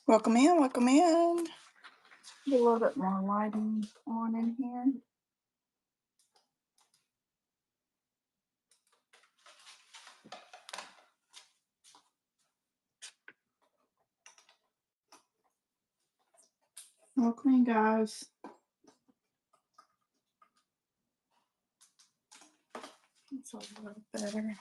Welcome in, welcome in. Get a little bit more lighting on in here. Welcome in, guys. It's a little better.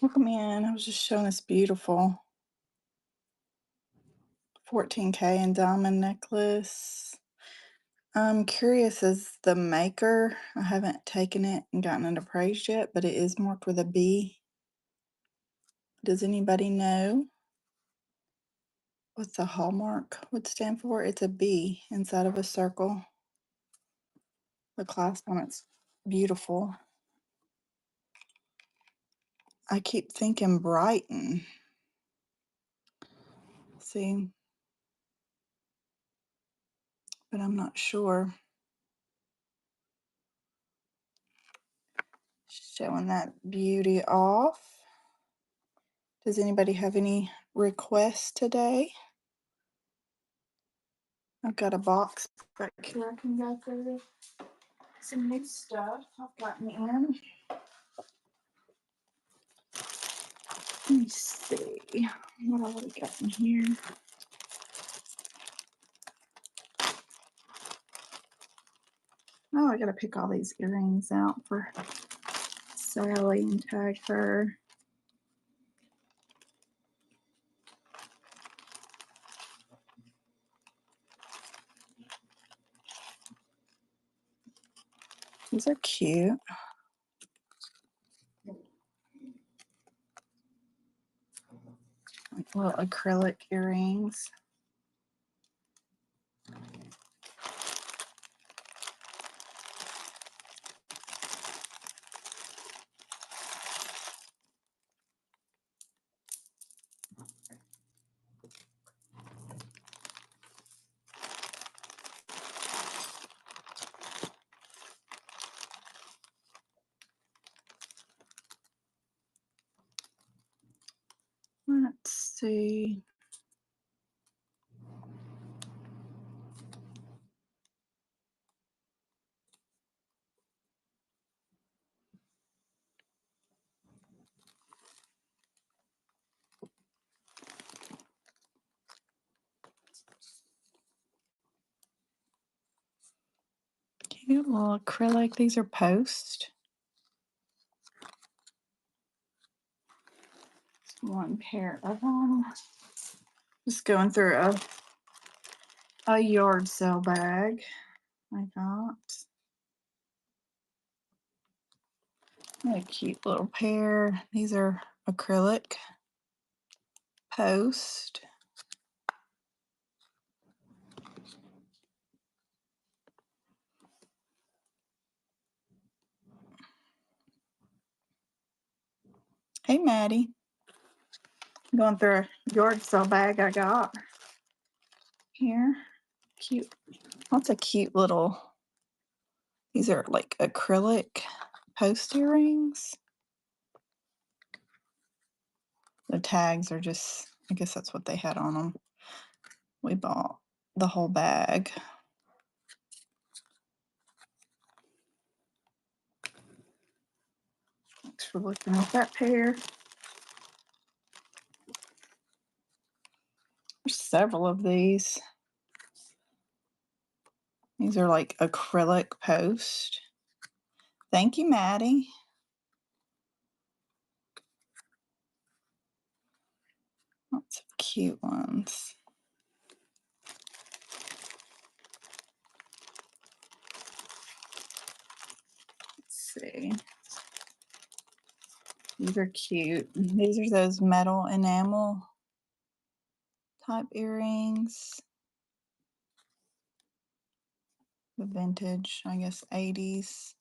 Welcome in. I was just showing this beautiful 14K and diamond necklace. I'm curious as the maker. I haven't taken it and gotten it appraised yet, but it is marked with a B. Does anybody know what the hallmark would stand for? It's a B inside of a circle. The clasp on it's beautiful. I keep thinking Brighton. See, but I'm not sure. Showing that beauty off. Does anybody have any requests today? I've got a box back here I can go through. Some new stuff I've gotten in. Let me see what all we got in here. Oh, I gotta pick all these earrings out for Sally and tag her. These are cute. Like little acrylic earrings. Let's see. Cute little acrylic. These are post. One pair of them. Just going through a yard sale bag I got. A cute little pair. These are acrylic post. Hey, Maddie. Going through a yard sale bag I got here. Cute. Lots of cute little, these are like acrylic post earrings. The tags are just, I guess that's what they had on them. We bought the whole bag. Thanks for looking at that pair. There's several of these. These are like acrylic post. Thank you, Maddie. Lots of cute ones. Let's see. These are cute. These are those metal enamel type earrings. The vintage, I guess, 80s.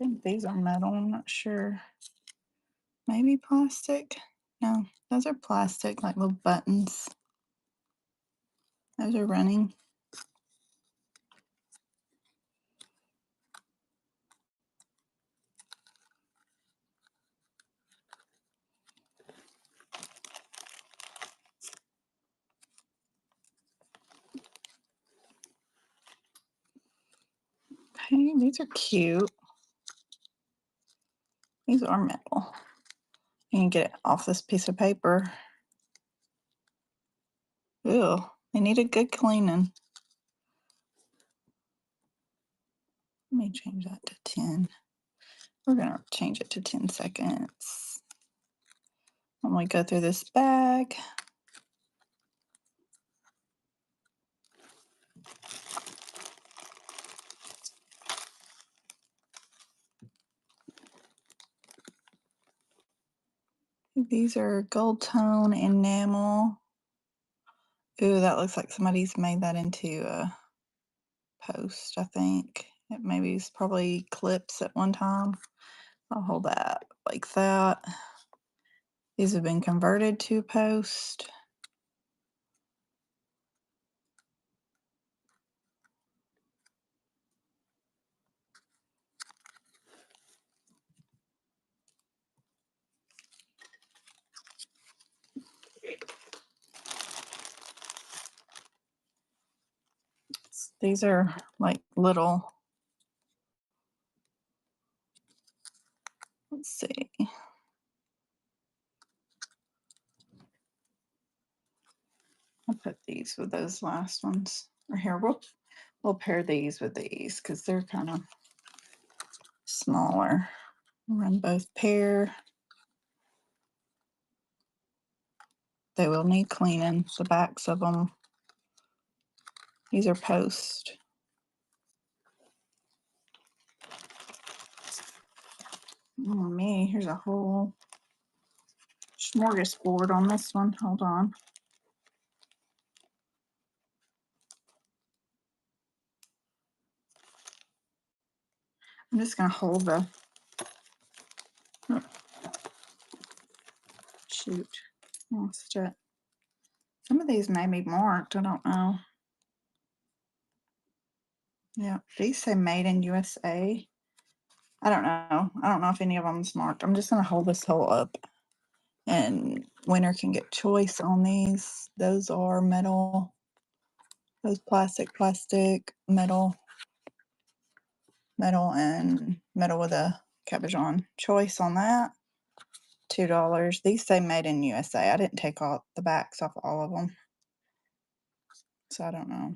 I think these are metal, I'm not sure. Maybe plastic? No, those are plastic, like little buttons. Those are running. Okay, these are cute. These are metal. You can get it off this piece of paper. Ew, they need a good cleaning. Let me change that to 10. We're gonna change it to 10 seconds. When we go through this bag. These are gold tone enamel. Ooh, that looks like somebody's made that into a post, I think. It maybe it's probably clips at one time. I'll hold that like that. These have been converted to post. These are like little, let's see. I'll put these with those last ones. Or here, we'll pair these with these because they're kind of smaller. Run both pair. They will need cleaning, the backs of them. These are post. Oh, me, here's a whole smorgasbord on this one. Hold on. I'm just going to hold the, shoot, lost it. Some of these may be marked, I don't know. Yeah, these say made in USA. I don't know. I don't know if any of them's marked. I'm just going to hold this whole up and winner can get choice on these. Those are metal, those plastic, metal. Metal and metal with a cabochon choice on that. $2. These say made in USA. I didn't take all the backs off all of them, so I don't know.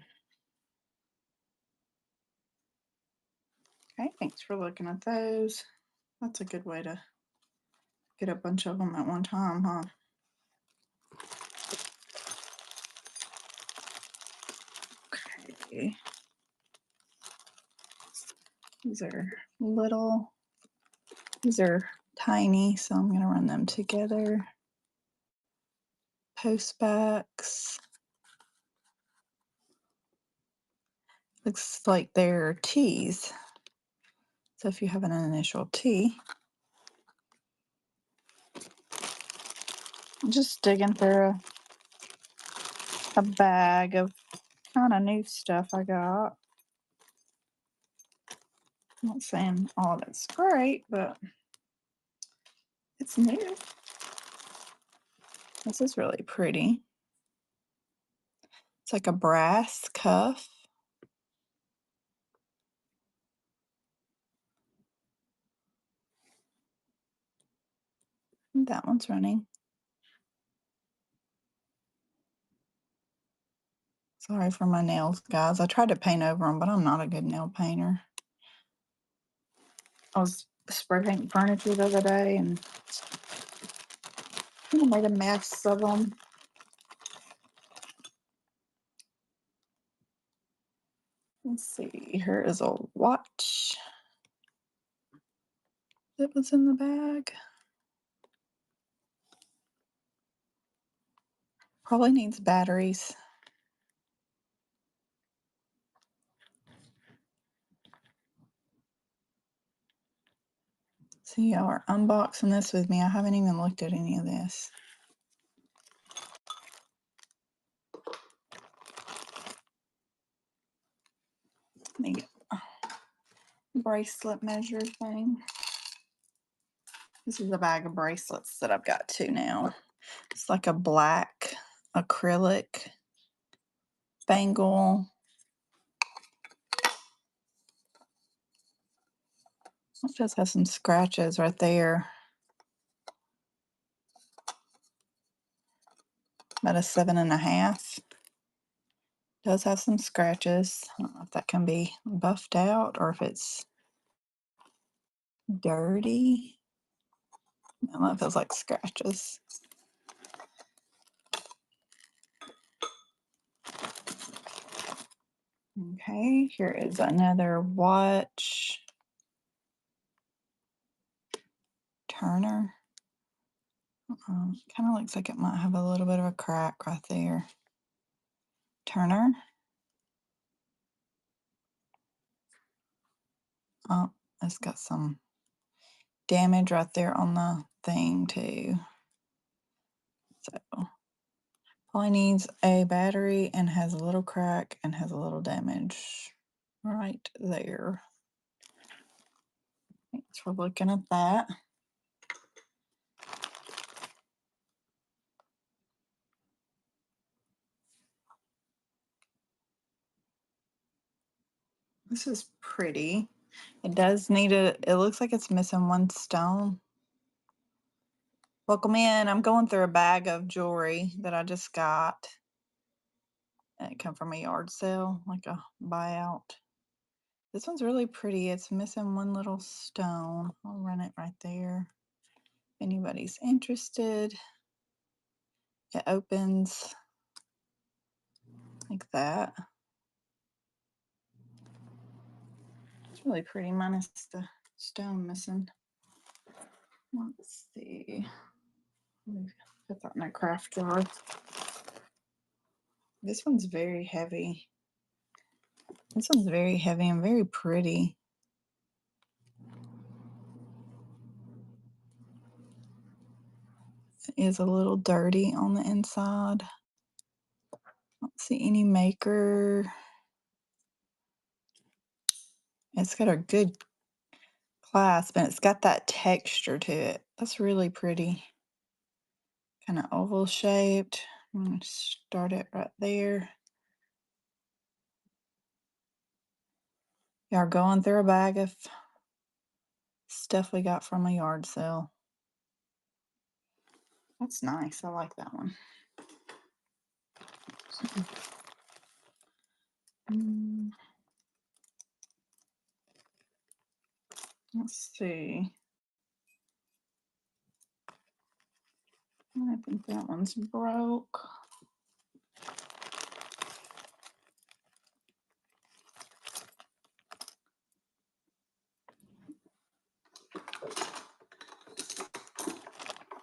Okay, thanks for looking at those. That's a good way to get a bunch of them at one time, huh? Okay. These are little, these are tiny, so I'm going to run them together. Post backs. Looks like they're T's. So if you have an initial T, I'm just digging through a bag of kind of new stuff I got. I'm not saying all of it's great, but it's new. This is really pretty. It's like a brass cuff. That one's running. Sorry for my nails, guys. I tried to paint over them, but I'm not a good nail painter. I was spray painting furniture the other day and I made a mess of them. Let's see, here is a watch that was in the bag. Probably needs batteries. So y'all are unboxing this with me. I haven't even looked at any of this. Let me get a bracelet measure thing. This is a bag of bracelets that I've got two now. It's like a black acrylic bangle. It does have some scratches right there. About a 7.5. Does have some scratches. I don't know if that can be buffed out or if it's dirty. No, it feels like scratches. Okay, here is another watch. Turner. Kind of looks like it might have a little bit of a crack right there. Turner. Oh, it's got some damage right there on the thing too. So probably needs a battery and has a little crack and has a little damage right there. Thanks for looking at that. This is pretty. It does need it looks like it's missing one stone. Welcome in. I'm going through a bag of jewelry that I just got. And it come from a yard sale, like a buyout. This one's really pretty. It's missing one little stone. I'll run it right there. If anybody's interested. It opens like that. It's really pretty, minus the stone missing. Let's see. Let me put that in my craft drawer. This one's very heavy. This one's very heavy and very pretty. It is a little dirty on the inside. Don't see any maker. It's got a good clasp and it's got that texture to it. That's really pretty. Kind of oval shaped. I'm going to start it right there. We are going through a bag of stuff we got from a yard sale. That's nice. I like that one. Mm, let's see. I think that one's broke.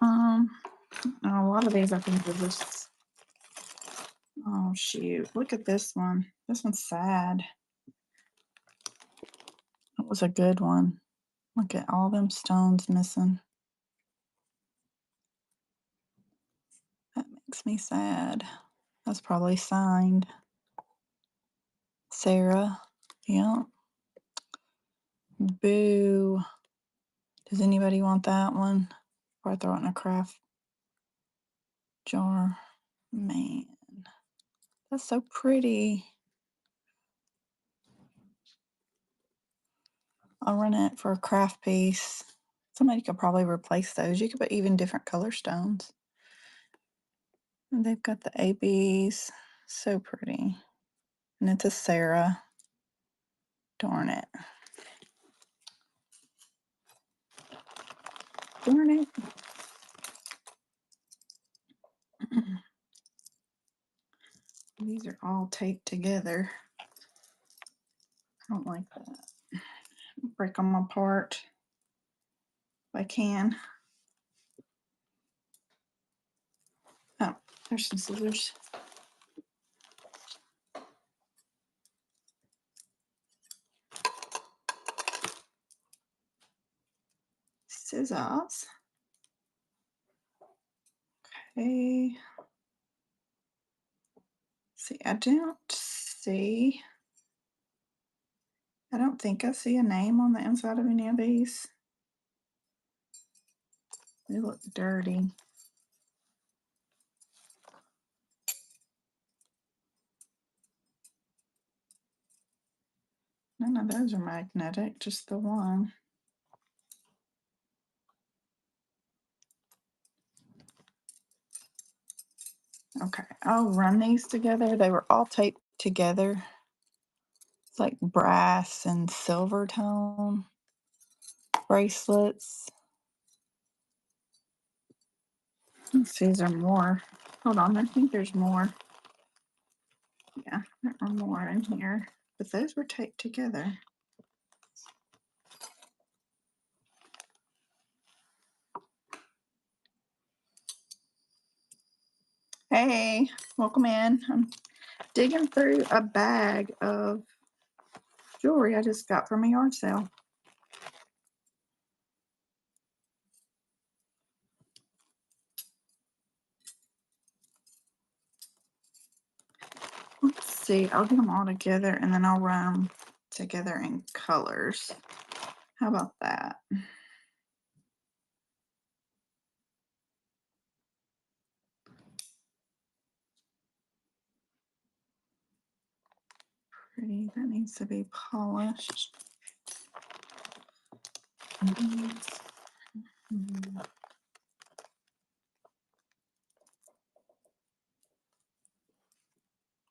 Um, a lot of these I think are just. Oh shoot! Look at this one. This one's sad. That was a good one. Look at all them stones missing. That makes me sad. That's probably signed. Sarah. Yeah. Boo. Does anybody want that one? Or I throw it in a craft jar. Man, that's so pretty. I'll run it for a craft piece. Somebody could probably replace those. You could put even different color stones. And they've got the ABs. So pretty. And it's a Sarah. Darn it. Darn it. These are all taped together. I don't like that. Break them apart if I can. Oh, there's some scissors. Scissors. Okay. See, I don't think I see a name on the inside of any of these. They look dirty. None of those are magnetic, just the one. Okay, I'll run these together. They were all taped together. It's like brass and silver tone bracelets. Let's see, is there more? Hold on, I think there's more. Yeah, there are more in here, but those were taped together. Hey, welcome in. I'm digging through a bag of jewelry I just got from a yard sale. Let's see, I'll get them all together and then I'll run them together in colors. How about that? Pretty, that needs to be polished.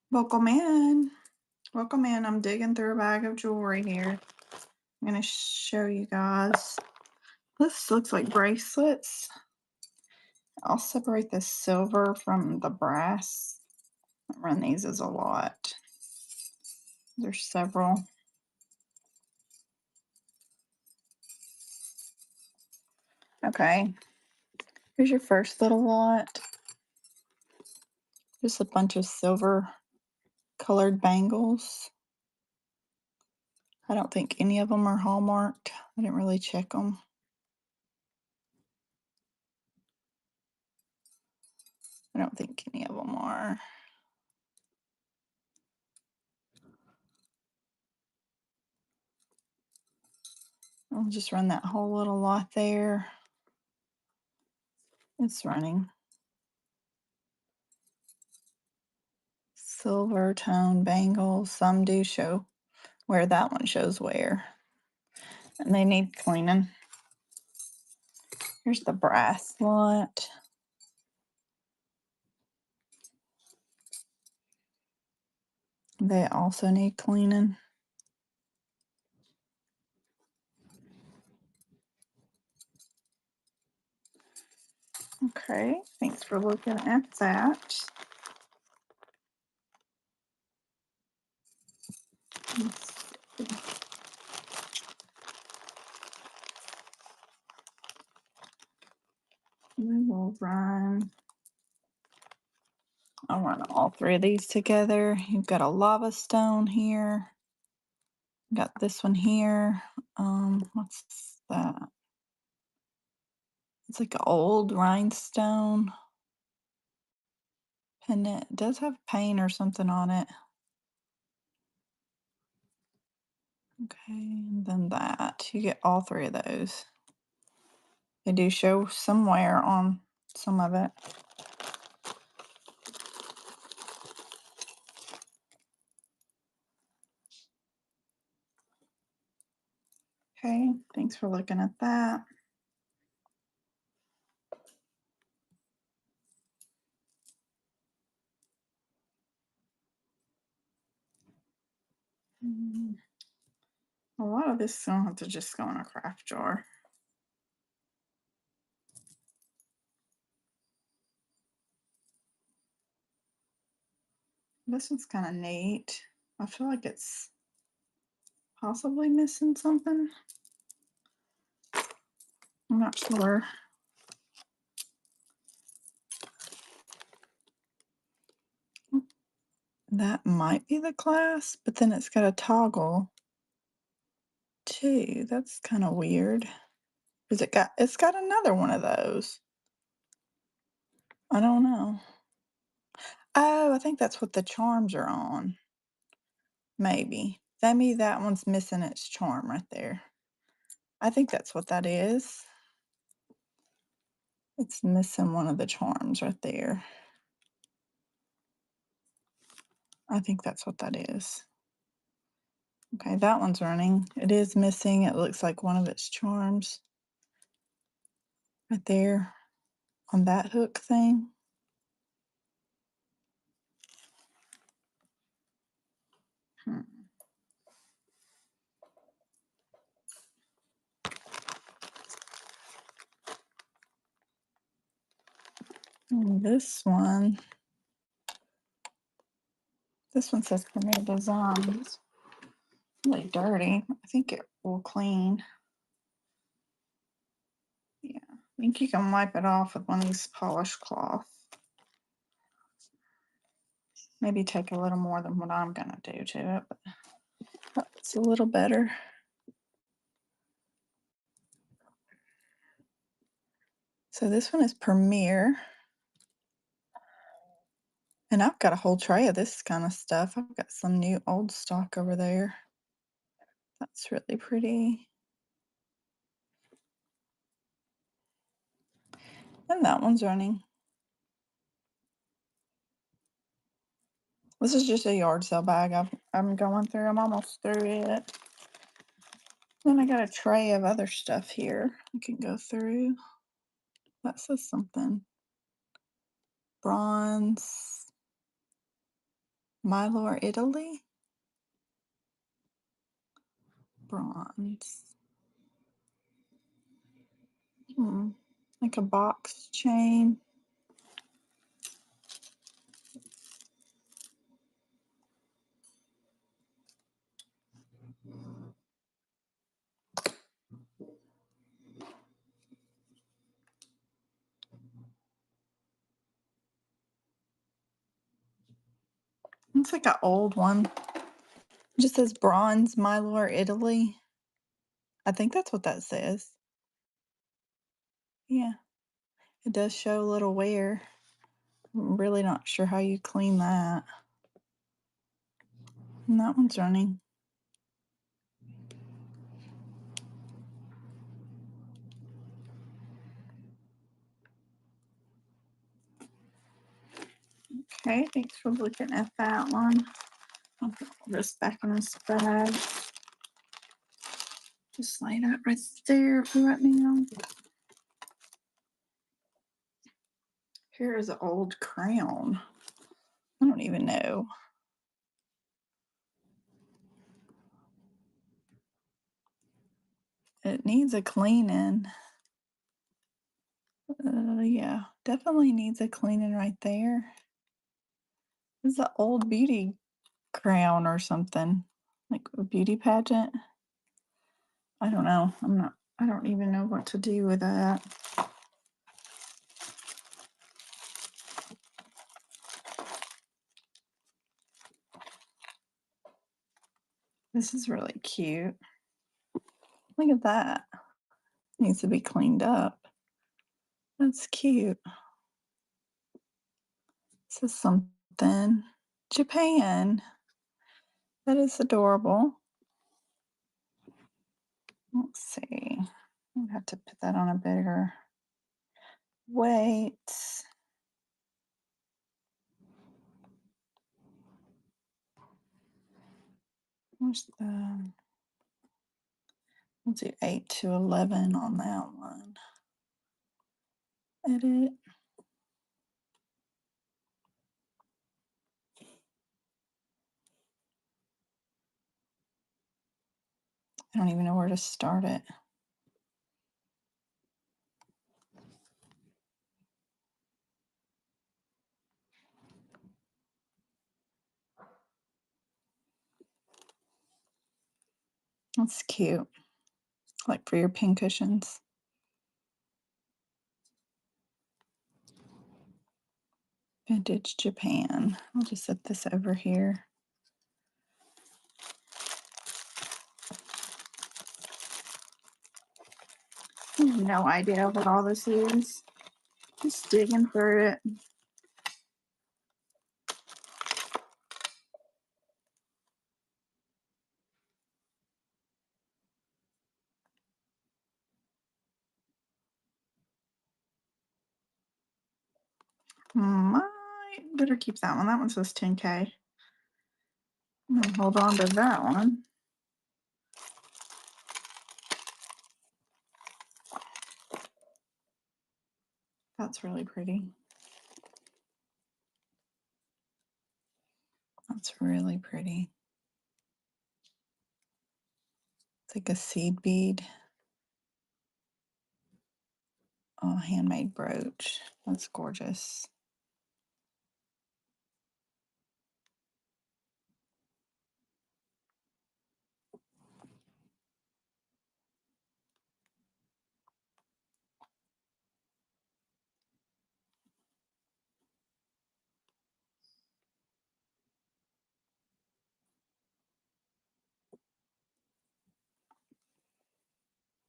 Welcome in. Welcome in. I'm digging through a bag of jewelry here. I'm going to show you guys. This looks like bracelets. I'll separate the silver from the brass. I run these as a lot. There's several. Okay. Here's your first little lot. Just a bunch of silver colored bangles. I don't think any of them are hallmarked. I didn't really check them. I don't think any of them are. I'll just run that whole little lot there. It's running. Silver tone bangles. Some do show where that one shows wear. And they need cleaning. Here's the bracelet. They also need cleaning. Okay, thanks for looking at that. We will run. I'll run all three of these together. You've got a lava stone here. Got this one here. What's that? It's like an old rhinestone pendant. It does have paint or something on it. Okay, and then that. You get all three of those. They do show some wear on some of it. Okay, thanks for looking at that. A lot of this I'll have to just go in a craft jar. This one's kind of neat. I feel like it's possibly missing something. I'm not sure. That might be the class, but then it's got a toggle too. That's kind of weird. Is it's got another one of those. I don't know. Oh, I think that's what the charms are on. Maybe. Maybe that one's missing its charm right there. I think that's what that is. It's missing one of the charms right there. I think that's what that is. Okay, that one's running. It is missing. It looks like one of its charms right there on that hook thing. Hmm. And this one says Premier Designs. Really dirty. I think it will clean. Yeah, I think you can wipe it off with one of these polished cloth. Maybe take a little more than what I'm gonna do to it, but it's a little better. So this one is Premier. And I've got a whole tray of this kind of stuff. I've got some new old stock over there. That's really pretty. And that one's running. This is just a yard sale bag I'm going through. I'm almost through it. Then I got a tray of other stuff here I can go through. That says something. Bronze. Mylor, Italy. Bronze. Like a box chain. Looks like an old one. It just says Bronze, Mylor, Italy. I think that's what that says. Yeah, it does show a little wear. I'm really not sure how you clean that. And that one's running. Okay, thanks for looking at that one. I'll put all this back in this bag. Just lay that right there for right now. Here is an old crown. I don't even know. It needs a cleaning. Yeah, definitely needs a cleaning right there. This is an old beauty crown or something, like a beauty pageant. I don't know. I don't even know what to do with that. This is really cute. Look at that. Needs to be cleaned up. That's cute. This is something. Japan. That is adorable. Let's see. I have to put that on a bigger weight. Where's the, let's do 8 to 11 on that one. Edit. I don't even know where to start it. That's cute. Like for your pin cushions. Vintage Japan. I'll just set this over here. I have no idea what all this is. Just digging through it. Might better keep that one. That one says 10K. I'm gonna hold on to that one. That's really pretty. That's really pretty. It's like a seed bead. Oh, handmade brooch. That's gorgeous.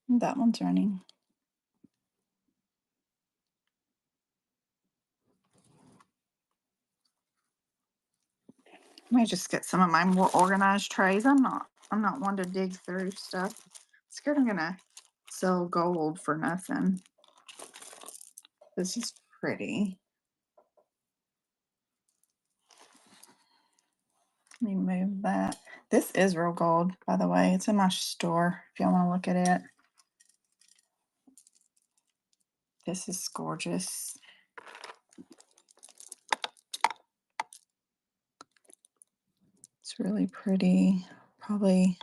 That one's running. Let me just get some of my more organized trays. I'm not one to dig through stuff. Scared I'm gonna sell gold for nothing. This is pretty. Let me move that. This is real gold, by the way. It's in my store if y'all want to look at it. This is gorgeous. It's really pretty. Probably,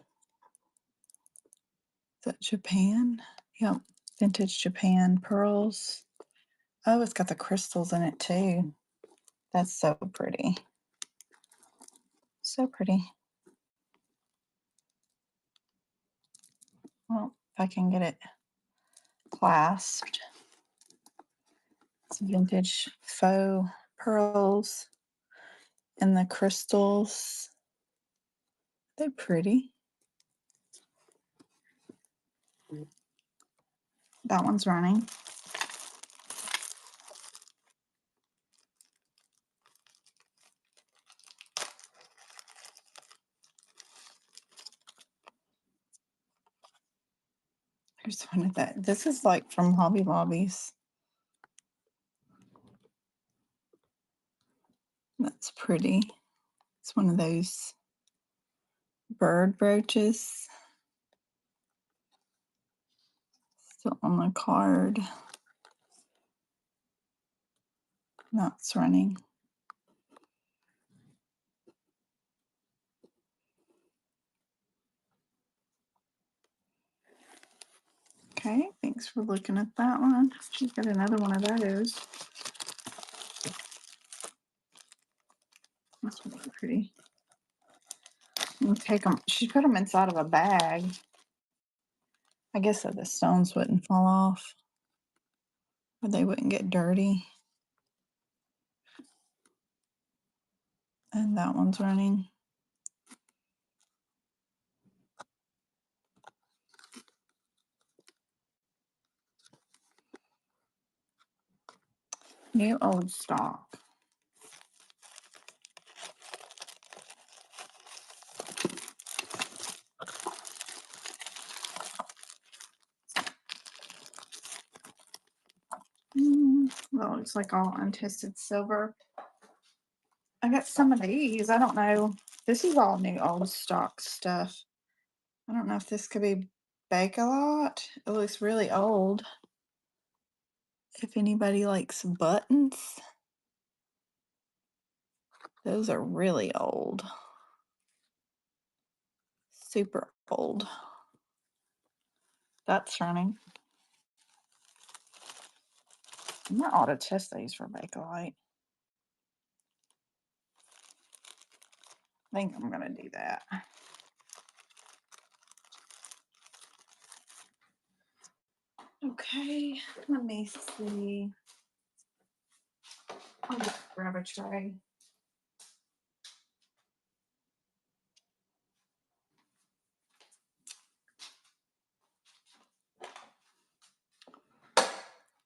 is that Japan? Yep, vintage Japan pearls. Oh, it's got the crystals in it too. That's so pretty. So pretty. Well, if I can get it clasped. It's vintage faux pearls and the crystals. They're pretty. That one's running. Here's one of that. This is like from Hobby Lobbies. That's pretty. It's one of those bird brooches. Still on the card. That's running. Okay, thanks for looking at that one. She's got another one of those. That's really pretty. You take them. She put them inside of a bag. I guess so the stones wouldn't fall off, or they wouldn't get dirty. And that one's running. New old stock. That looks like all untested silver. I got some of these. I don't know. This is all new old stock stuff. I don't know if this could be Bake-A-Lot. It looks really old. If anybody likes buttons, those are really old. Super old. That's running. I might ought to test these for Bake-A-Lot. I think I'm gonna do that. Okay, let me see. I'll just grab a tray.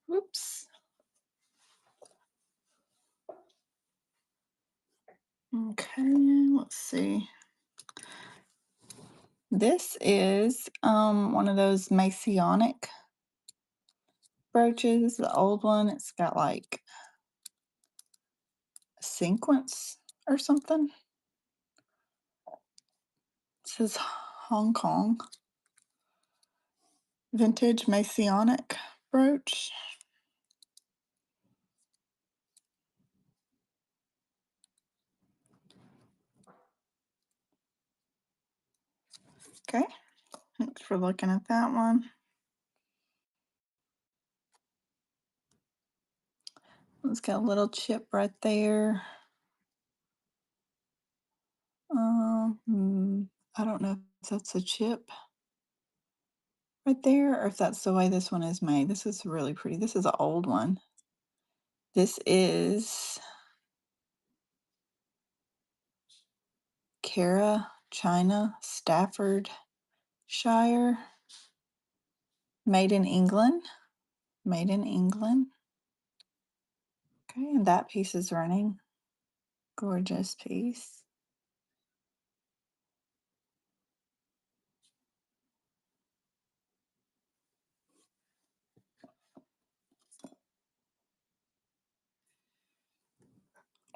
Whoops. Okay, let's see. This is one of those Masonic brooches, the old one. It's got like a sequence or something. It says Hong Kong. Vintage Masonic brooch. Okay, thanks for looking at that one. It's got a little chip right there. I don't know if that's a chip right there or if that's the way this one is made. This is really pretty. This is an old one. This is Cara, China, Staffordshire, made in England. Made in England. Okay, and that piece is running. Gorgeous piece.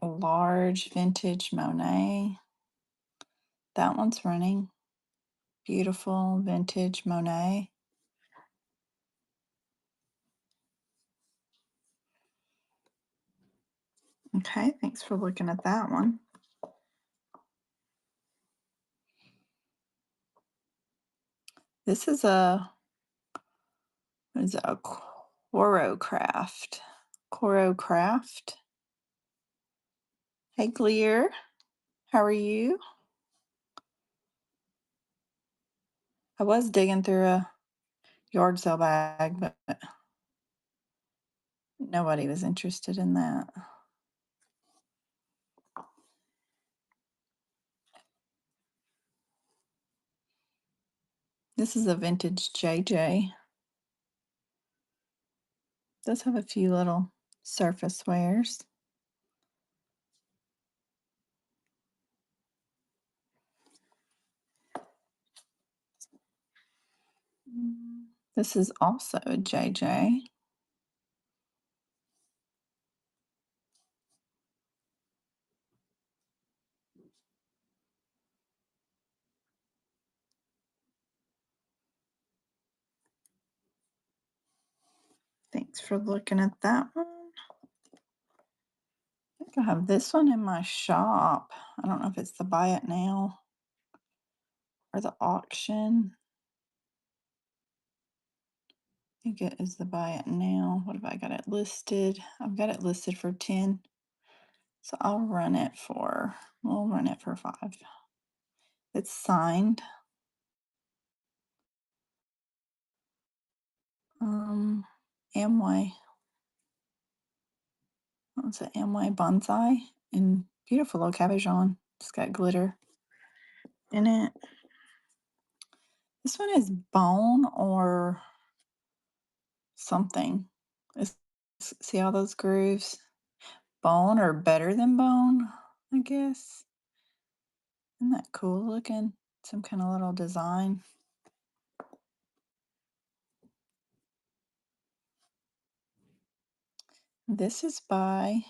A large vintage Monet. That one's running. Beautiful vintage Monet. Okay, thanks for looking at that one. This is a Corocraft. Corocraft. Hey, Clear. How are you? I was digging through a yard sale bag, but nobody was interested in that. This is a vintage JJ. Does have a few little surface wears. This is also a JJ. Thanks for looking at that one. I think I have this one in my shop. I don't know if it's the buy it now or the auction. I think it is the buy it now. What have I got it listed? I've got it listed for 10. So we'll run it for 5. It's signed. Amway. It's an Amway bonsai and beautiful little cabbage on. It's got glitter in it. This one is bone or something. See all those grooves? Bone or better than bone, I guess. Isn't that cool looking? Some kind of little design. This is by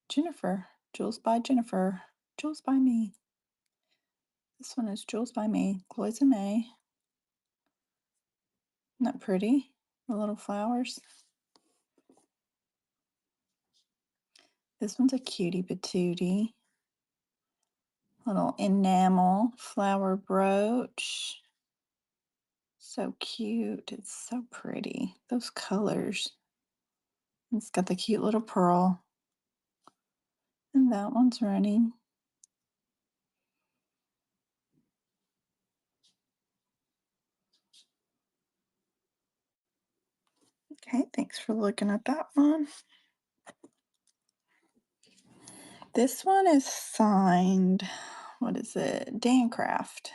Jennifer. Jewels by Jennifer. Jewels by me. This one is Jewels by me. Cloisonne. Isn't that pretty? The little flowers. This one's a cutie patootie. Little enamel flower brooch. So cute. It's so pretty. Those colors. It's got the cute little pearl. And that one's running. Okay, thanks for looking at that one. This one is signed. What is it? Dancraft.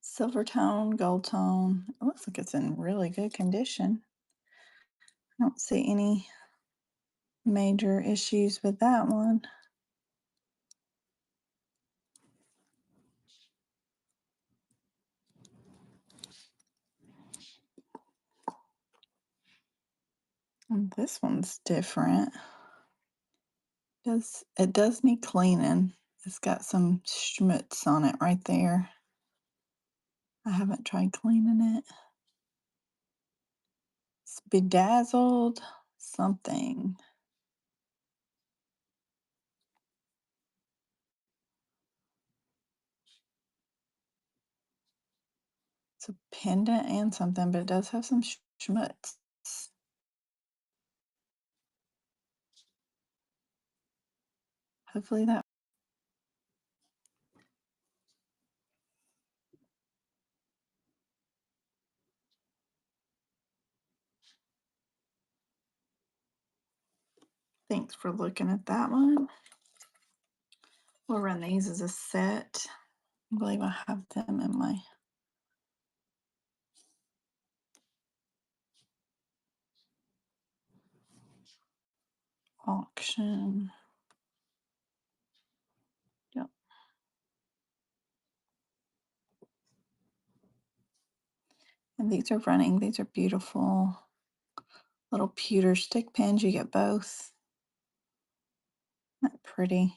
Silver tone, gold tone. It looks like it's in really good condition. I don't see any major issues with that one. And this one's different. It does need cleaning. It's got some schmutz on it right there. I haven't tried cleaning it. It's bedazzled something. It's a pendant and something, but it does have some schmutz. Hopefully that. Thanks for looking at that one. We'll run these as a set. I believe I have them in my auction. Yep. And these are running. These are beautiful little pewter stick pins. You get both. Isn't that pretty?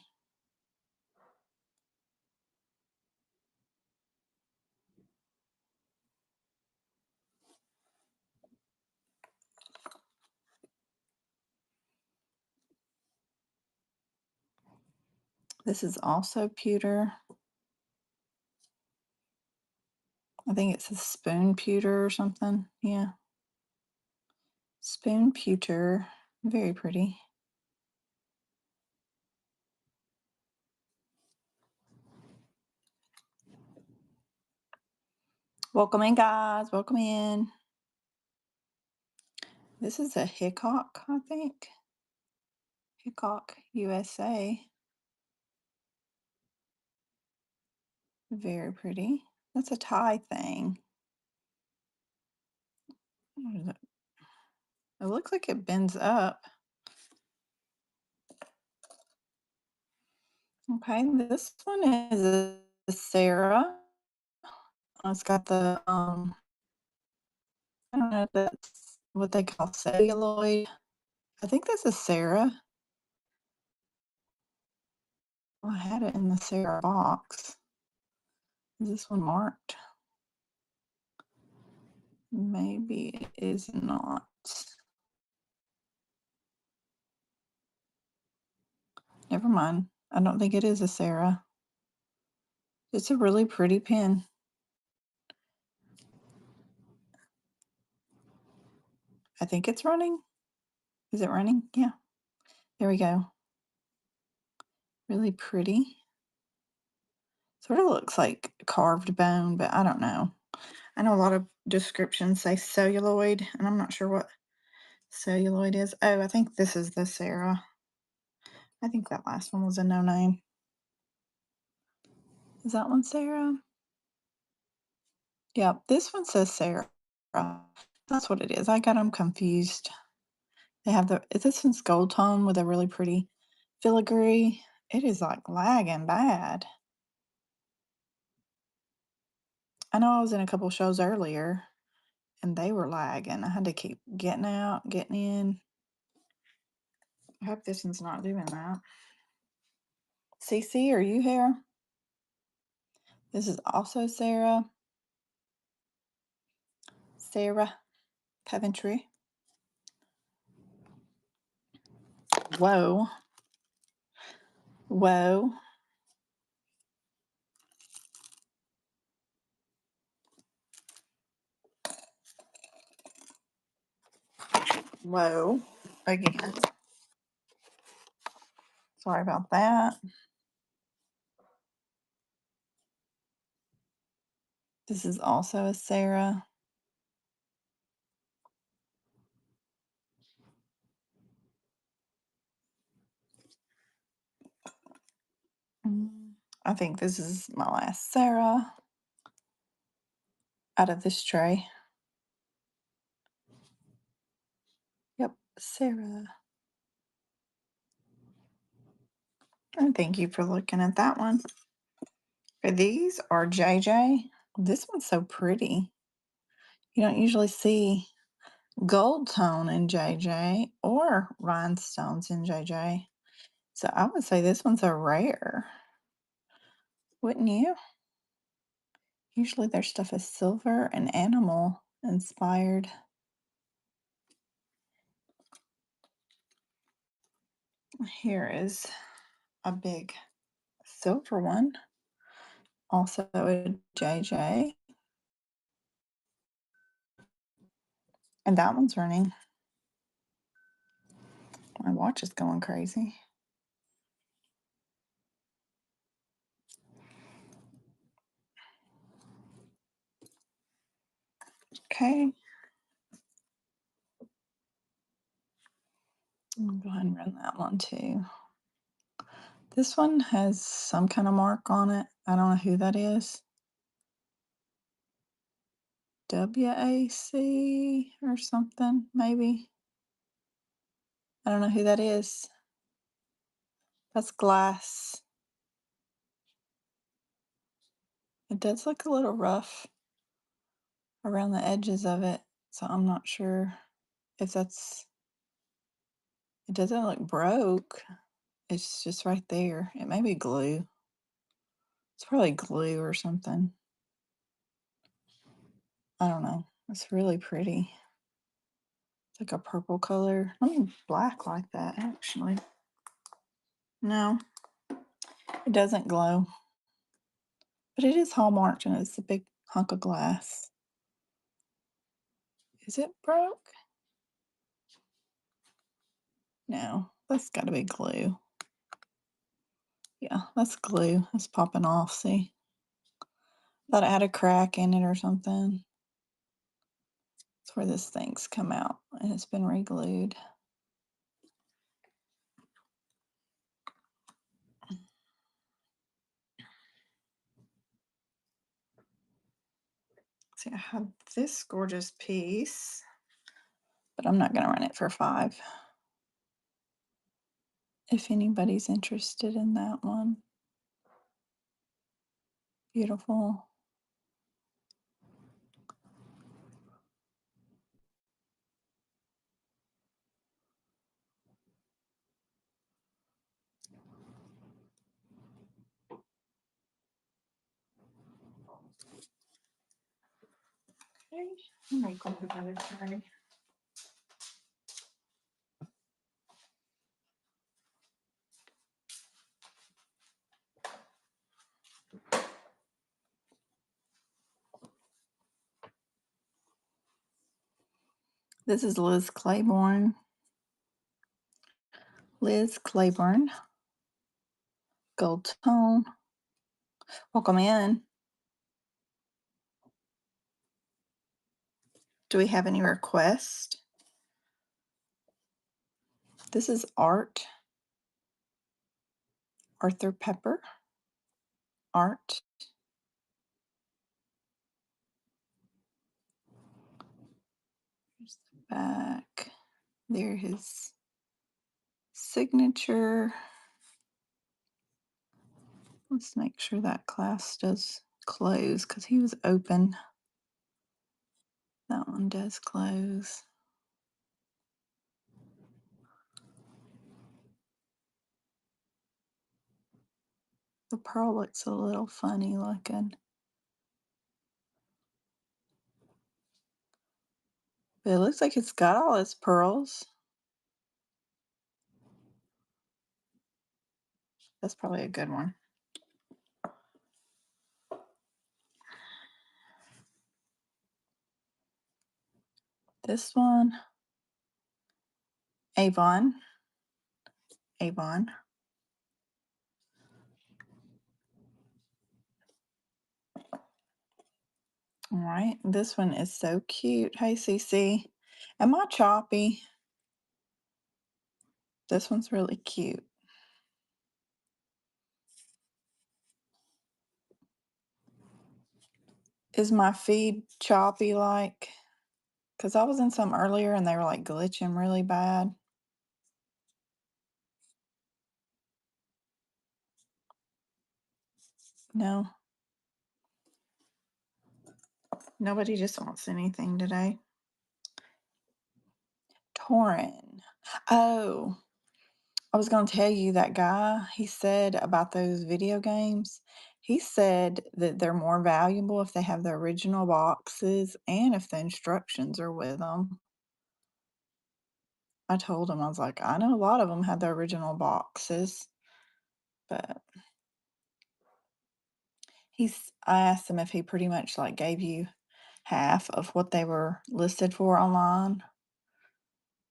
This is also pewter. I think it's a spoon pewter or something. Yeah. Spoon pewter. Very pretty. Welcome in, guys. Welcome in. This is a Hickok, I think. Hickok, USA. Very pretty. That's a tie thing. What is it? It looks like it bends up. Okay, this one is a Sarah. It's got the I don't know if that's what they call celluloid. I think that's a Sarah. Well, I had it in the Sarah box. Is this one marked? Maybe it is not. Never mind. I don't think it is a Sarah. It's a really pretty pen. I think it's running. Is it running? Yeah. There we go. Really pretty. Sort of looks like carved bone, but I don't know. I know a lot of descriptions say celluloid, and I'm not sure what celluloid is. Oh, I think this is the Sarah. I think that last one was a no name. Is that one Sarah? Yeah, this one says Sarah. That's what it is. I got them confused. They have this one's gold tone with a really pretty filigree. It is like lagging bad. I know I was in a couple shows earlier and they were lagging. I had to keep getting out, getting in. I hope this one's not doing that. Cece, are you here? This is also Sarah. Sarah Coventry. Whoa. Whoa. Whoa. Again. Sorry about that. This is also a Sarah. I think this is my last Sarah out of this tray. Yep, Sarah. And thank you for looking at that one. These are JJ. This one's so pretty. You don't usually see gold tone in JJ or rhinestones in JJ. So I would say this one's a rare. Wouldn't you? Usually their stuff is silver and animal inspired. Here is a big silver one. Also a JJ. And that one's running. My watch is going crazy. Okay. I'm gonna go ahead and run that one too. This one has some kind of mark on it. I don't know who that is. WAC or something, maybe. I don't know who that is. That's glass. It does look a little rough around the edges of it, so I'm not sure if that's. It doesn't look broke. It's just right there. It may be glue. It's probably glue or something. I don't know. It's really pretty. It's like a purple color. I mean, black like that, actually. No, it doesn't glow. But it is hallmarked and it's a big hunk of glass. Is it broke? No, that's got to be glue. Yeah, that's glue. It's popping off, see? Thought it had a crack in it or something. That's where this thing's come out and it's been re-glued. See, I have this gorgeous piece, but I'm not going to run it for 5. If anybody's interested in that one. Beautiful. Okay. This is Liz Claiborne. Liz Claiborne, gold tone. Welcome in. Do we have any requests? This is Art. Arthur Pepper. Art. Here's the back. There his signature. Let's make sure that class does close because he was open. That one does close. The pearl looks a little funny looking. But it looks like it's got all its pearls. That's probably a good one. This one, Avon. Avon. All right, this one is so cute. Hey, CC. Am I choppy? This one's really cute. Is my feed choppy like? Because I was in some earlier and they were like glitching really bad. No. Nobody just wants anything today. Torin. Oh, I was going to tell you that guy, he said about those video games. He said that they're more valuable if they have the original boxes and if the instructions are with them. I told him, I was like, I know a lot of them had the original boxes, but I asked him if he pretty much like gave you half of what they were listed for online.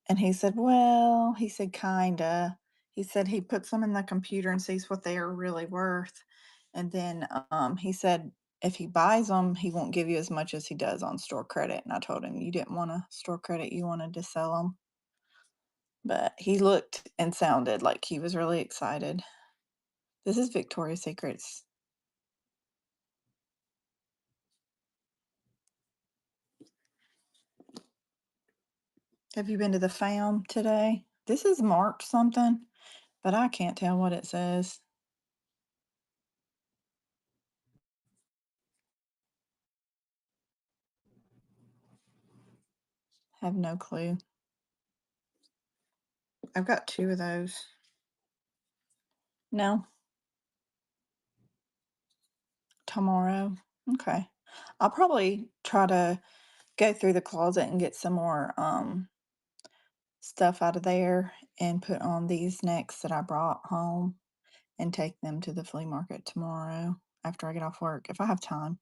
And he said, well, he said, kinda. He said he puts them in the computer and sees what they are really worth. And then he said if he buys them, he won't give you as much as he does on store credit. And I told him you didn't want to store credit, you wanted to sell them. But he looked and sounded like he was really excited. This is Victoria's Secrets. Have you been to the FAM today? This is marked something, but I can't tell what it says. Have no clue. I've got 2 of those. No. Tomorrow. Okay. I'll probably try to go through the closet and get some more stuff out of there and put on these next that I brought home and take them to the flea market tomorrow after I get off work if I have time.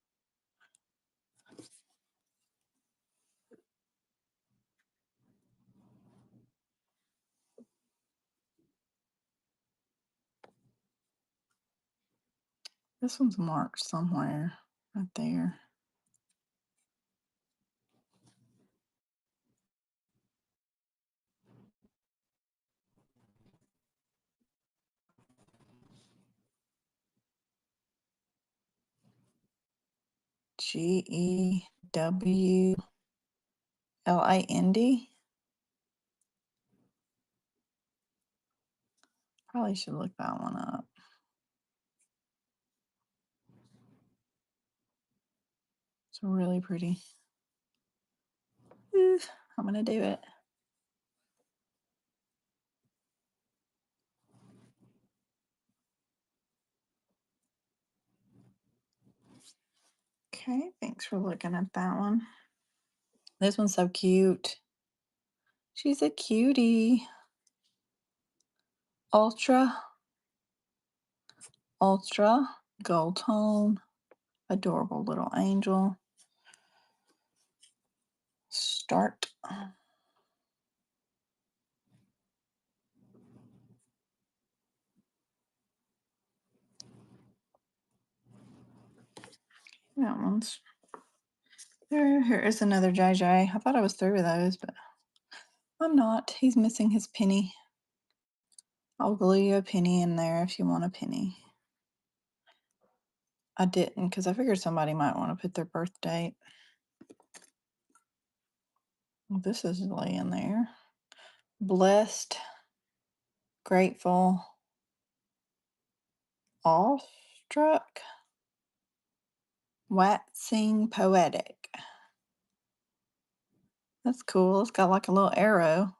This one's marked somewhere right there. GEWLAND. Probably should look that one up. It's really pretty. I'm gonna do it. Okay, thanks for looking at that one. This one's so cute. She's a cutie. Ultra, ultra, gold tone, adorable little angel. Start. That one's there. Here is another JJ. I thought I was through with those, but I'm not. He's missing his penny. I'll glue you a penny in there if you want a penny. I didn't because I figured somebody might want to put their birth date. Well, this is laying there. Blessed, grateful, awestruck, waxing poetic. That's cool. It's got like a little arrow.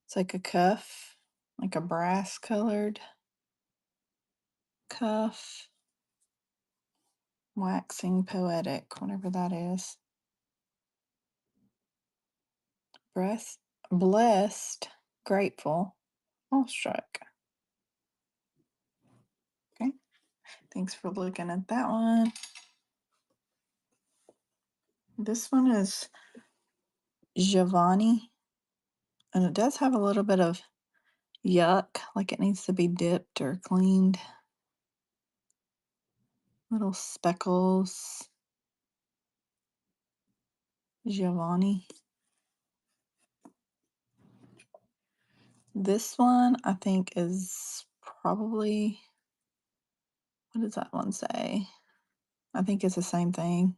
It's like a cuff, like a brass colored cuff. Waxing poetic, whatever that is. Blessed, grateful, awestruck. Okay. Thanks for looking at that one. This one is Giovanni, and it does have a little bit of yuck, like it needs to be dipped or cleaned. Little speckles. Giovanni. This one I think is probably, what does that one say? I think it's the same thing.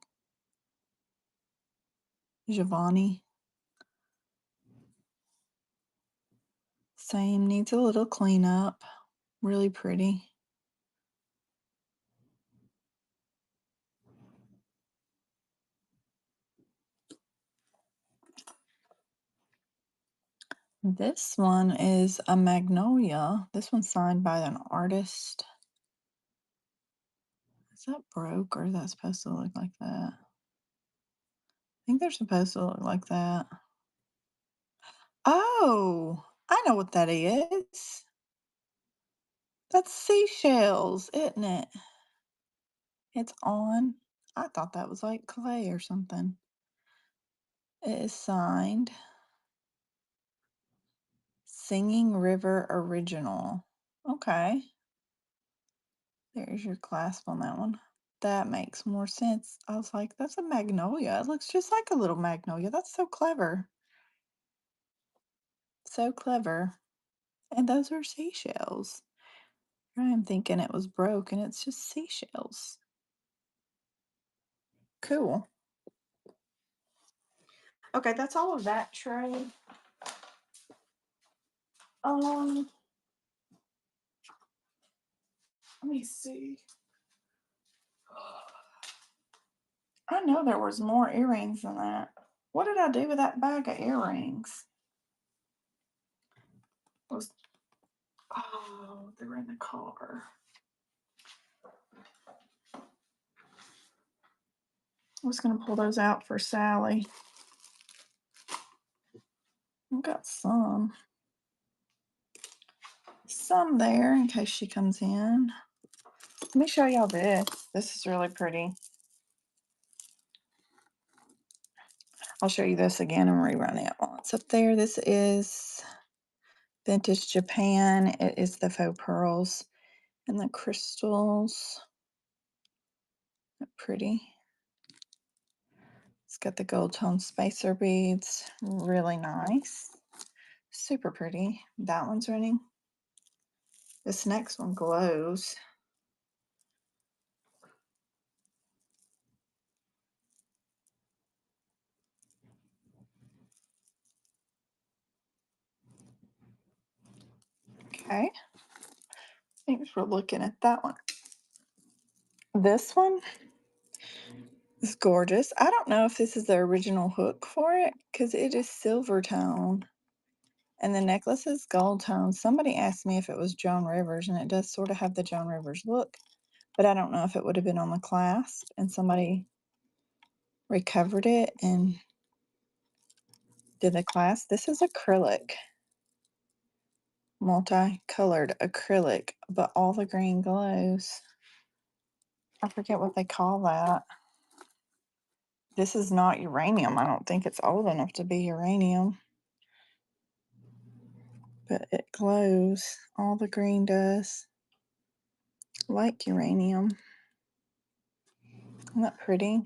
Giovanni. Same, needs a little cleanup. Really pretty. This one is a magnolia. This one's signed by an artist. Is that broke or is that supposed to look like that? I think they're supposed to look like that. Oh, I know what that is. That's seashells, isn't it? It's on. I thought that was like clay or something. It is signed Singing River Original. Okay. There's your clasp on that one. That makes more sense. I was like, that's a magnolia. It looks just like a little magnolia. That's so clever. So clever. And those are seashells. I'm thinking it was broke and it's just seashells. Cool. Okay, that's all of that tray. Um, let me see. I know there was more earrings than that. What did I do with that bag of earrings? Was Oh, they were in the car. I was gonna pull those out for Sally. I've got some there in case she comes in. Let me show y'all this. This is really pretty. I'll show you this again and rerun it while it's up there. This is Vintage Japan. It is the faux pearls and the crystals. They're pretty. It's got the gold tone spacer beads. Really nice. Super pretty. That one's running. This next one glows. Okay. Thanks for looking at that one. This one is gorgeous. I don't know if this is the original hook for it because it is silver tone and the necklace is gold tone. Somebody asked me if it was Joan Rivers, and it does sort of have the Joan Rivers look, but I don't know if it would have been on the clasp and somebody recovered it and did the class. This is acrylic, multicolored acrylic, but all the green glows. I forget what they call that. This is not uranium. I don't think it's old enough to be uranium, but it glows. All the green does, like uranium. Isn't that pretty?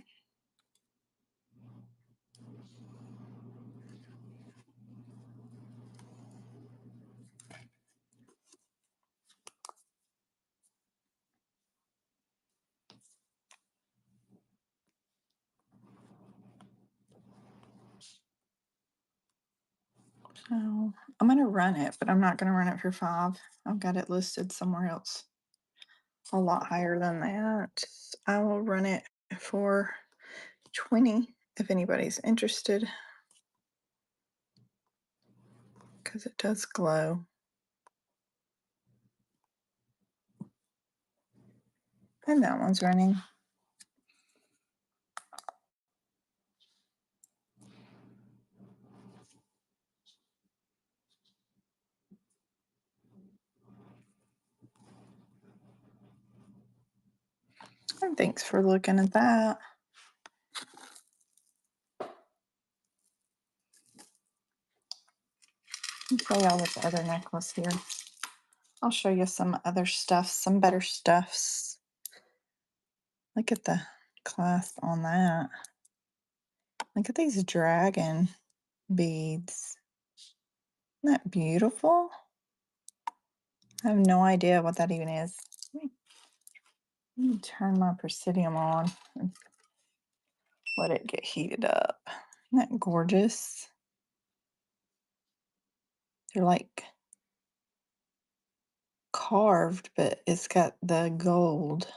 So I'm going to run it, but I'm not going to run it for 5. I've got it listed somewhere else a lot higher than that. I will run it for 20 if anybody's interested, because it does glow. And that one's running. And thanks for looking at that. I'll show y'all this other necklace here. I'll show you some other stuff, some better stuffs. Look at the clasp on that. Look at these dragon beads. Isn't that beautiful? I have no idea what that even is. Let me turn my Presidium on and let it get heated up. Isn't that gorgeous? They're like carved, but it's got the gold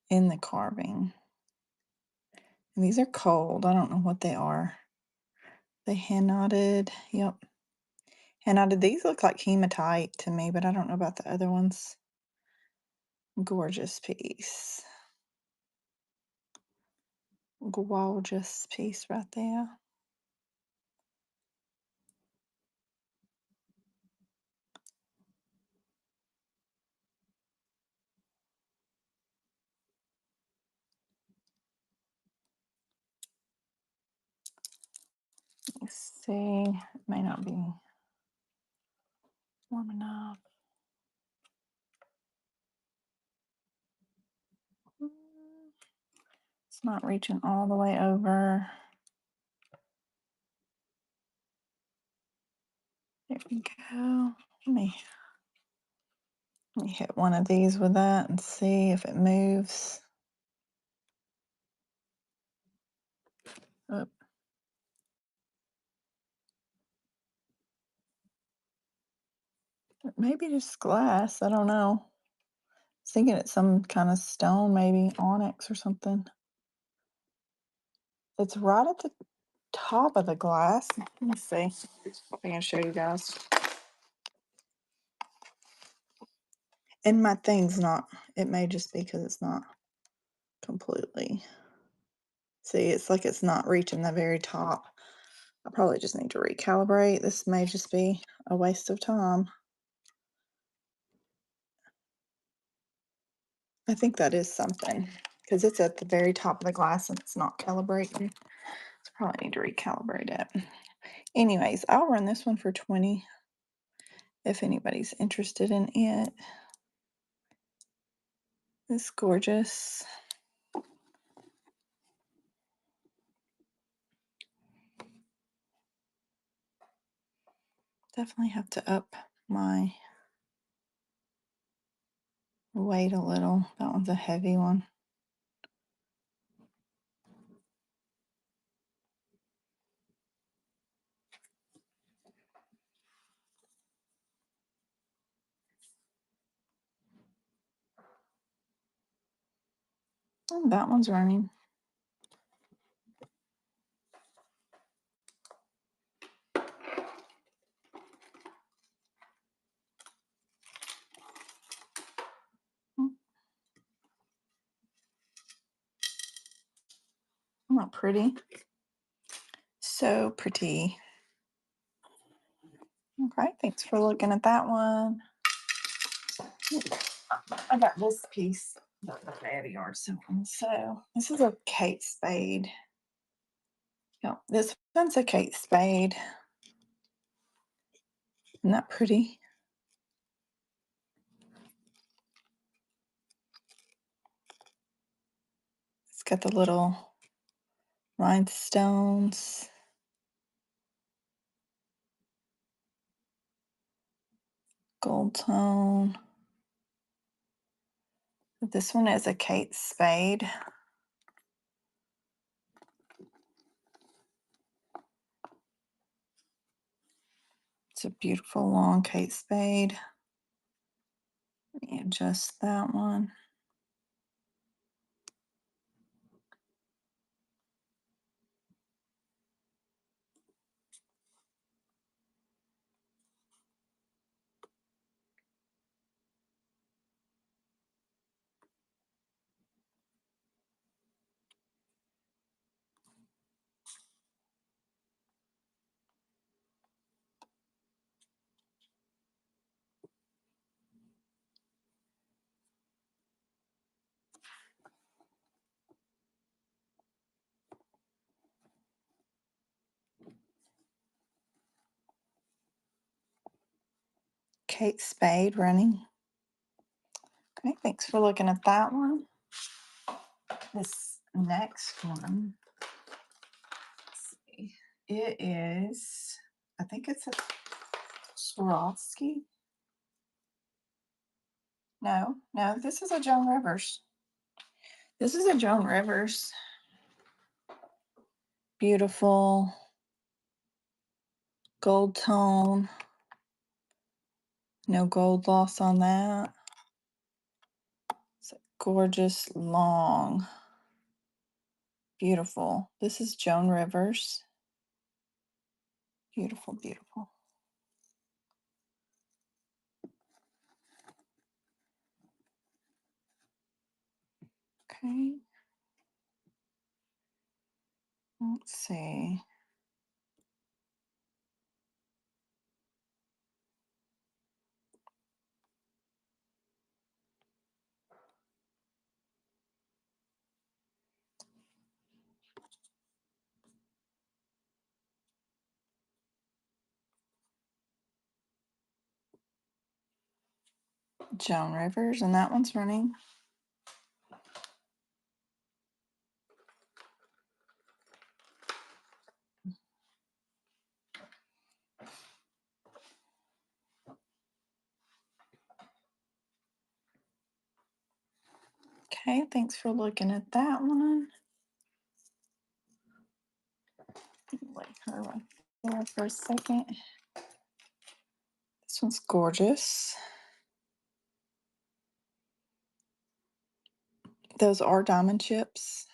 in the carving. And these are cold. I don't know what they are. They hand knotted. Yep. Hand knotted. These look like hematite to me, but I don't know about the other ones. Gorgeous piece. Gorgeous piece right there. Let's see. It may not be warm enough. It's not reaching all the way over. There we go. Let me hit one of these with that and see if it moves. Oh. Maybe just glass. I don't know. I was thinking it's some kind of stone, maybe onyx or something. It's right at the top of the glass. Let me see if I can show you guys. And my thing's not, it may just be because it's not completely. See, it's like it's not reaching the very top. I probably just need to recalibrate. This may just be a waste of time. I think that is something because it's at the very top of the glass and it's not calibrated. So probably need to recalibrate it. Anyways, I'll run this one for 20 if anybody's interested in it. It's gorgeous. Definitely have to up my weight a little. That one's a heavy one. And that one's running. Not pretty. So pretty. Okay, thanks for looking at that one. I got this piece that the Daddy yard sewing. So this is a Kate Spade. No, this one's a Kate Spade. Isn't that pretty? It's got the little rhinestones. Gold tone. This one is a Kate Spade. It's a beautiful long Kate Spade. Let me adjust that one. Kate Spade running. Okay, thanks for looking at that one. This next one, let's see, it is, I think it's a Swarovski. No, this is a Joan Rivers. This is a Joan Rivers. Beautiful gold tone. No gold loss on that. It's a gorgeous, long, beautiful. This is Joan Rivers. Beautiful, beautiful. Okay. Let's see. Joan Rivers, and that one's running. Okay, thanks for looking at that one. Lay her right there for a second. This one's gorgeous. Those are diamond chips.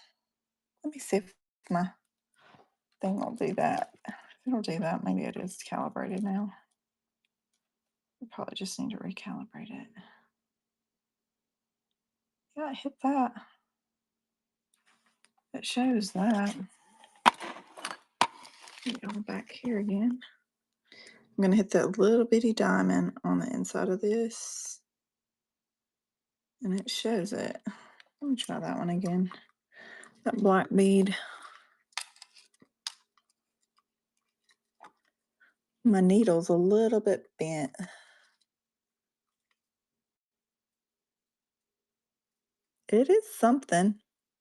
Let me see if my thing will do that. If it'll do that, maybe it is calibrated now. We probably just need to recalibrate it. Yeah, I hit that. It shows that. Go back here again. I'm going to hit that little bitty diamond on the inside of this. And it shows it. Let me try that one again. That black bead. My needle's a little bit bent. It is something.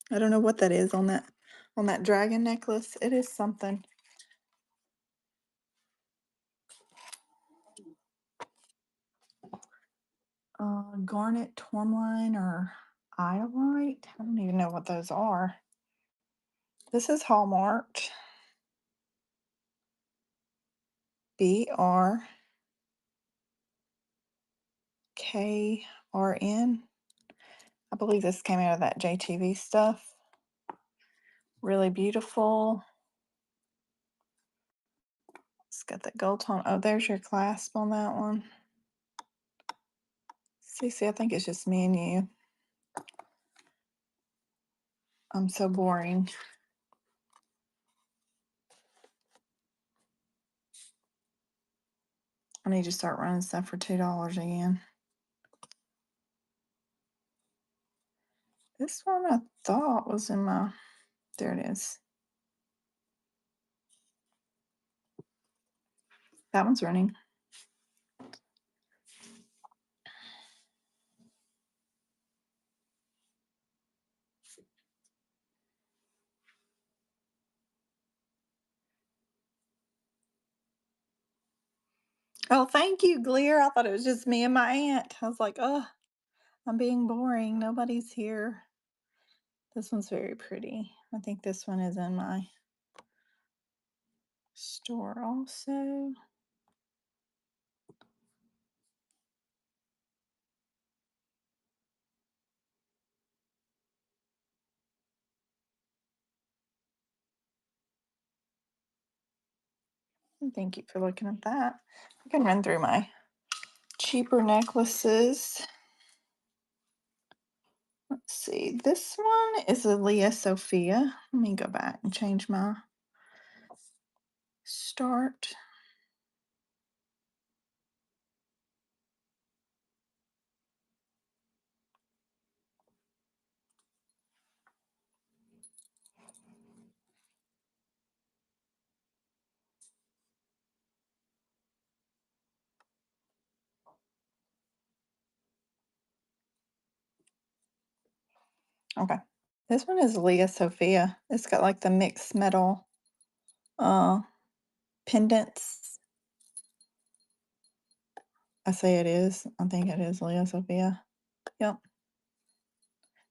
I don't know what that is on that dragon necklace. It is something. Garnet tourmaline or iolite. I don't even know what those are. This is hallmarked. BRKRN. I believe this came out of that JTV stuff. Really beautiful. It's got that gold tone. Oh, there's your clasp on that one. See, I think it's just me and you. I'm so boring. I need to start running stuff for $2 again. This one I thought was in my, there it is. That one's running. Oh, thank you, Glear. I thought it was just me and my aunt. I was like, oh, I'm being boring. Nobody's here. This one's very pretty. I think this one is in my store also. And thank you for looking at that. I can run through my cheaper necklaces. Let's see. This one is a Leah Sophia. Let me go back and change my start. Okay. This one is Leah Sophia. It's got like the mixed metal uh pendants. I say it is. I think it is Leah Sophia. Yep.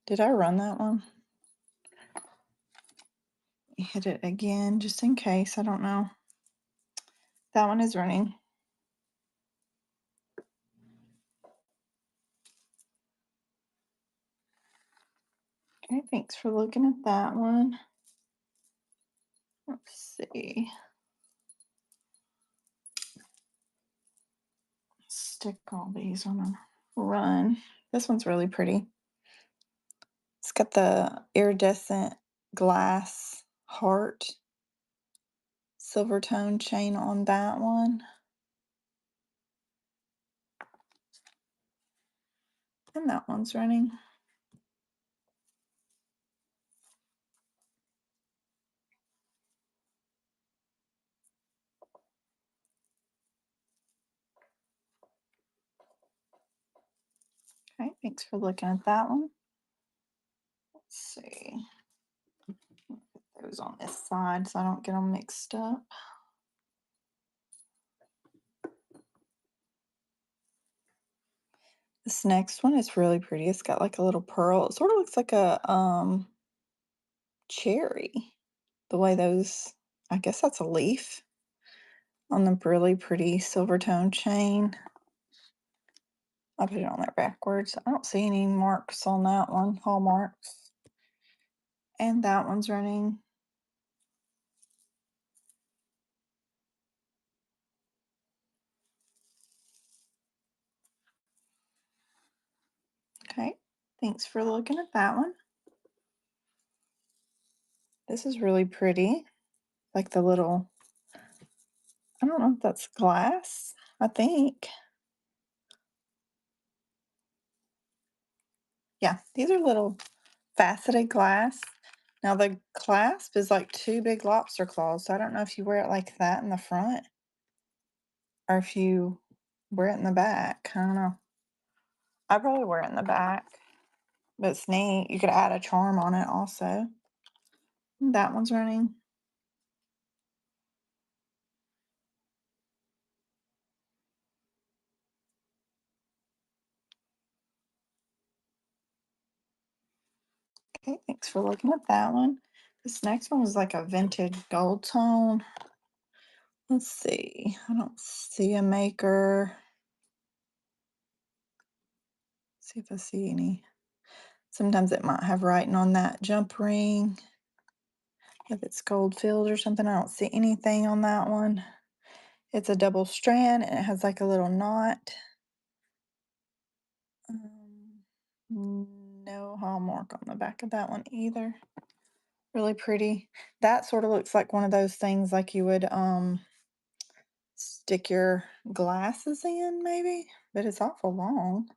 Did I run that one? Hit it again just in case. I don't know. That one is running. Okay, thanks for looking at that one. Let's see. Stick all these on a run. This one's really pretty. It's got the iridescent glass heart silver tone chain on that one. And that one's running. Okay, thanks for looking at that one. Let's see. Put those on this side so I don't get them mixed up. This next one is really pretty. It's got like a little pearl. It sort of looks like a cherry. The way those, I guess that's a leaf on the really pretty silver tone chain. I put it on there backwards. I don't see any marks on that one, hallmarks. And that one's running. Okay, thanks for looking at that one. This is really pretty. Like the little, I don't know if that's glass, I think. Yeah, these are little faceted glass. Now the clasp is like two big lobster claws, so I don't know if you wear it like that in the front or if you wear it in the back. I don't know. I probably wear it in the back, but it's neat. You could add a charm on it also. That one's running. Okay, thanks for looking at that one. This next one is like a vintage gold tone. Let's see. I don't see a maker. See if I see any. Sometimes it might have writing on that jump ring. If it's gold filled or something, I don't see anything on that one. It's a double strand and it has like a little knot. No hallmark on the back of that one either. Really pretty. That sort of looks like one of those things like you would stick your glasses in, maybe? But it's awful long.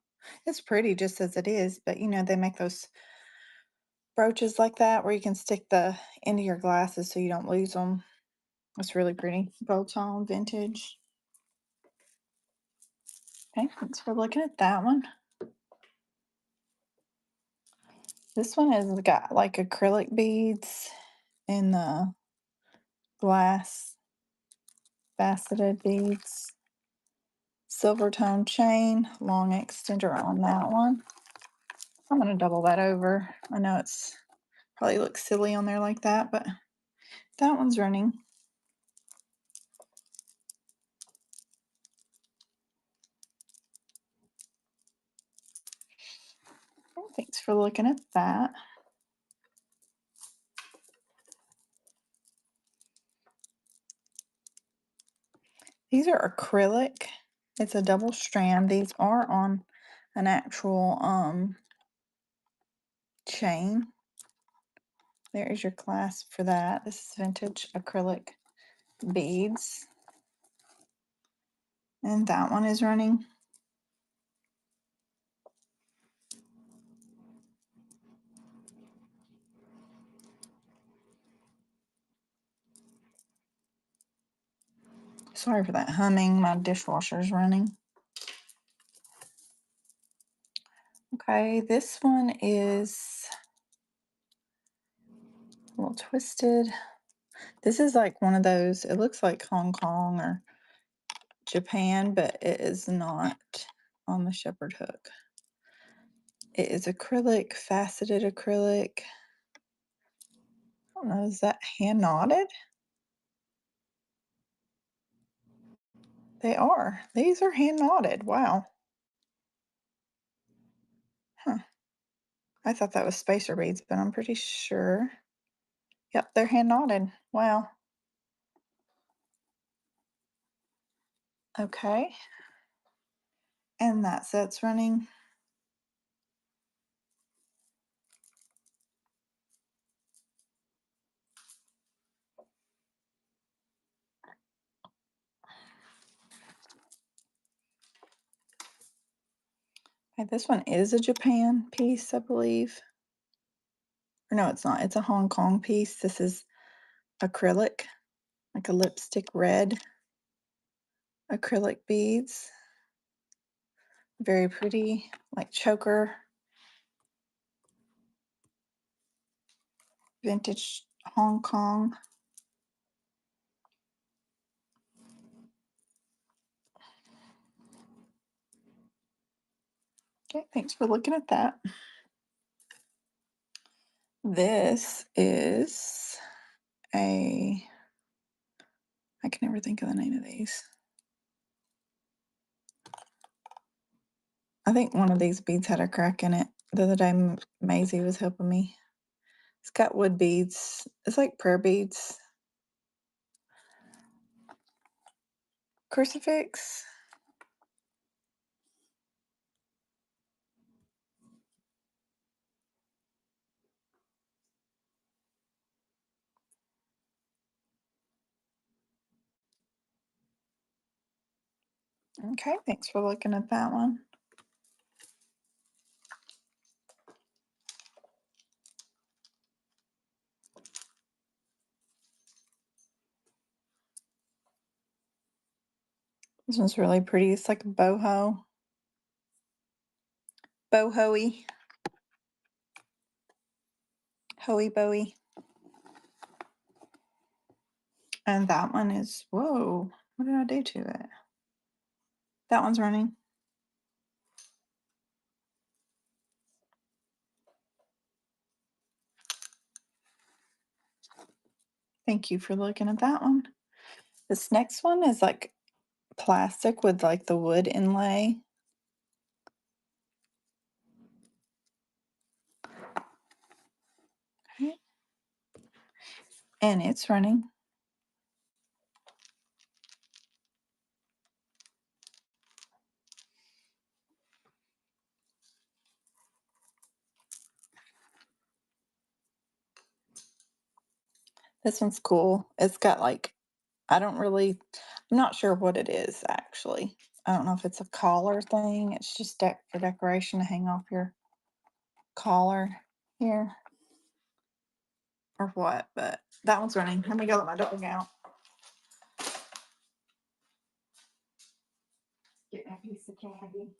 It's pretty just as it is, but you know, they make those brooches like that where you can stick the end of your glasses so you don't lose them. It's really pretty. Gold tone, vintage. Okay, thanks for looking at that one. This one has got like acrylic beads in the glass, faceted beads. Silver tone chain, long extender on that one. I'm gonna double that over. I know it's probably looks silly on there like that, but that one's running. Thanks for looking at that. These are acrylic. It's a double strand. These are on an actual chain. There is your clasp for that. This is vintage acrylic beads. And that one is running. Sorry for that humming. My dishwasher's running. Okay, this one is a little twisted. This is like one of those, it looks like Hong Kong or Japan, but it is not on the shepherd hook. It is acrylic, faceted acrylic. I don't know, is that hand knotted? They are. These are hand knotted. Wow. Huh. I thought that was spacer beads, but I'm pretty sure. Yep, they're hand knotted. Wow. Okay. And that set's running. Okay, this one is a Japan piece, I believe. Or no, it's not. It's a Hong Kong piece. This is acrylic, like a lipstick red acrylic beads. Very pretty, like choker. Vintage Hong Kong. Okay, thanks for looking at that. This is a, I can never think of the name of these. I think one of these beads had a crack in it. The other day, Maisie was helping me. It's got wood beads. It's like prayer beads. Crucifix. Okay, thanks for looking at that one. This one's really pretty. It's like a boho. Boho-y. Hoey boey. And that one is, whoa, what did I do to it? That one's running. Thank you for looking at that one. This next one is like plastic with like the wood inlay. Okay. And it's running. This one's cool. It's got like, I don't really, I'm not sure what it is actually. I don't know if it's a collar thing. It's just for decoration to hang off your collar here or what, but that one's running. Let me go let my dog out. Get me a piece of candy.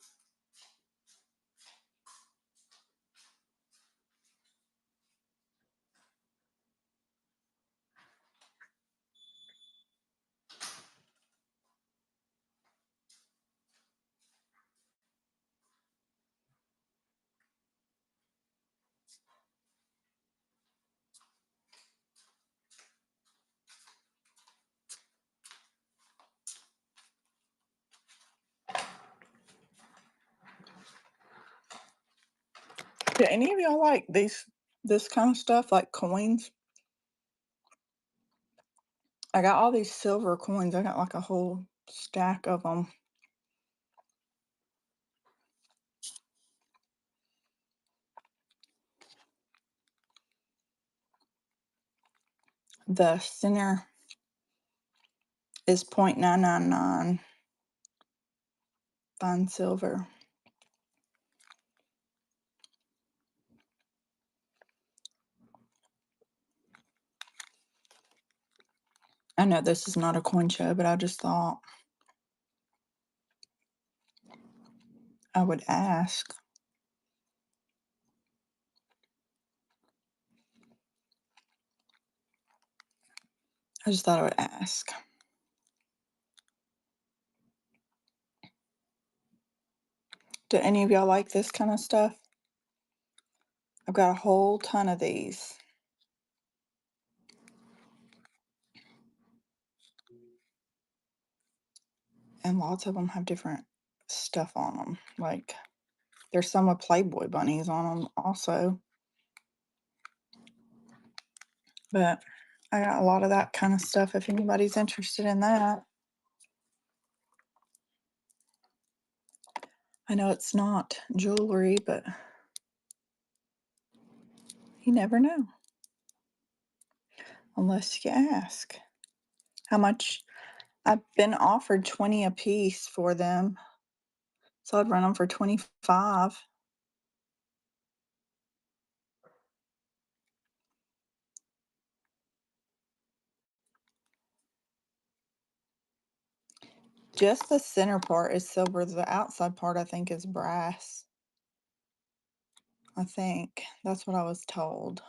Do any of y'all like this kind of stuff, like coins? I got all these silver coins. I got like a whole stack of them. The center is 0.999 fine silver. I know this is not a coin show, but I just thought I would ask. I just thought I would ask. Do any of y'all like this kind of stuff? I've got a whole ton of these. And lots of them have different stuff on them. Like, there's some with Playboy bunnies on them also. But I got a lot of that kind of stuff if anybody's interested in that. I know it's not jewelry, but you never know. Unless you ask. How much? I've been offered 20 a piece for them. So I'd run them for 25. Just the center part is silver. The outside part, I think, is brass. I think. That's what I was told.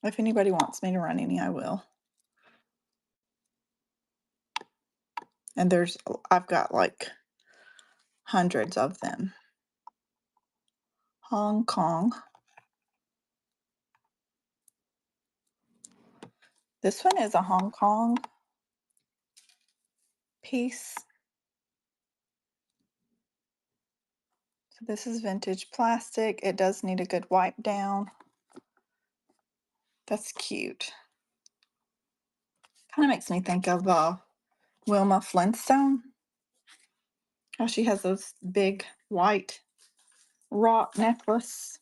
If anybody wants me to run any, I will. And I've got like hundreds of them. Hong Kong. This one is a Hong Kong piece. So this is vintage plastic. It does need a good wipe down. That's cute. Kind of makes me think of Wilma Flintstone. How she has those big white rock necklace.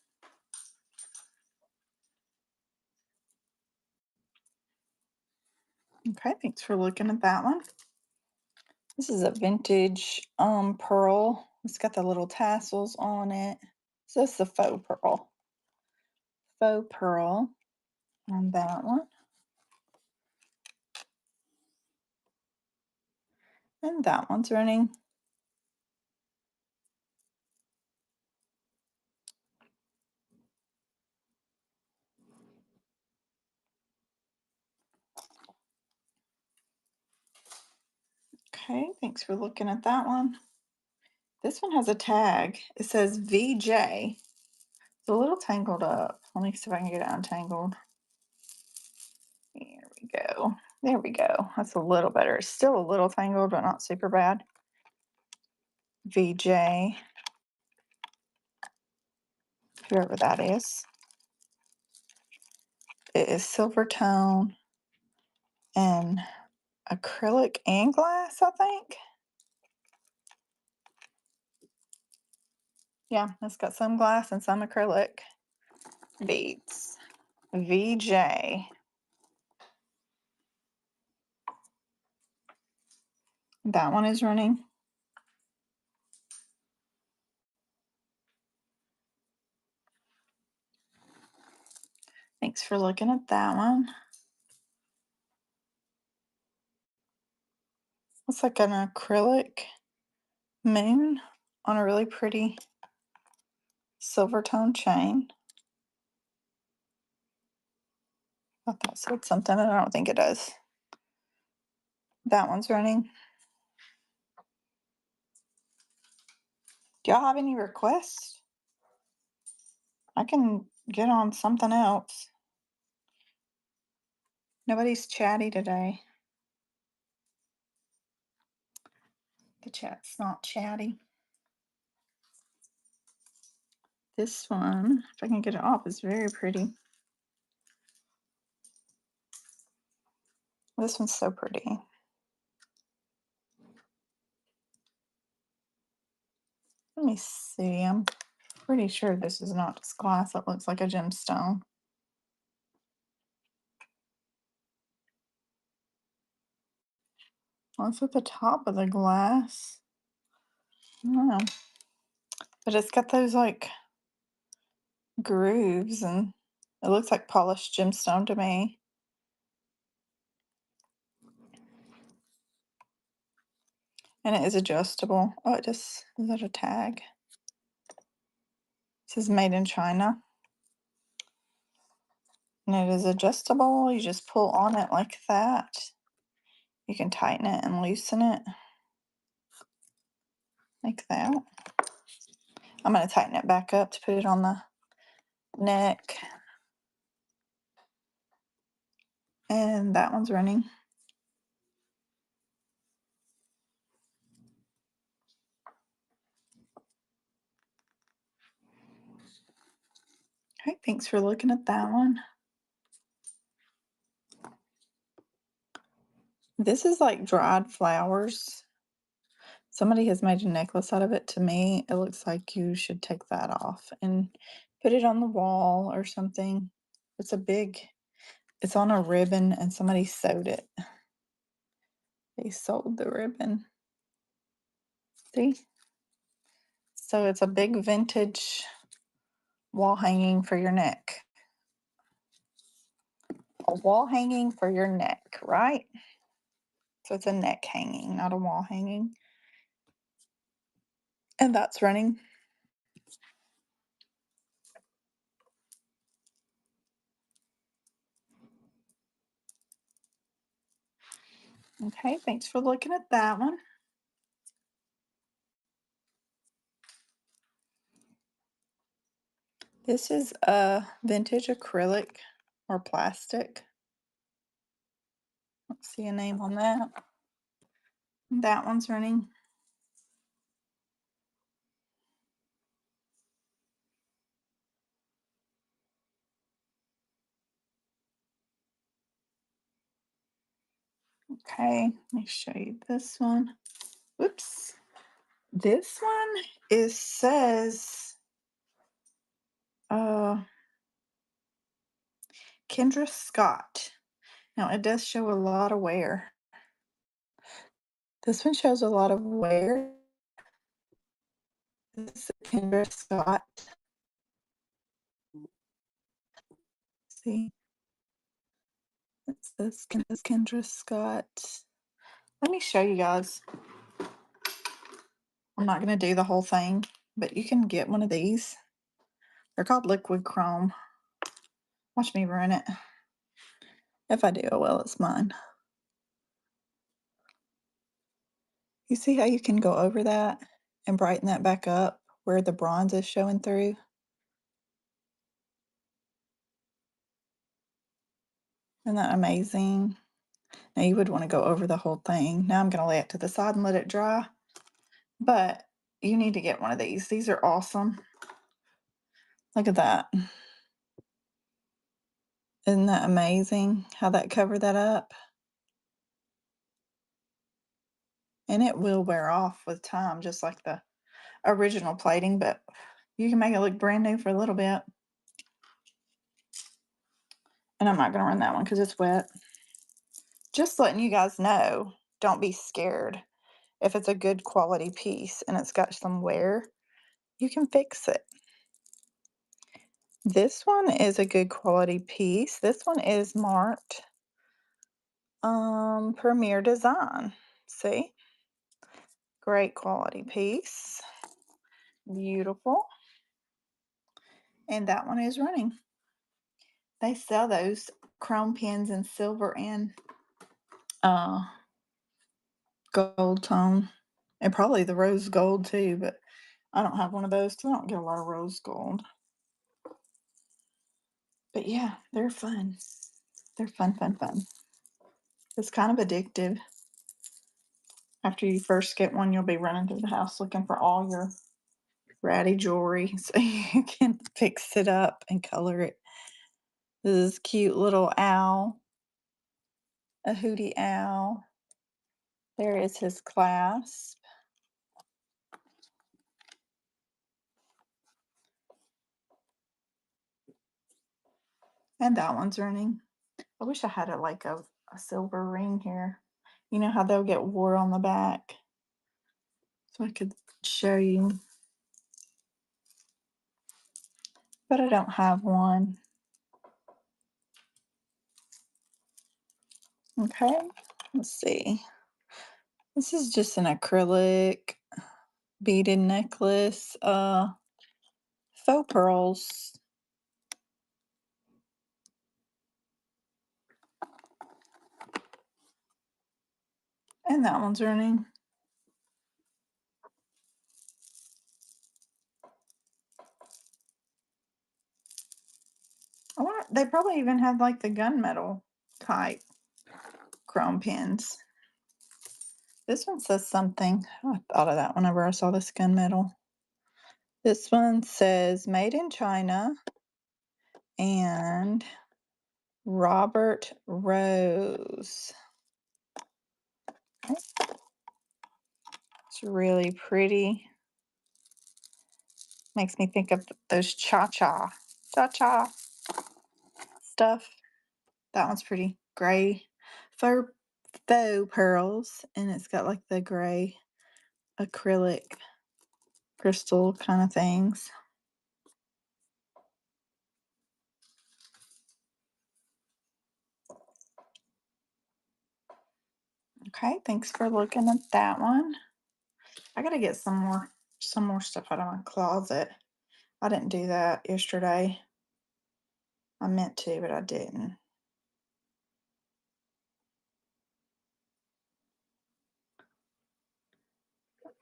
Okay, thanks for looking at that one. This is a vintage pearl. It's got the little tassels on it. So it's the faux pearl. Faux pearl on that one. And that one's running. Okay, thanks for looking at that one. This one has a tag. It says VJ. It's a little tangled up. Let me see if I can get it untangled. There we go. There we go. That's a little better. It's still a little tangled, but not super bad. VJ. Whoever that is. It is silver tone and acrylic and glass, I think. Yeah, it's got some glass and some acrylic beads. VJ. That one is running. Thanks for looking at that one. Looks like an acrylic moon on a really pretty silver tone chain. Thought that said something, and I don't think it does. That one's running. Do y'all have any requests? I can get on something else. Nobody's chatty today. The chat's not chatty. This one, if I can get it off, is very pretty. This one's so pretty. Let me see. I'm pretty sure this is not just glass. It looks like a gemstone. Well, it's at the top of the glass. I don't know. But it's got those like grooves and it looks like polished gemstone to me. And it is adjustable. Oh, it just, is that a tag? It says made in China. And it is adjustable. You just pull on it like that. You can tighten it and loosen it like that. I'm going to tighten it back up to put it on the neck. And that one's running. Okay, thanks for looking at that one. This is like dried flowers. Somebody has made a necklace out of it. To me, it looks like you should take that off and put it on the wall or something. It's a big, it's on a ribbon and somebody sewed it. They sold the ribbon. See? So it's a big vintage wall hanging for your neck. A wall hanging for your neck, right? So it's a neck hanging, not a wall hanging. And that's running. Okay, thanks for looking at that one. This is a vintage acrylic or plastic. Let's see a name on that. That one's running. Okay, let me show you this one. Whoops. This one is says Kendra Scott. Now it does show a lot of wear. This one shows a lot of wear. This is Kendra Scott. See, it says Kendra Scott. Let me show you guys. I'm not going to do the whole thing, but you can get one of these. They're called liquid chrome. Watch me run it. If I do, oh well, it's mine. You see how you can go over that and brighten that back up where the bronze is showing through? Isn't that amazing? Now you would want to go over the whole thing. Now I'm going to lay it to the side and let it dry. But you need to get one of these. These are awesome. Look at that. Isn't that amazing how that covered that up? And it will wear off with time, just like the original plating, but you can make it look brand new for a little bit. And I'm not going to run that one because it's wet. Just letting you guys know, don't be scared. if it's a good quality piece and it's got some wear, you can fix it. This one is a good quality piece. This one is marked Premier Design. See? Great quality piece. Beautiful. And that one is running. They sell those chrome pins in silver and uh gold tone. And probably the rose gold too, but I don't have one of those because I don't get a lot of rose gold. But yeah, they're fun. They're fun, fun, fun. It's kind of addictive. After you first get one, you'll be running through the house looking for all your ratty jewelry so you can fix it up and color it. This is cute little owl, a hootie owl. There is his clasp. And that one's running. I wish I had like a silver ring here. You know how they'll get wore on the back? So I could show you. But I don't have one. Okay, let's see. This is just an acrylic beaded necklace, faux pearls. And that one's running. I wonder, they probably even have like the gunmetal type chrome pins. This one says something. I thought of that whenever I saw this gunmetal. This one says made in China and Robert Rose. It's really pretty. Makes me think of those cha-cha stuff. That one's pretty. Gray faux pearls, and it's got like the gray acrylic crystal kind of things. Okay, thanks for looking at that one. I gotta get some more stuff out of my closet. I didn't do that yesterday. I meant to, but I didn't.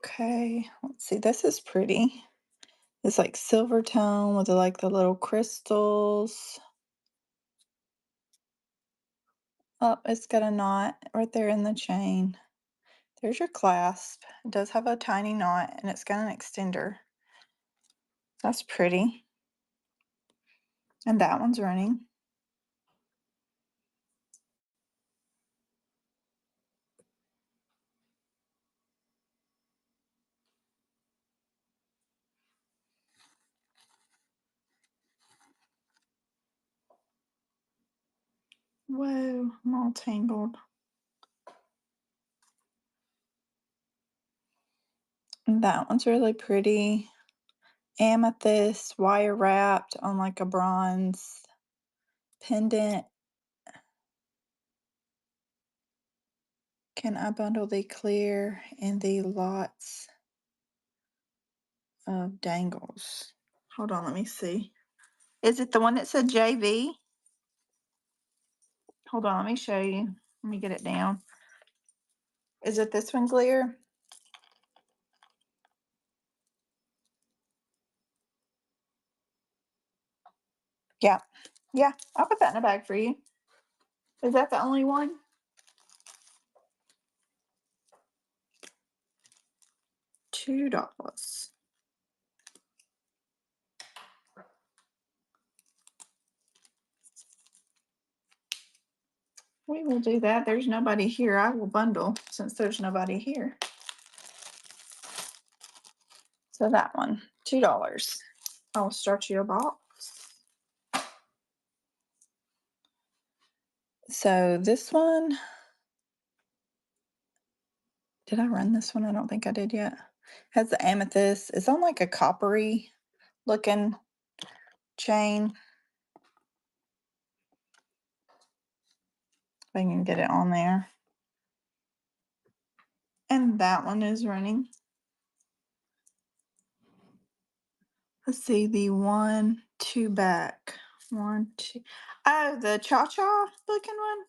Okay, let's see. This is pretty. It's like silver tone with like the little crystals. Oh, it's got a knot right there in the chain. There's your clasp. It does have a tiny knot and it's got an extender. That's pretty. And that one's running. Whoa, I'm all tangled. And that one's really pretty. Amethyst, wire wrapped on like a bronze pendant. Can I bundle the clear and the lots of dangles? Hold on, let me see. Is it the one that said JV? Hold on, let me show you. Let me get it down. Is it this one, Clear? Yeah. Yeah, I'll put that in a bag for you. Is that the only one? $2. We will do that. There's nobody here. I will bundle since there's nobody here. So that one, $2. I'll start you a box. So this one Did I run this one? I don't think I did yet. Has the amethyst. It's on like a coppery looking chain. If I can get it on there. And that one is running. Let's see, the 1, 2 back. 1, 2. Oh, the cha-cha looking one?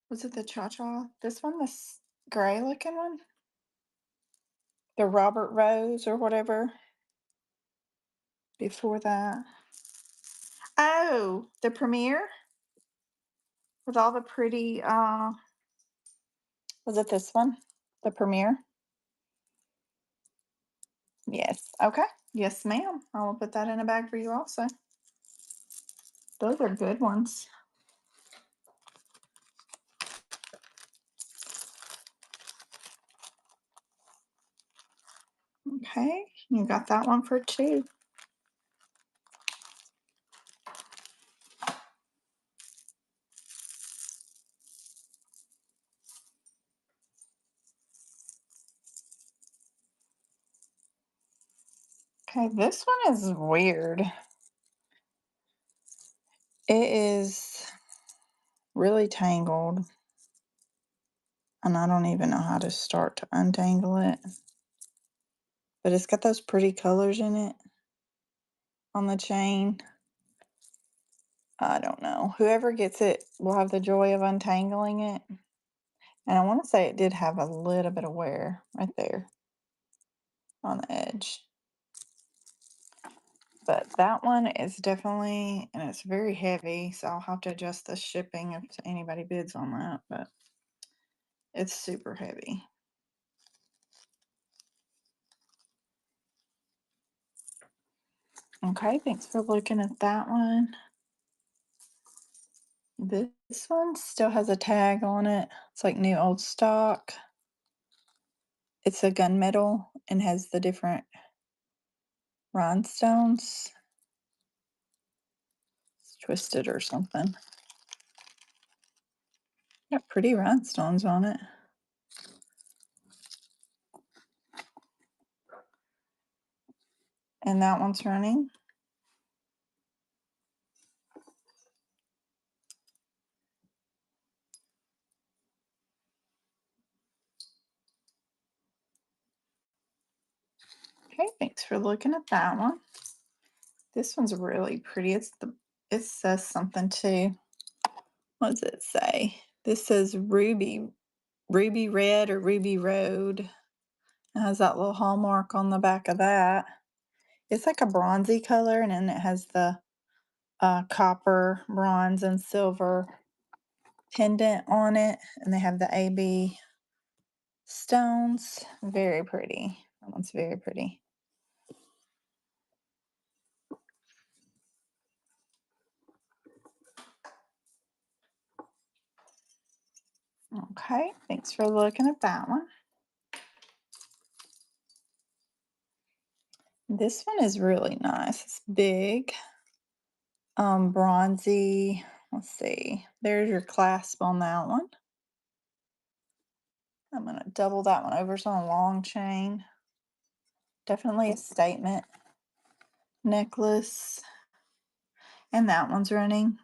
Was it the cha-cha? This one, this gray looking one? The Robert Rose or whatever before that. Oh, the premiere with all the pretty, was it this one? The premiere? Yes. Okay. Yes, ma'am. I will put that in a bag for you also. Those are good ones. Okay. You got that one for 2. Okay, this one is weird. It is really tangled, and I don't even know how to start to untangle it. But it's got those pretty colors in it on the chain. I don't know. Whoever gets it will have the joy of untangling it. And I want to say it did have a little bit of wear right there on the edge. But that one is definitely, and it's very heavy, so I'll have to adjust the shipping if anybody bids on that, but it's super heavy. Okay, thanks for looking at that one. This one still has a tag on it. It's like new old stock. It's a gunmetal and has the different rhinestones. It's twisted or something. Got pretty rhinestones on it. And that one's running. Okay, thanks for looking at that one. This one's really pretty. It says something too. What does it say? This says Ruby Red or Ruby Road. It has that little hallmark on the back of that. It's like a bronzy color, and then it has the copper, bronze, and silver pendant on it, and they have the AB stones. Very pretty. That one's very pretty. Okay, thanks for looking at that one. This one is really nice. It's big, bronzy. Let's see. There's your clasp on that one. I'm going to double that one over. It's on a long chain. Definitely a statement necklace. And that one's running.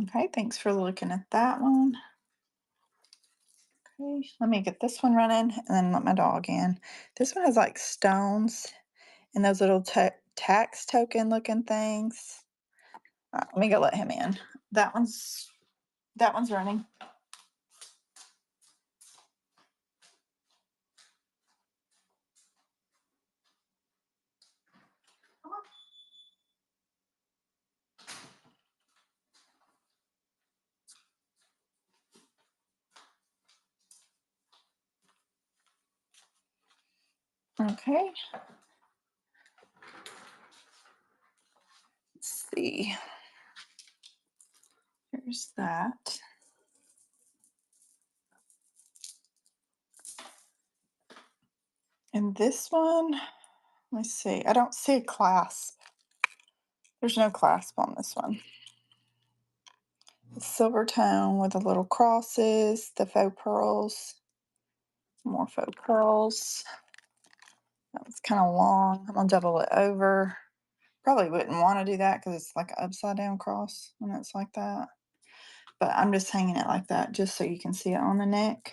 Okay, thanks for looking at that one. Okay, let me get this one running and then let my dog in. This one has like stones and those little tax token looking things. All right, let me go let him in. That one's running. Okay. Let's see. Here's that. And this one, let's see, I don't see a clasp. There's no clasp on this one. It's silver tone with the little crosses, the faux pearls, more faux pearls. That was kind of long. I'm gonna double it over. Probably wouldn't want to do that because it's like an upside down cross when it's like that. But I'm just hanging it like that just so you can see it on the neck.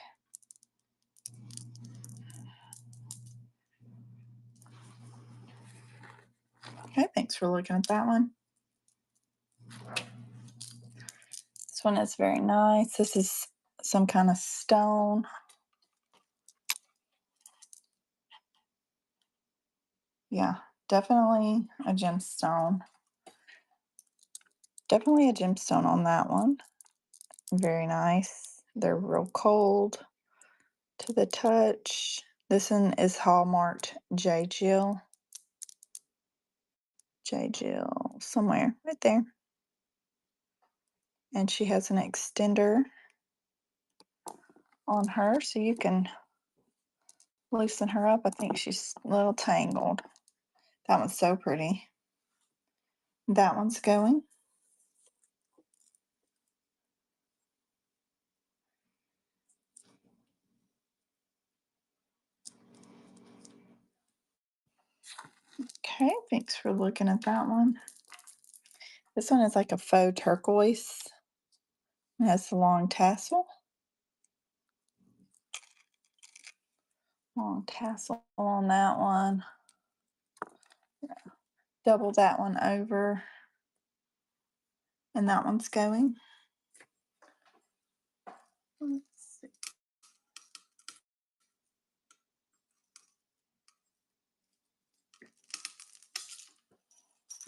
Okay, thanks for looking at that one. This one is very nice. This is some kind of stone. Yeah, definitely a gemstone. Definitely a gemstone on that one. Very nice. They're real cold to the touch. This one is hallmarked J. Jill. J. Jill, somewhere right there. And she has an extender on her so you can loosen her up. I think she's a little tangled. That one's so pretty. That one's going. Okay, thanks for looking at that one. This one is like a faux turquoise. It has a long tassel. Long tassel on that one. Double that one over. And that one's going. Let's see.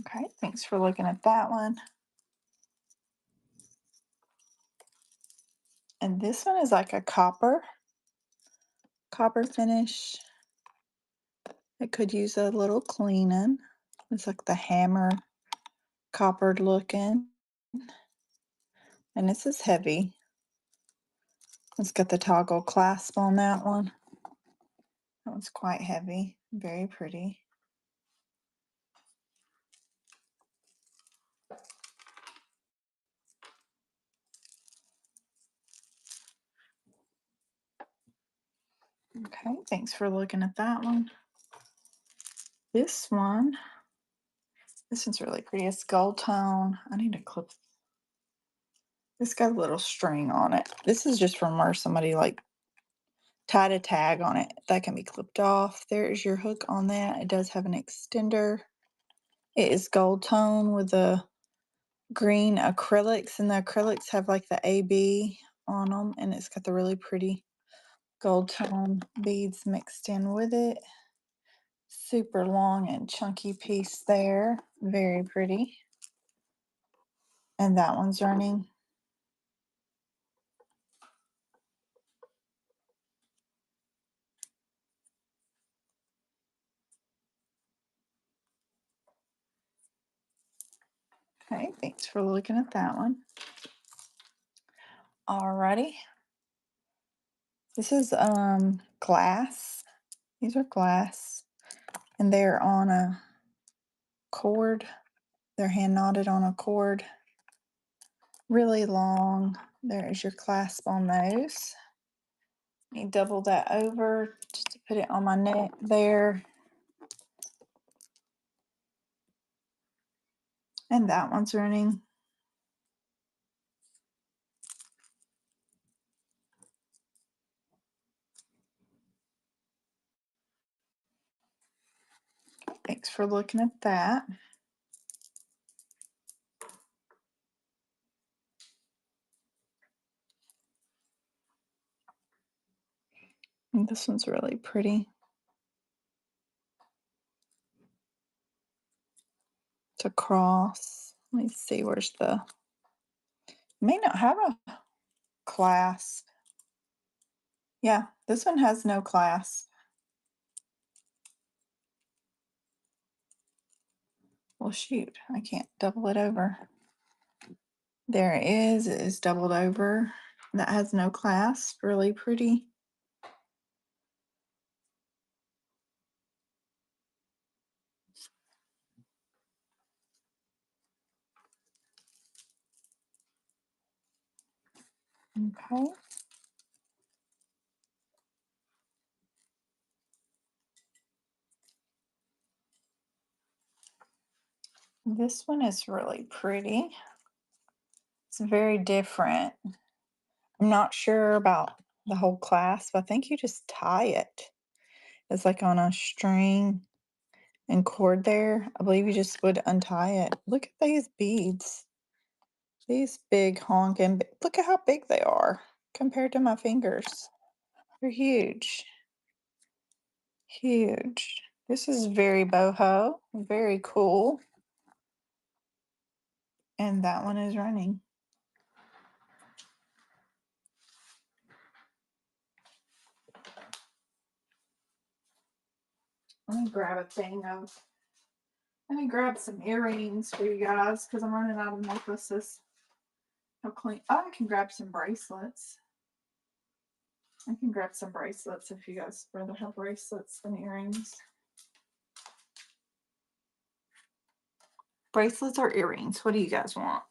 Okay, thanks for looking at that one. And this one is like a copper finish. It could use a little cleaning. It's like the hammer coppered looking. And this is heavy. It's got the toggle clasp on that one. That one's quite heavy. Very pretty. Okay, thanks for looking at that one. This one's really pretty. It's gold tone. I need to clip. It's got a little string on it. This is just from where somebody like tied a tag on it. That can be clipped off. There is your hook on that. It does have an extender. It is gold tone with the green acrylics, and the acrylics have like the AB on them, and it's got the really pretty gold tone beads mixed in with it. Super long and chunky piece there. Very pretty. And that one's running. Okay, thanks for looking at that one. Alrighty. This is glass. These are glass. And they're on a cord. They're hand knotted on a cord. Really long. There is your clasp on those. You double that over just to put it on my neck there. And that one's running. Thanks for looking at that. And this one's really pretty. It's a cross. Let me see, where's the, may not have a clasp. Yeah, this one has no clasp. Well, shoot, I can't double it over. There it is doubled over. That has no clasp, really pretty. Okay. This one is really pretty. It's very different. I'm not sure about the whole clasp. I think you just tie it. It's like on a string and cord there. I believe you just would untie it. Look at these beads. These big honking. Look at how big they are compared to my fingers. They're huge. Huge. This is very boho. Very cool. And that one is running. Let me grab a thing of. Let me grab some earrings for you guys because I'm running out of necklaces. How clean. Oh, I can grab some bracelets. I can grab some bracelets if you guys rather have bracelets than earrings. Bracelets or earrings? What do you guys want?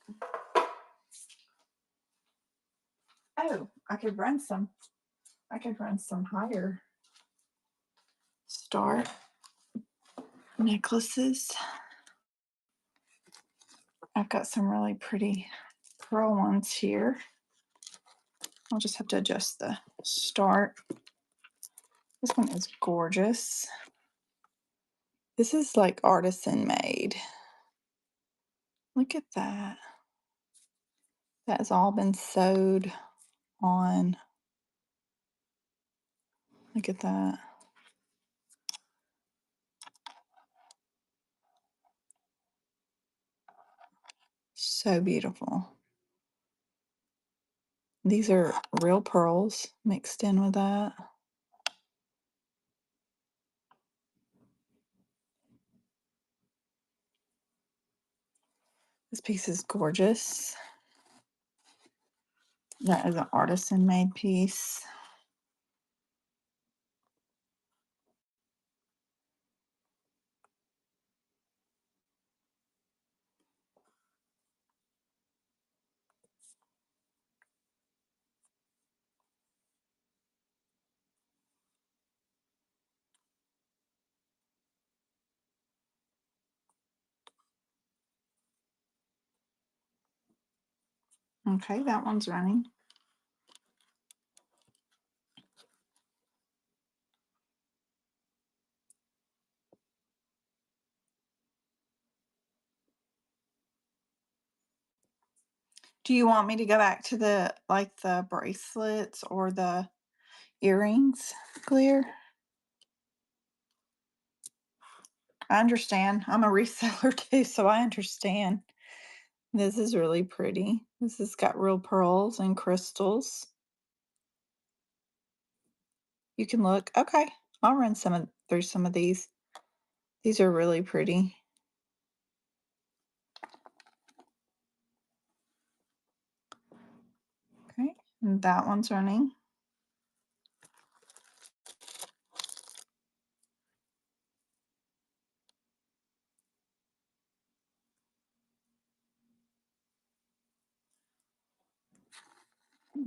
Oh, I could run some. I could run some higher star necklaces. I've got some really pretty pearl ones here. I'll just have to adjust the start. This one is gorgeous. This is like artisan made. Look at that. That has all been sewed on. Look at that. So beautiful. These are real pearls mixed in with that. This piece is gorgeous. That is an artisan made piece. Okay, that one's running. Do you want me to go back to the the bracelets or the earrings, Clear? I understand. I'm a reseller too, so I understand. This is really pretty. This has got real pearls and crystals. You can look. Okay, I'll run through some of these. These are really pretty. Okay, and that one's running.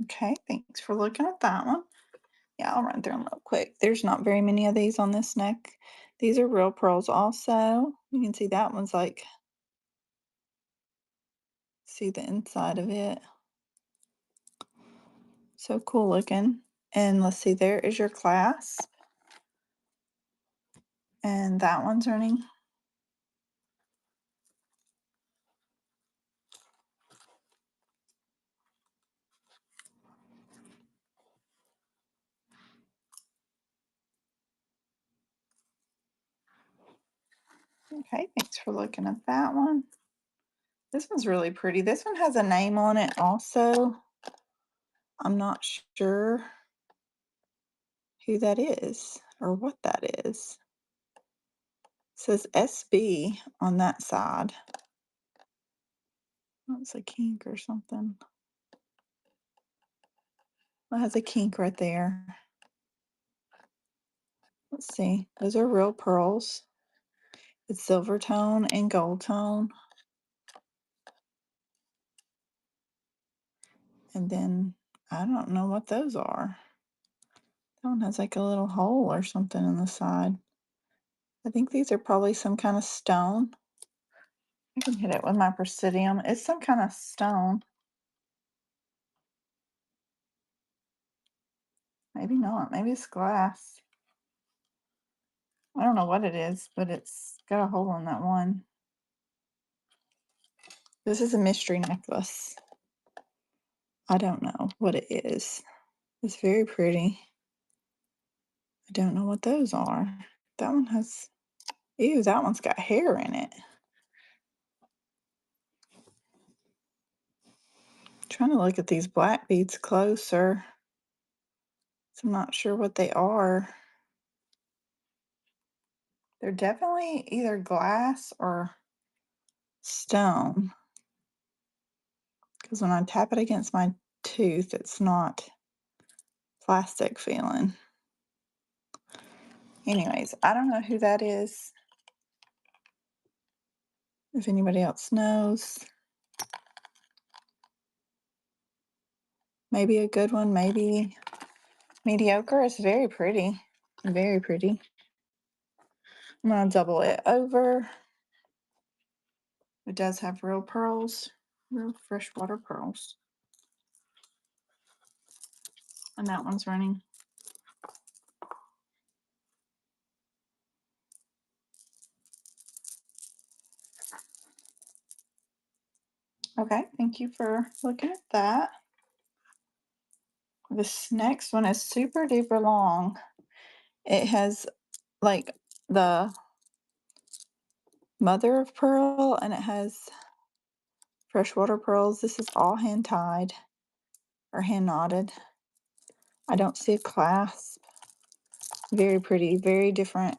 Okay, thanks for looking at that one. Yeah, I'll run through them real quick. There's not very many of these on this neck. These are real pearls also. You can see that one's like, see the inside of it. So cool looking. And let's see, there is your clasp. And that one's running. Okay, thanks for looking at that one. This one's really pretty. This one has a name on it also. I'm not sure who that is or what that is. It says SB on that side. That's a kink or something. It has a kink right there. Let's see. Those are real pearls. It's silver tone and gold tone. And then I don't know what those are. That one has like a little hole or something in the side. I think these are probably some kind of stone. I can hit it with my Presidium. It's some kind of stone. Maybe not. Maybe it's glass. I don't know what it is, but it's got a hole in that one. This is a mystery necklace. I don't know what it is. It's very pretty. I don't know what those are. That one has, ew, that one's got hair in it. Trying to look at these black beads closer. So I'm not sure what they are. They're definitely either glass or stone. Because when I tap it against my tooth, it's not plastic feeling. Anyways, I don't know who that is. If anybody else knows. Maybe a good one, maybe mediocre. It's very pretty. Very pretty. I'm going to double it over. It does have real pearls, real freshwater pearls. And that one's running. Okay, thank you for looking at that. This next one is super duper long. It has like the mother of pearl and it has freshwater pearls. This is all hand tied or hand knotted. I don't see a clasp. Very pretty, very different.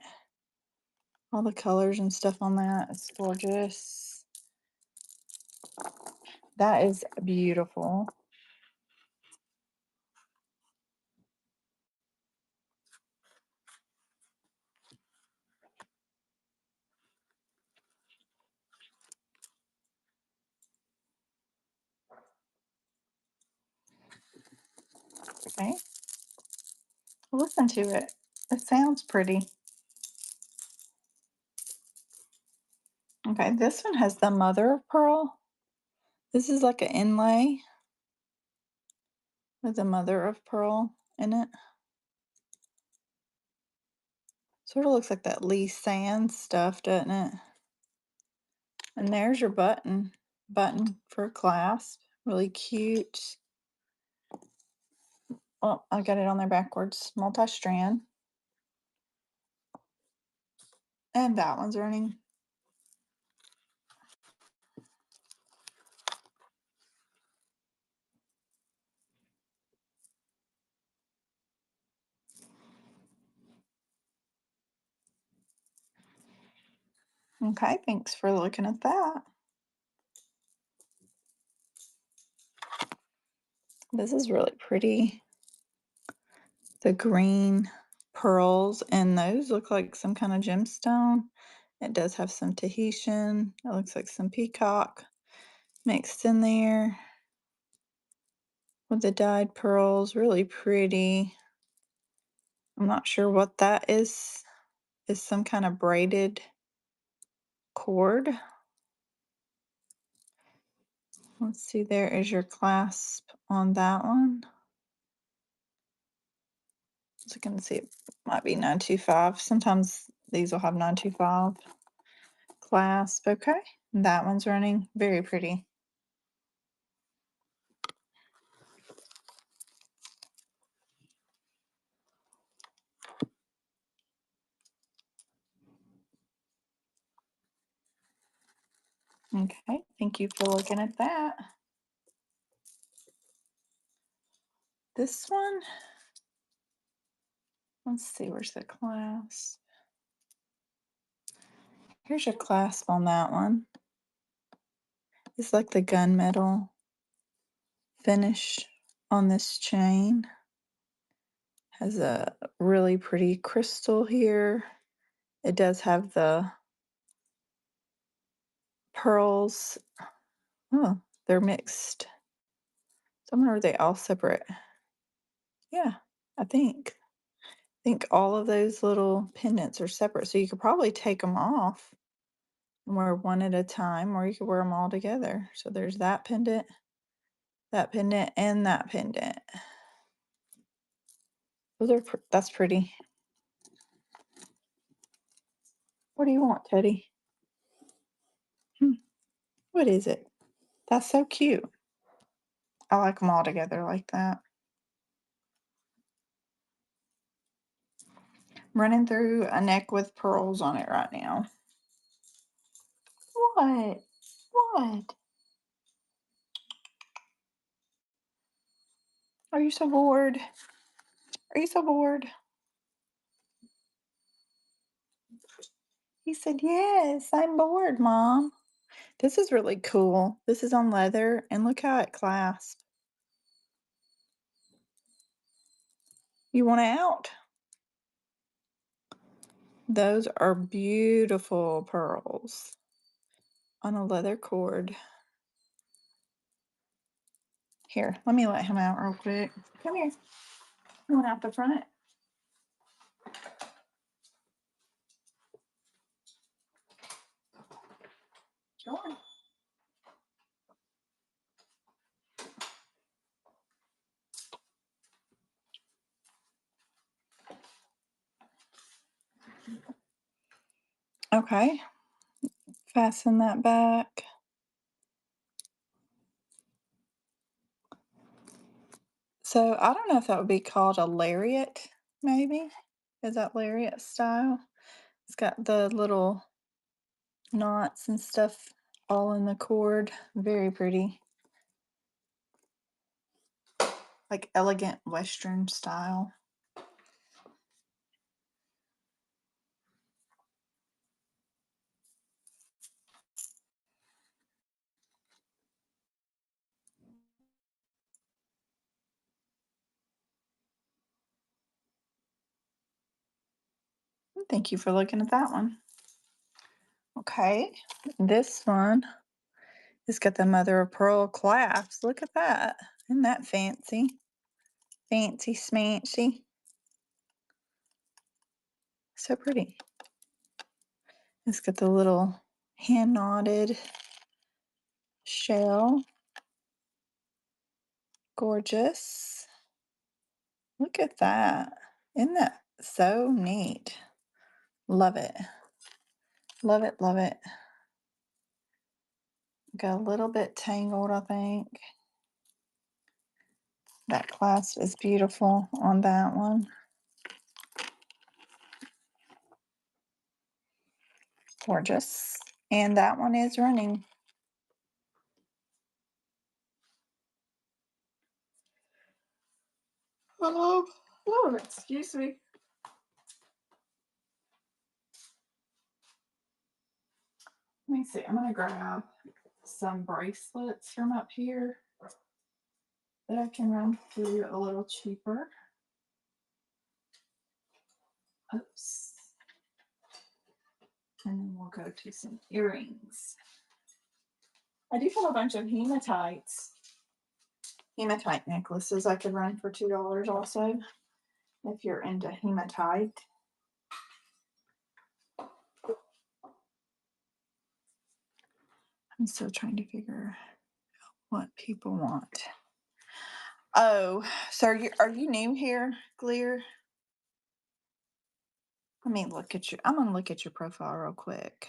All the colors and stuff on that. It's gorgeous. That is beautiful. Okay. Listen to it. It sounds pretty. Okay, this one has the mother of pearl. This is like an inlay with the mother of pearl in it. Sort of looks like that Lee Sands stuff, doesn't it? And there's your button for a clasp. Really cute. Oh, I got it on there backwards. Multi-strand. And that one's running. Okay, thanks for looking at that. This is really pretty. The green pearls, and those look like some kind of gemstone. It does have some Tahitian. It looks like some peacock mixed in there with the dyed pearls. Really pretty. I'm not sure what that is. Is some kind of braided cord. Let's see, there is your clasp on that one. So you can see it might be 925. Sometimes these will have 925 clasp. Okay, that one's running. Very pretty. Okay, thank you for looking at that. This one, let's see, where's the clasp? Here's your clasp on that one. It's like the gunmetal finish on this chain. Has a really pretty crystal here. It does have the pearls. Oh, they're mixed. I wonder are they all separate? Yeah, I think all of those little pendants are separate, so you could probably take them off and wear one at a time, or you could wear them all together. So there's that pendant, and that pendant. That's pretty. What do you want, Teddy? Hmm, what is it? That's so cute. I like them all together like that. I'm running through a neck with pearls on it right now. What? What? Are you so bored? Are you so bored? He said, "Yes, I'm bored, Mom." This is really cool. This is on leather, and look how it clasps. You want it out? Those are beautiful pearls on a leather cord. Here, let me let him out real quick. Come here. You want out the front? Sure. Okay, fasten that back. So I don't know if that would be called a lariat, maybe. Is that lariat style? It's got the little knots and stuff all in the cord. Very pretty. Like elegant Western style. Thank you for looking at that one. Okay, this one has got the mother of pearl clasps. Look at that. Isn't that fancy? Fancy smancy. So pretty. It's got the little hand knotted shell. Gorgeous. Look at that. Isn't that so neat? Love it. Love it, love it. Got a little bit tangled, I think. That clasp is beautiful on that one. Gorgeous. And that one is running. Oh, excuse me. Let me see. I'm going to grab some bracelets from up here that I can run through a little cheaper. Oops. And then we'll go to some earrings. I do have a bunch of hematite necklaces I could run for $2 also, if you're into hematite. I'm still trying to figure out what people want. Oh, so are you new here, Glear? Let me look at I'm gonna look at your profile real quick.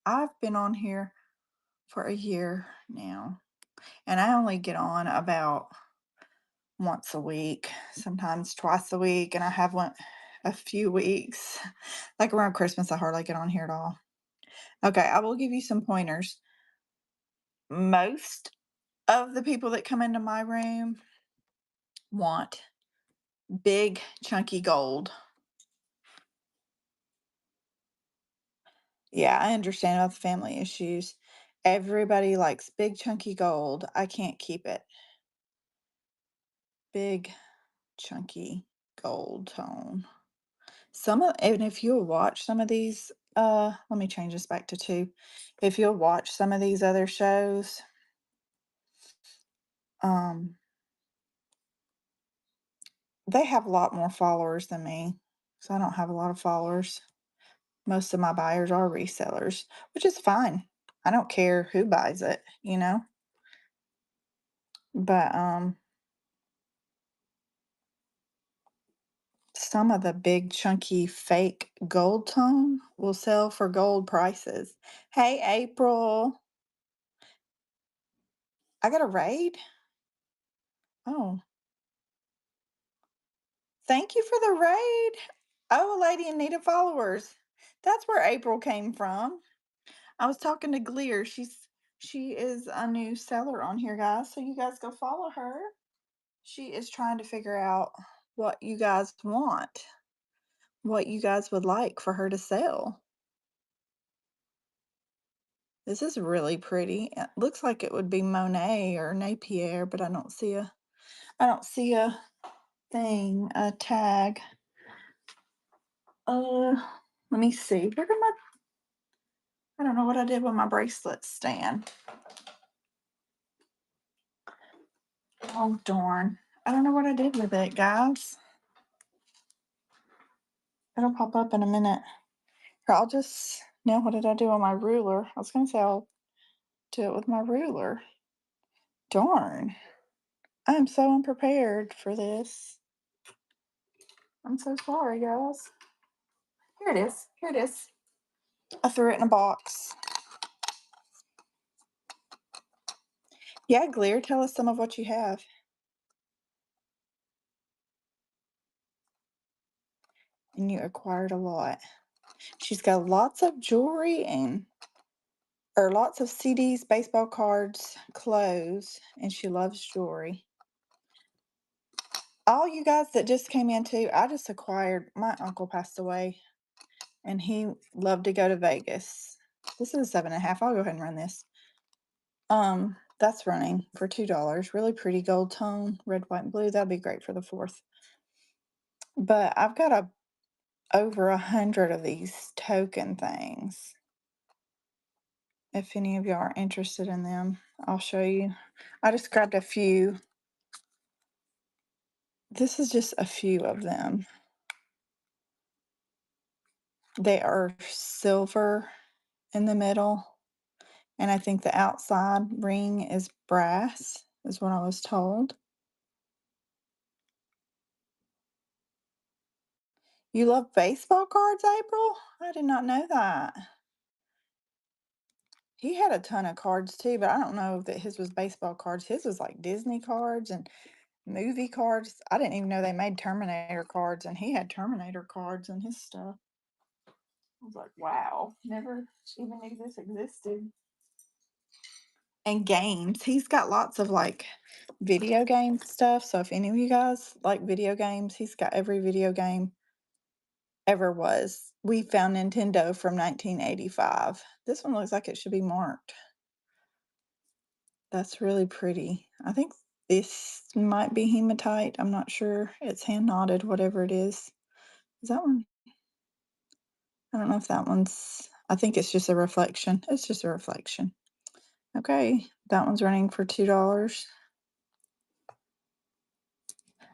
I've been on here for a year now, and I only get on about once a week, sometimes twice a week, and I have one a few weeks. Like around Christmas, I hardly get on here at all. Okay, I will give you some pointers. Most of the people that come into my room want big, chunky gold. Yeah, I understand about the family issues. Everybody likes big, chunky gold. I can't keep it. Big, chunky gold tone. And if you'll watch some of these, let me change this back to 2. If you'll watch some of these other shows, um, They have a lot more followers than me, so I don't have a lot of followers. Most of my buyers are resellers, which is fine. I don't care who buys it, you know? But, some of the big chunky fake gold tone will sell for gold prices. Hey, April. I got a raid? Oh, thank you for the raid. Oh, a lady in need of followers. That's where April came from. I was talking to Glear. She is a new seller on here, guys. So you guys go follow her. She is trying to figure out what you guys want, what you guys would like for her to sell. This is really pretty. It looks like it would be Monet or Napier, but I don't see a thing, a tag. Uh, let me see. Where did my I don't know what I did with my bracelet stand. Oh darn. I don't know what I did with it, guys. It'll pop up in a minute. Here, I'll just now what did I do on my ruler? I was gonna say I'll do it with my ruler. Darn. I am so unprepared for this. I'm so sorry, guys. Here it is. Here it is. I threw it in a box. Yeah, Glear, tell us some of what you have. And you acquired a lot. She's got lots of jewelry and or lots of CDs, baseball cards, clothes, and she loves jewelry. All you guys that just came in too, I just acquired my uncle passed away and he loved to go to Vegas. This is a 7.5. I'll go ahead and run this. That's running for $2. Really pretty gold tone, red, white, and blue. That'd be great for the 4th. But I've got over 100 of these token things. If any of y'all are interested in them, I'll show you. I just grabbed a few. This is just a few of them. They are silver in the middle, and I think the outside ring is brass, is what I was told. You love baseball cards, April? I did not know that. He had a ton of cards too, but I don't know that his was baseball cards. His was like Disney cards and movie cards. I didn't even know they made Terminator cards, and he had Terminator cards and his stuff. I was like, wow, never even knew this existed. And games. He's got lots of like video game stuff. So if any of you guys like video games, he's got every video game ever was. We found Nintendo from 1985. This one looks like it should be marked. That's really pretty. I think this might be hematite. I'm not sure. It's hand knotted, whatever it is. Is that one? I don't know if that one's, I think it's just a reflection. It's just a reflection. Okay, that one's running for $2.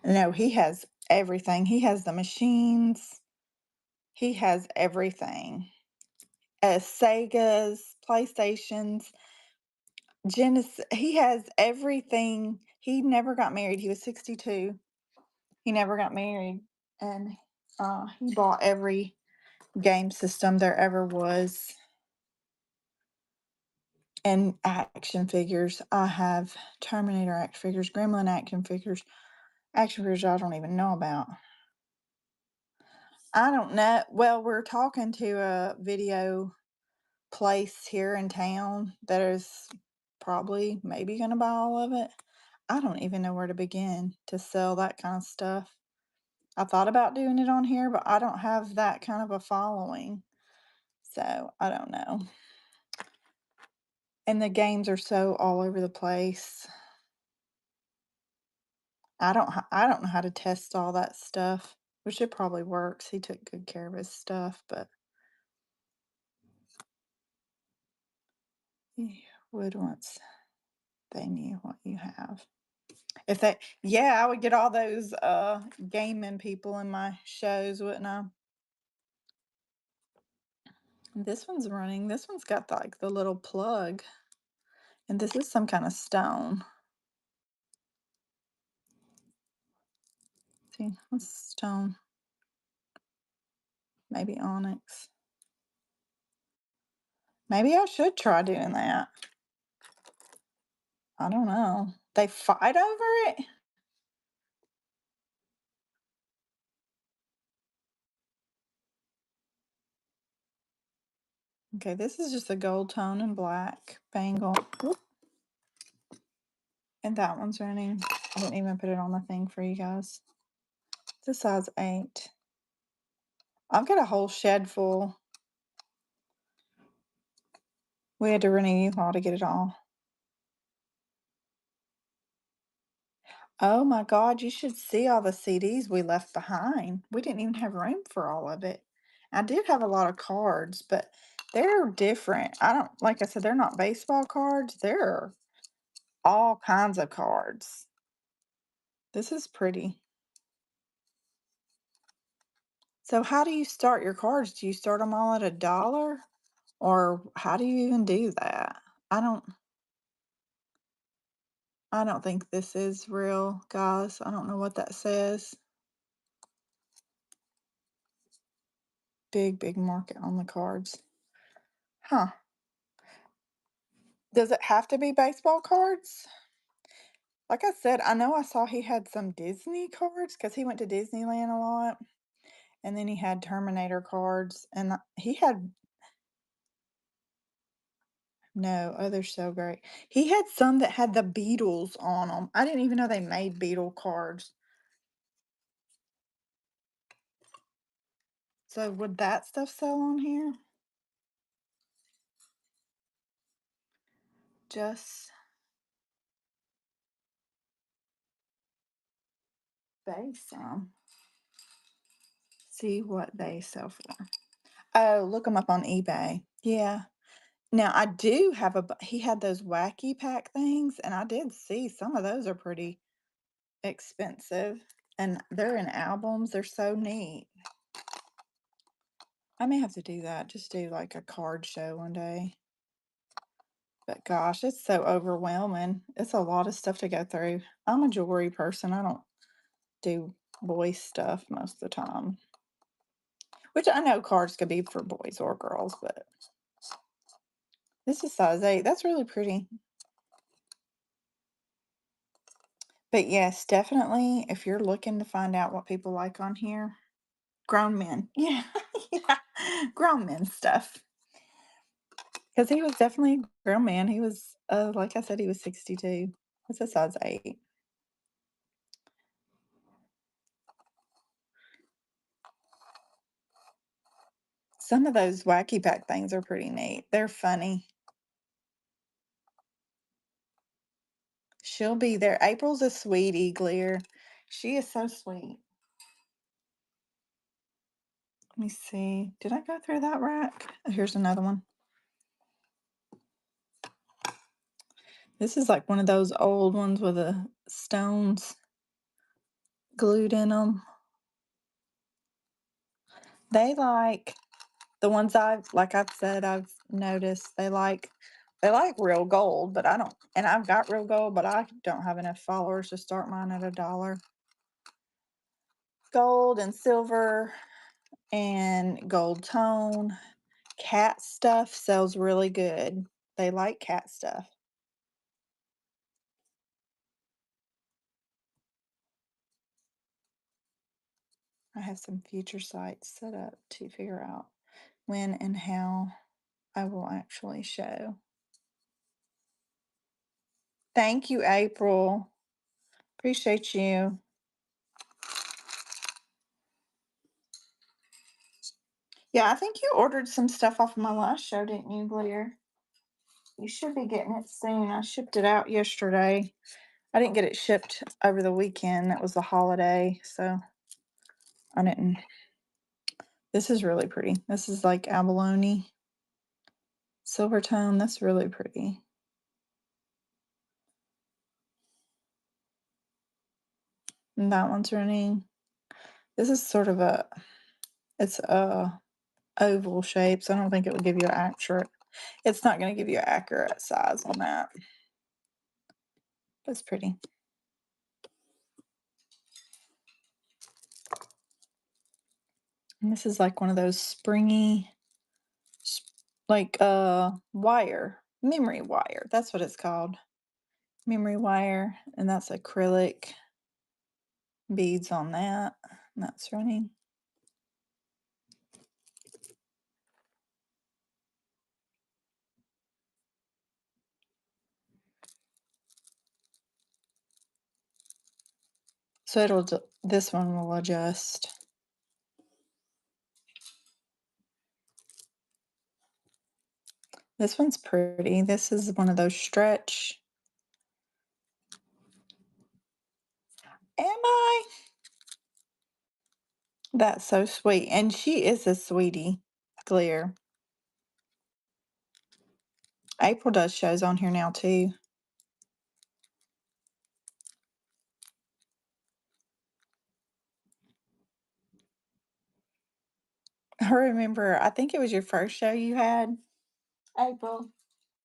No, he has everything. He has the machines. He has everything. Segas, PlayStations, Genesis. He has everything. He never got married. He was 62. He never got married, and he bought every game system there ever was. And action figures. I have Terminator action figures, Gremlin action figures I don't even know about. I don't know. Well, we're talking to a video place here in town that is probably maybe going to buy all of it. I don't even know where to begin to sell that kind of stuff. I thought about doing it on here, but I don't have that kind of a following. So I don't know. And the games are so all over the place. I don't know how to test all that stuff, which it probably works. He took good care of his stuff, but he would once they knew what you have. If they yeah, I would get all those, gaming people in my shows, wouldn't I? This one's running. This one's got, like, the little plug, and this is some kinda stone. See, what's stone? Maybe onyx. Maybe I should try doing that. I don't know. They fight over it? Okay, this is just a gold tone and black bangle. Whoop. And that one's running. I didn't even put it on the thing for you guys. It's a size 8. I've got a whole shed full. We had to rent a U-Haul to get it all. Oh my god, you should see all the CDs we left behind. We didn't even have room for all of it. I did have a lot of cards, but they're different. I don't like I said, they're not baseball cards. They're all kinds of cards. This is pretty. So how do you start your cards? Do you start them all at $1? Or how do you even do that? I don't I don't think this is real, guys. I don't know what that says. Big, big market on the cards. Huh. Does it have to be baseball cards? Like I said, I know I saw he had some Disney cards because he went to Disneyland a lot. And then he had Terminator cards. And he had, no, oh, they're so great. He had some that had the Beatles on them. I didn't even know they made Beatle cards. So would that stuff sell on here? Just base some. See what they sell for. Oh, look them up on eBay. Yeah. Now I do have he had those wacky pack things, and I did see some of those are pretty expensive, and they're in albums. They're so neat. I may have to do that. Just do like a card show one day. But gosh, it's so overwhelming. It's a lot of stuff to go through. I'm a jewelry person. I don't do boy stuff most of the time. Which I know cards could be for boys or girls, but this is size 8. That's really pretty. But yes, definitely, if you're looking to find out what people like on here, grown men. Yeah, yeah, grown men stuff. Because he was definitely a grown man. He was, like I said, he was 62. It's a size 8. Some of those wacky pack things are pretty neat. They're funny. She'll be there. April's a sweetie, Glear. She is so sweet. Let me see. Did I go through that rack? Oh, here's another one. This is like one of those old ones with the stones glued in them. They like the ones I've said, I've noticed they like real gold, but I don't, and I've got real gold, but I don't have enough followers to start mine at $1. Gold and silver and gold tone. Cat stuff sells really good. They like cat stuff. I have some future sites set up to figure out when and how I will actually show. Thank you, April. Appreciate you. Yeah, I think you ordered some stuff off my last show, didn't you, Glear? You should be getting it soon. I shipped it out yesterday. I didn't get it shipped over the weekend. That was the holiday, so I didn't. This is really pretty. This is like abalone, silver tone. That's really pretty. And that one's running. This is sort of it's a oval shape, so I don't think it would give you an accurate it's not gonna give you an accurate size on that. That's pretty. And this is like one of those springy, like wire, memory wire. That's what it's called. Memory wire. And that's acrylic beads on that. And that's running. So this one will adjust. This one's pretty. This is one of those stretch. Am I? That's so sweet. And she is a sweetie. Clear. April does shows on here now too. I remember, I think it was your first show you had, April.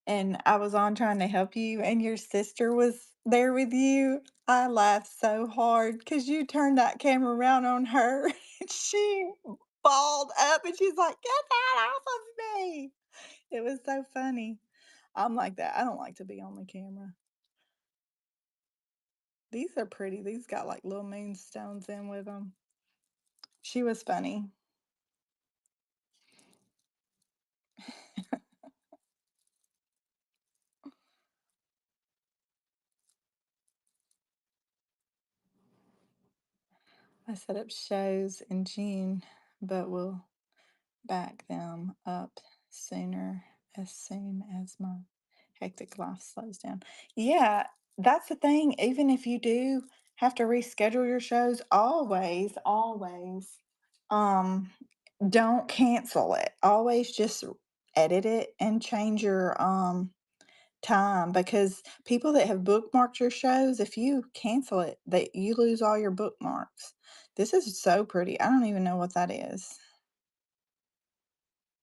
And I was on trying to help you, and your sister was there with you. I laughed so hard because you turned that camera around on her, and she balled up, and she's like, "Get that off of me!" It was so funny. I'm like that. I don't like to be on the camera. These are pretty. These got like little moonstones in with them. She was funny. I set up shows in June, but will back them up sooner as soon as my hectic life slows down. Yeah, that's the thing. Even if you do have to reschedule your shows, always, um, don't cancel it. Always just edit it and change your time, because people that have bookmarked your shows, if you cancel it, that you lose all your bookmarks. This is so pretty. I don't even know what that is.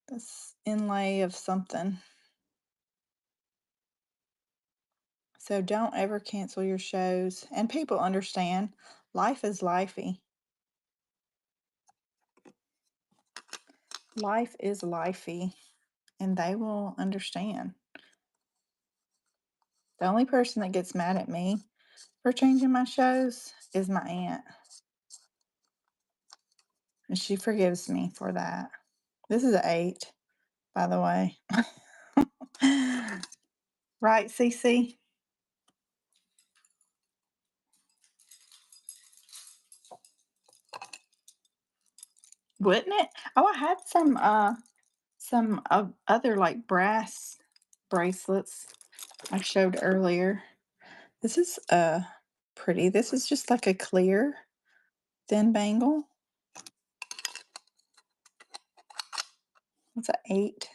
This inlay of something. So don't ever cancel your shows. And people understand life is lifey. Life is lifey, and they will understand. The only person that gets mad at me for changing my shows is my aunt. And she forgives me for that. This is an 8, by the way. Right, Cece? Wouldn't it? Oh, I had some other like brass bracelets I showed earlier. This is pretty. This is just like a clear thin bangle. It's an 8.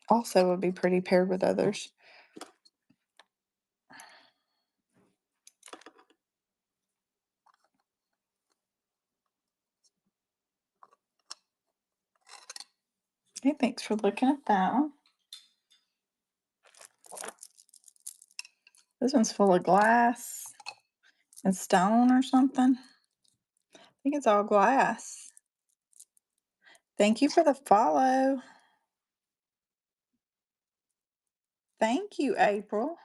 Also would be pretty paired with others. Hey, thanks for looking at that one. This one's full of glass and stone or something. I think it's all glass. Thank you for the follow. Thank you, April.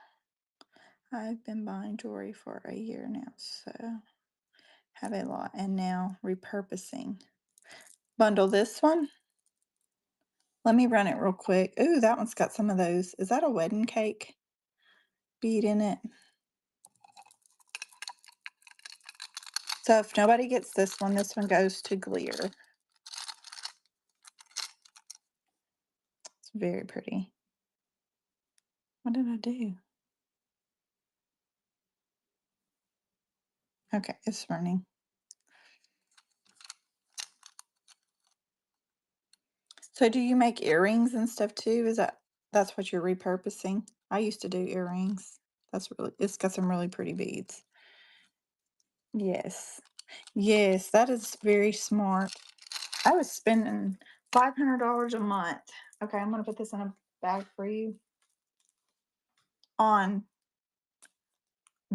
I've been buying jewelry for a year now, so have a lot, and now repurposing. Bundle this one. Let me run it real quick. Ooh, that one's got some of those. Is that a wedding cake bead in it? So if nobody gets this one goes to Glear. It's very pretty. What did I do? Okay, it's running. So do you make earrings and stuff too? That's what you're repurposing? I used to do earrings. it's got some really pretty beads. Yes. Yes, that is very smart. I was spending $500 a month. Okay, I'm gonna put this in a bag for you. On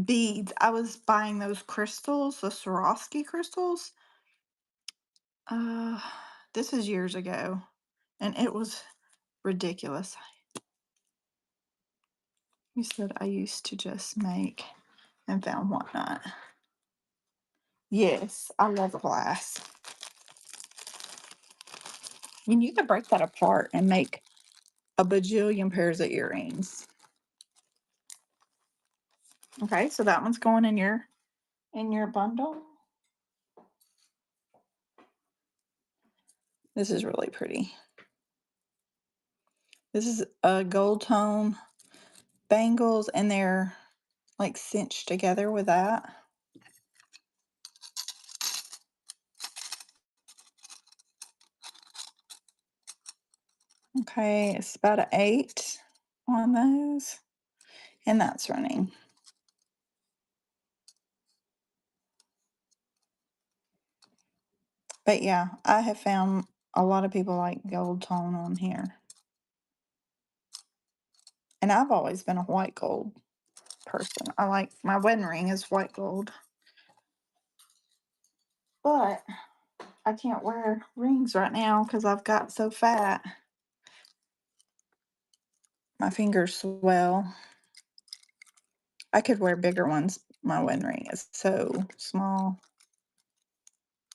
beads. I was buying those crystals, the Swarovski crystals. Uh, this is years ago, and it was ridiculous. You said I used to just make and found whatnot. Yes, I love glass. And you could break that apart and make a bajillion pairs of earrings. Okay, so that one's going in your bundle. This is really pretty. This is a gold tone bangles, and they're like cinched together with that. Okay, it's about an 8 on those, and that's running. But yeah, I have found a lot of people like gold tone on here. And I've always been a white gold person. I like my wedding ring is white gold. But I can't wear rings right now because I've got so fat. My fingers swell. I could wear bigger ones. My wedding ring is so small.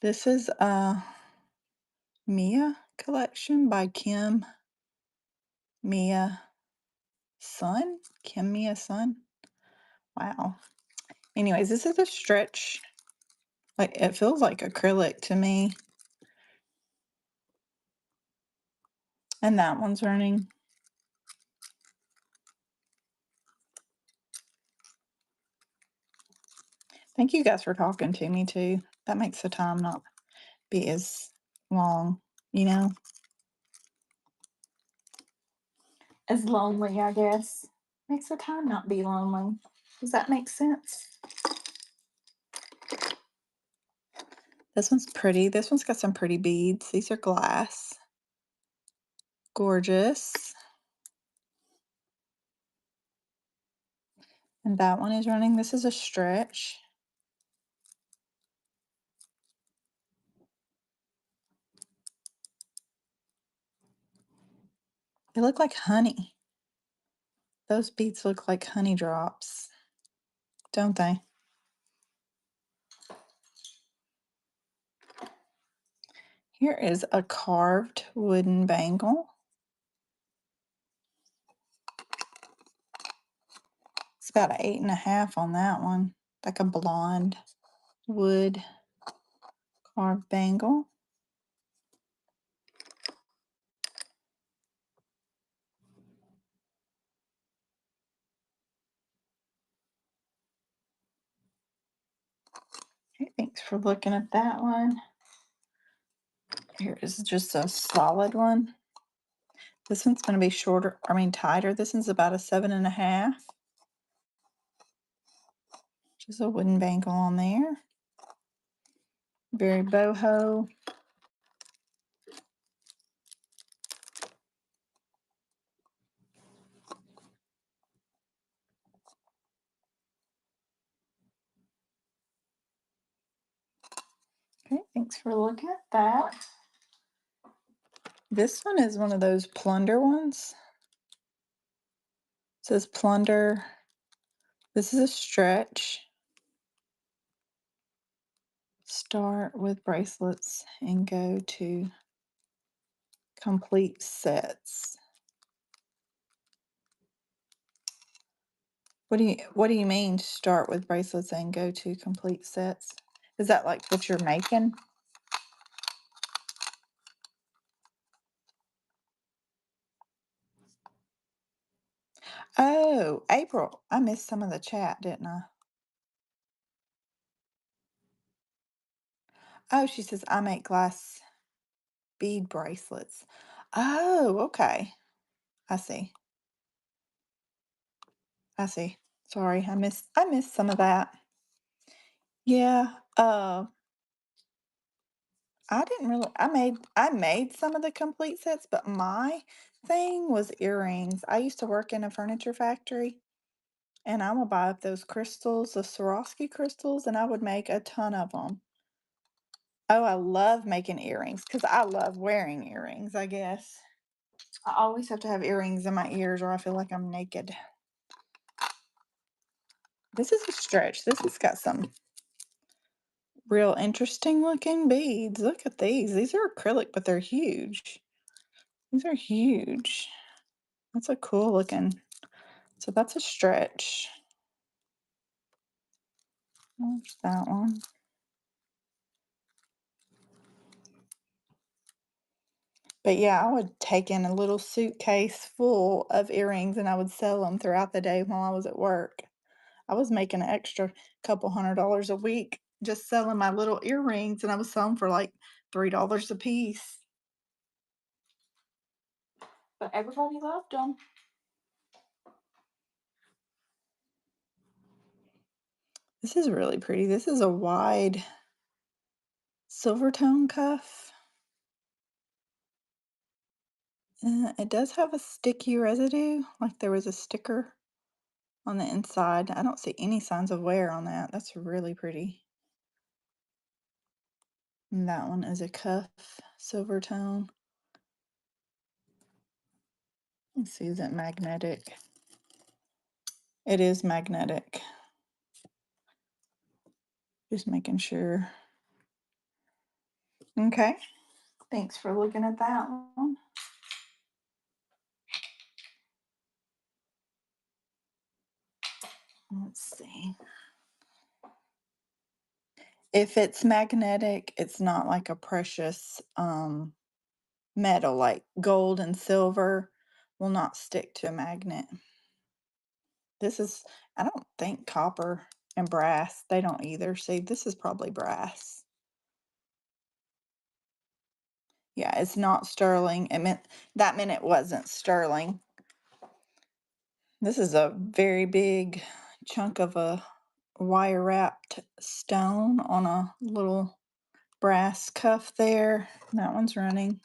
This is a Mia collection by Kim Mia Sun. Kim Mia Sun. Wow. Anyways, this is a stretch. Like it feels like acrylic to me. And that one's running. Thank you guys for talking to me too. That makes the time not be as long, you know? As lonely, I guess. Makes the time not be lonely. Does that make sense? This one's pretty. This one's got some pretty beads. These are glass. Gorgeous. And that one is running. This is a stretch. They look like honey. Those beads look like honey drops, don't they? Here is a carved wooden bangle. It's about an 8.5 on that one, like a blonde wood carved bangle. Okay, thanks for looking at that one. Here is just a solid one. This one's going to be shorter, I mean tighter. This one's about a 7.5. Just a wooden bangle on there. Very boho. Okay, thanks for looking at that. This one is one of those plunder ones. It says plunder. This is a stretch. Start with bracelets and go to complete sets. What do you mean start with bracelets and go to complete sets? Is that like what you're making? Oh, April. I missed some of the chat, didn't I? Oh, she says I make glass bead bracelets. Oh, okay. I see. I see. Sorry, I missed some of that. Yeah, I didn't really I made some of the complete sets, but my thing was earrings. I used to work in a furniture factory, and I would buy up those crystals, the Swarovski crystals, and I would make a ton of them. Oh, I love making earrings because I love wearing earrings, I guess. I always have to have earrings in my ears or I feel like I'm naked. This is a stretch. This has got some real interesting looking beads. Look at these. These are acrylic, but they're huge. These are huge. That's a cool looking. So that's a stretch. There's that one. But yeah, I would take in a little suitcase full of earrings and I would sell them throughout the day while I was at work. I was making an extra couple $100 a week just selling my little earrings, and I was selling for like $3 a piece. But everybody loved them. This is really pretty. This is a wide silver tone cuff. It does have a sticky residue, like there was a sticker on the inside. I don't see any signs of wear on that. That's really pretty. And that one is a cuff, silver tone. Let's see, is it magnetic? It is magnetic. Just making sure. Okay. Thanks for looking at that one. Let's see. If it's magnetic, it's not like a precious metal, like gold and silver will not stick to a magnet. This is, I don't think copper and brass, they don't either. See, this is probably brass. Yeah, it's not sterling. That meant it wasn't sterling. This is a very big chunk of a wire wrapped stone on a little brass cuff there. That one's running.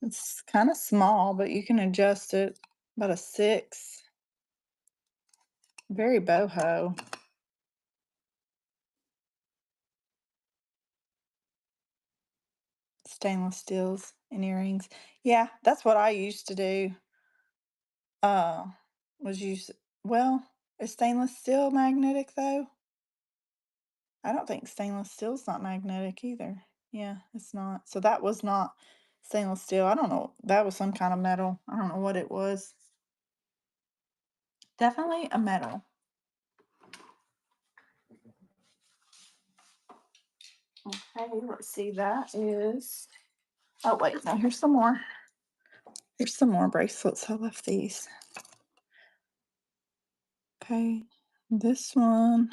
It's kind of small, but you can adjust it. About a 6. Very boho. Stainless steels and earrings. Yeah, that's what I used to do. Uh, was use well, is stainless steel magnetic though? I don't think stainless steel's not magnetic either. Yeah, it's not. So that was not stainless steel. I don't know. That was some kind of metal. I don't know what it was. Definitely a metal. Okay, let's see. That is. Oh, wait. No, here's some more. Here's some more bracelets. I left these. Okay. This one,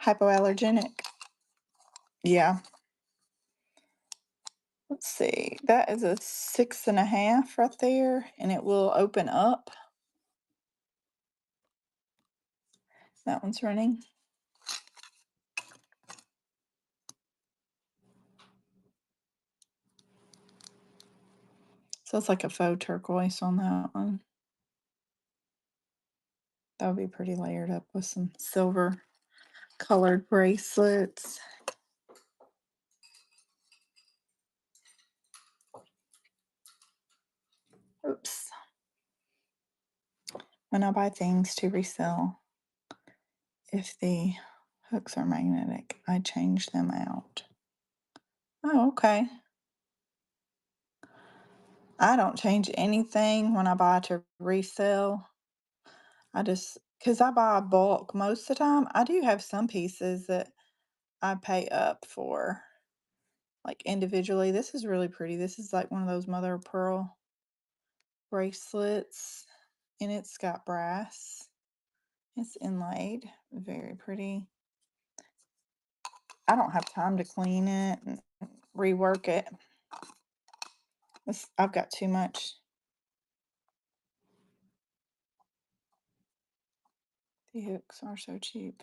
hypoallergenic. Yeah. Let's see. That is a 6.5 right there, and it will open up. That one's running. So it's like a faux turquoise on that one. That would be pretty layered up with some silver colored bracelets. Oops. When I buy things to resell, if the hooks are magnetic, I change them out. Oh, okay. I don't change anything when I buy to resell. I just, because I buy bulk most of the time, I do have some pieces that I pay up for, like individually. This is really pretty. This is like one of those mother of pearl bracelets, and it's got brass. It's inlaid. Very pretty. I don't have time to clean it and rework it. I've got too much The hooks are so cheap.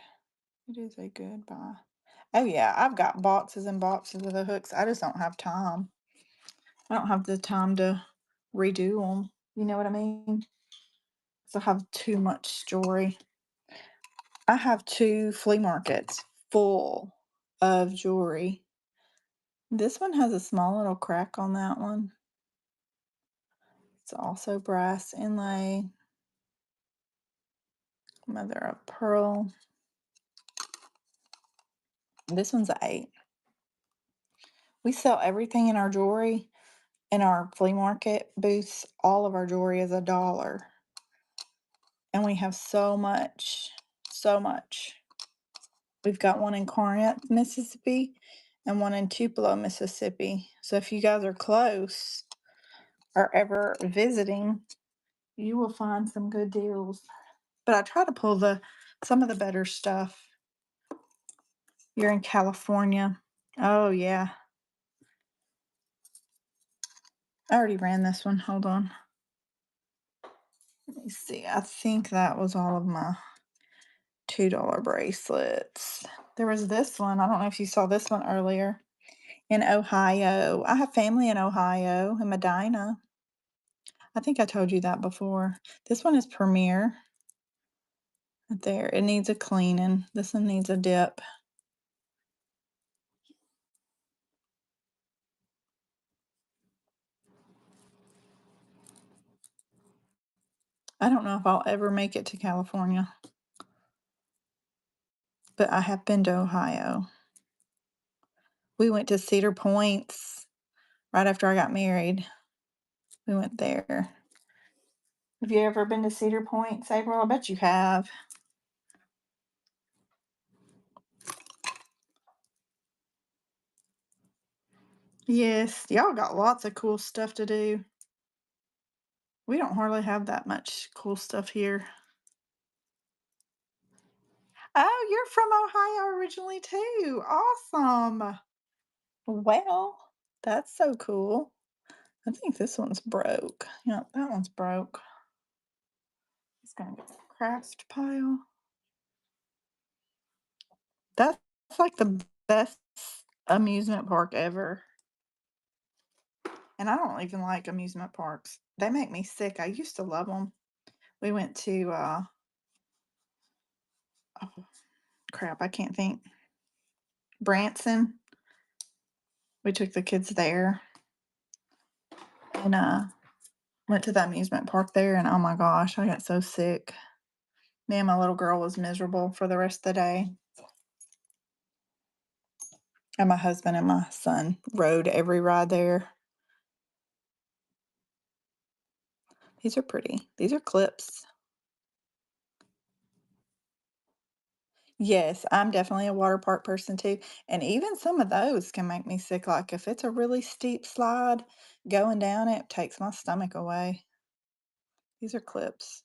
It is a good buy. Oh yeah, I've got boxes and boxes of the hooks. I just don't have time. I don't have the time to redo them. You know what I mean? So I have too much jewelry. I have two flea markets full of jewelry. This one has a small little crack on that one. It's also brass inlay, mother of pearl. This one's an 8. We sell everything in our jewelry in our flea market booths. All of our jewelry is $1. And we have so much, so much. We've got one in Corinth, Mississippi, and one in Tupelo, Mississippi. So if you guys are close or ever visiting, you will find some good deals. But I try to pull some of the better stuff. You're in California. Oh yeah. I already ran this one. Hold on. Let me see. I think that was all of my $2 bracelets. There was this one. I don't know if you saw this one earlier in Ohio. I have family in Ohio, in Medina. I think I told you that before. This one is Premier. Right there. It needs a cleaning. This one needs a dip. I don't know if I'll ever make it to California, but I have been to Ohio. We went to Cedar Points right after I got married. We went there. Have you ever been to Cedar Points, April? I bet you have. Yes, y'all got lots of cool stuff to do. We don't hardly have that much cool stuff here. Oh, you're from Ohio originally too. Awesome. Well, that's so cool. I think this one's broke. Yeah, that one's broke. It's gonna get a craft pile. That's like the best amusement park ever. And I don't even like amusement parks. They make me sick. I used to love them. We went to oh crap, I can't think. Branson. We took the kids there and went to the amusement park there and oh my gosh, I got so sick. Me and my little girl was miserable for the rest of the day. And my husband and my son rode every ride there. These are pretty. These are clips. Yes, I'm definitely a water park person too. And even some of those can make me sick. Like if it's a really steep slide, going down it takes my stomach away. These are clips.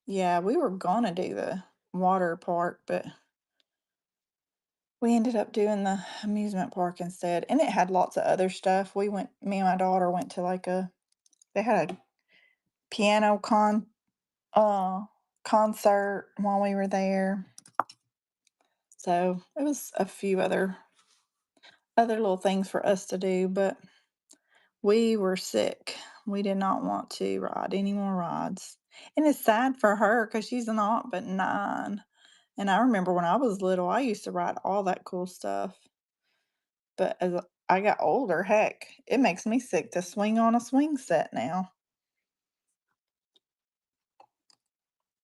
Yeah, we were gonna do the water park, but we ended up doing the amusement park instead. And it had lots of other stuff. Me and my daughter went to they had a piano uh concert while we were there. So it was a few other little things for us to do, but we were sick. We did not want to ride any more rides. And it's sad for her because she's not but 9. And I remember when I was little, I used to ride all that cool stuff. But as I got older, heck, it makes me sick to swing on a swing set now.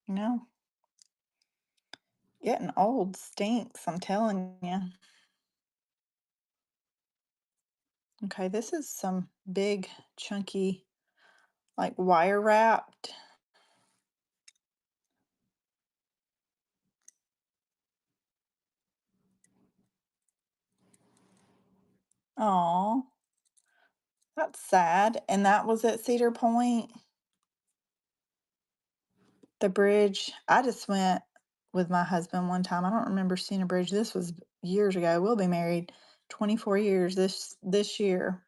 You know, getting old stinks, I'm telling you. Okay, this is some big, chunky, like wire wrapped. Oh, that's sad. And that was at Cedar Point, the bridge. I just went with my husband one time. I don't remember seeing a bridge. This was years ago. We'll be married 24 years this year,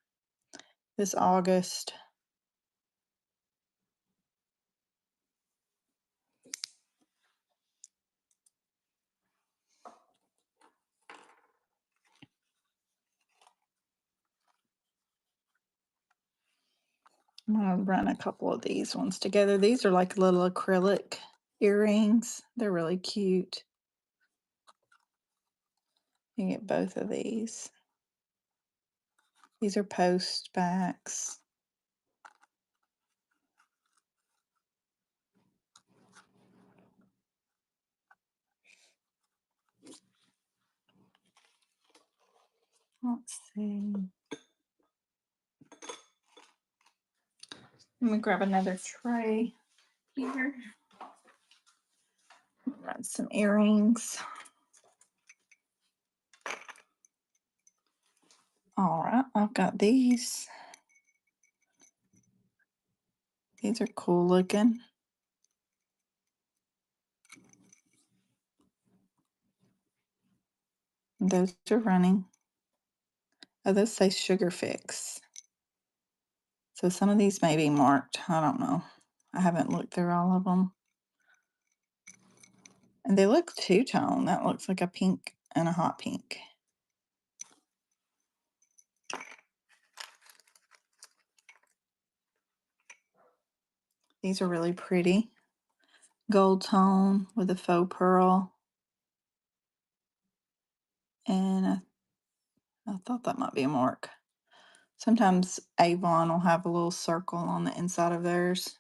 this August. I'm gonna run a couple of these ones together. These are like little acrylic earrings. They're really cute. You get both of these. These are post backs. Let's see. Let me grab another tray here. Run some earrings. All right, I've got these. These are cool looking. Those are running. Oh, those say Sugar Fix. So some of these may be marked. I don't know. I haven't looked through all of them. And they look two-tone. That looks like a pink and a hot pink. These are really pretty. Gold tone with a faux pearl. And I thought that might be a mark. Sometimes Avon will have a little circle on the inside of theirs.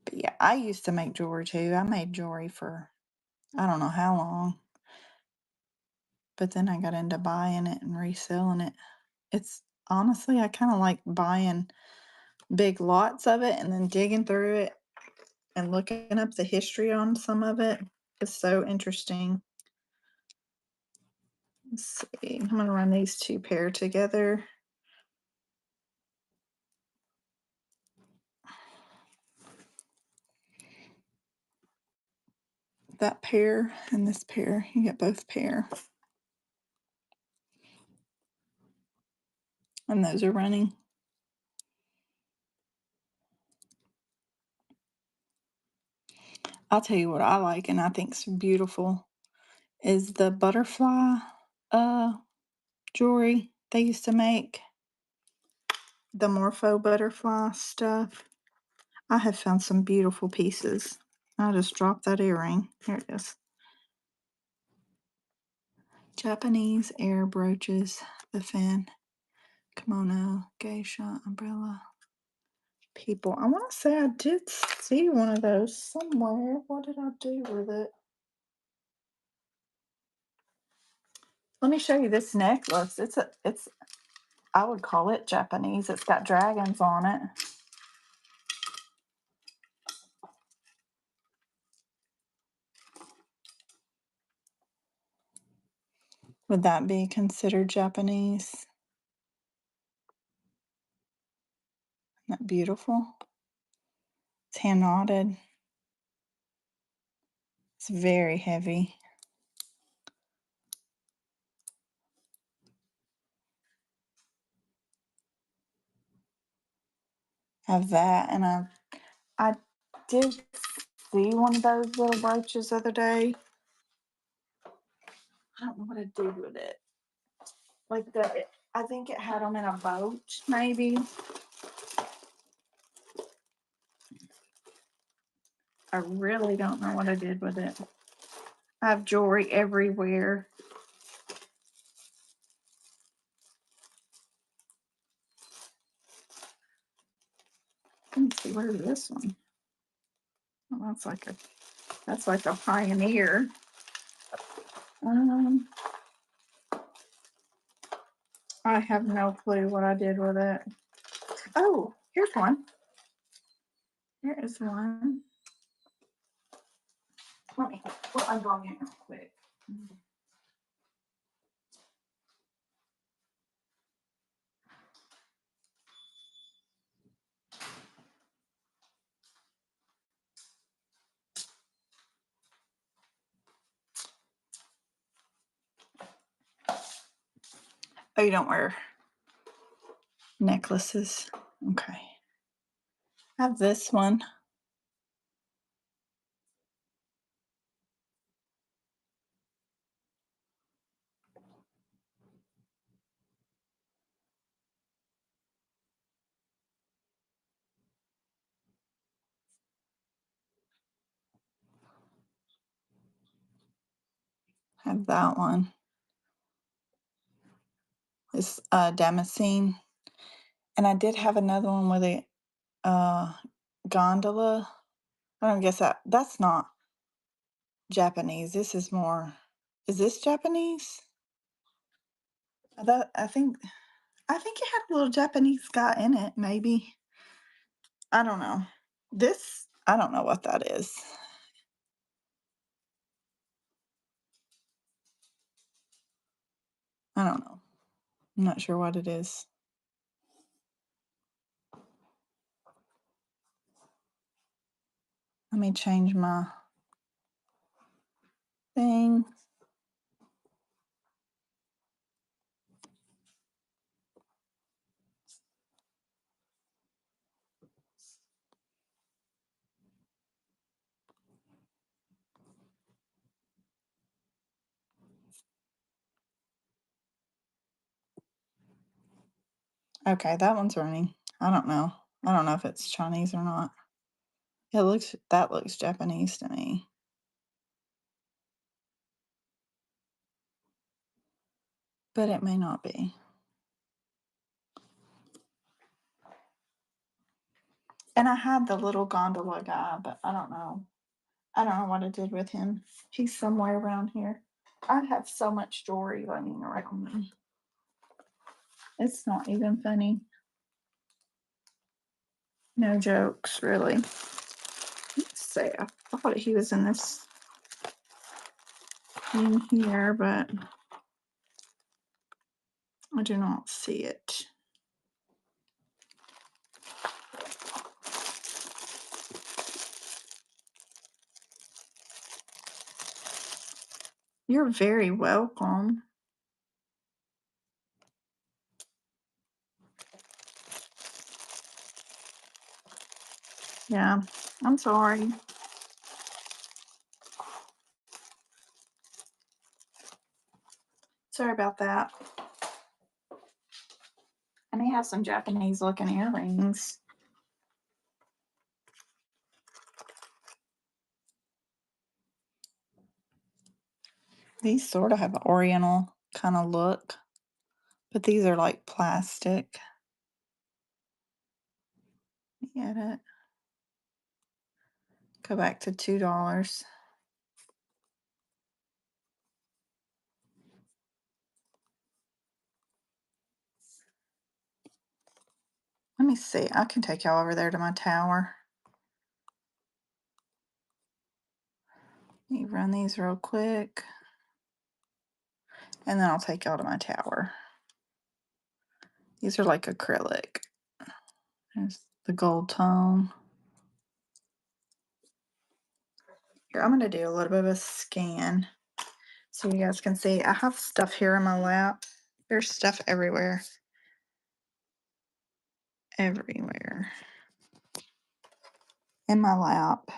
But yeah, I used to make jewelry too. I made jewelry for I don't know how long. But then I got into buying it and reselling it. It's honestly, I kind of like buying big lots of it and then digging through it and looking up the history on some of it. It's so interesting. Let's see. I'm going to run these two pair together. That pair and this pair. You get both pair. And those are running. I'll tell you what I like and I think's beautiful is the butterfly uh jewelry they used to make. The Morpho butterfly stuff. I have found some beautiful pieces. I just dropped that earring. Here it is. Japanese air brooches, the fan, kimono, geisha, umbrella, people. I want to say I did see one of those somewhere. What did I do with it? Let me show you this necklace. It's I would call it Japanese. It's got dragons on it. Would that be considered Japanese? Isn't that beautiful? It's hand knotted. It's very heavy. Have that, and I did see one of those little brooches the other day. I don't know what to do with it. Like I think it had them in a boat, maybe. I really don't know what I did with it. I have jewelry everywhere. Let me see, where's this one? Oh, that's like a pioneer. Um, I have no clue what I did with it. Oh, here's one. Here is one. Let me put my bong in real quick. Oh, you don't wear necklaces. Okay. I have this one. Have that one. It's Damascene. And I did have another one with a uh, gondola. I don't guess that's not Japanese. This is more. Is this Japanese? That I think it had a little Japanese guy in it. Maybe I don't know. This I don't know what that is. I don't know. I'm not sure what it is. Let me change my thing. Okay, that one's running. I don't know. I don't know if it's Chinese or not. That looks Japanese to me. But it may not be. And I had the little gondola guy, but I don't know. I don't know what I did with him. He's somewhere around here. I have so much jewelry laying around me. It's not even funny. No jokes, really. Let's see. I thought he was in this in here, but I do not see it. You're very welcome. Yeah, I'm sorry. Sorry about that. I may have some Japanese looking earrings. These sort of have an oriental kind of look, but these are like plastic. Get it? Go back to $2. Let me see. I can take y'all over there to my tower. Let me run these real quick. And then I'll take y'all to my tower. These are like acrylic. There's the gold tone. Here, I'm going to do a little bit of a scan so you guys can see. I have stuff here in my lap. There's stuff everywhere. Everywhere. In my lap.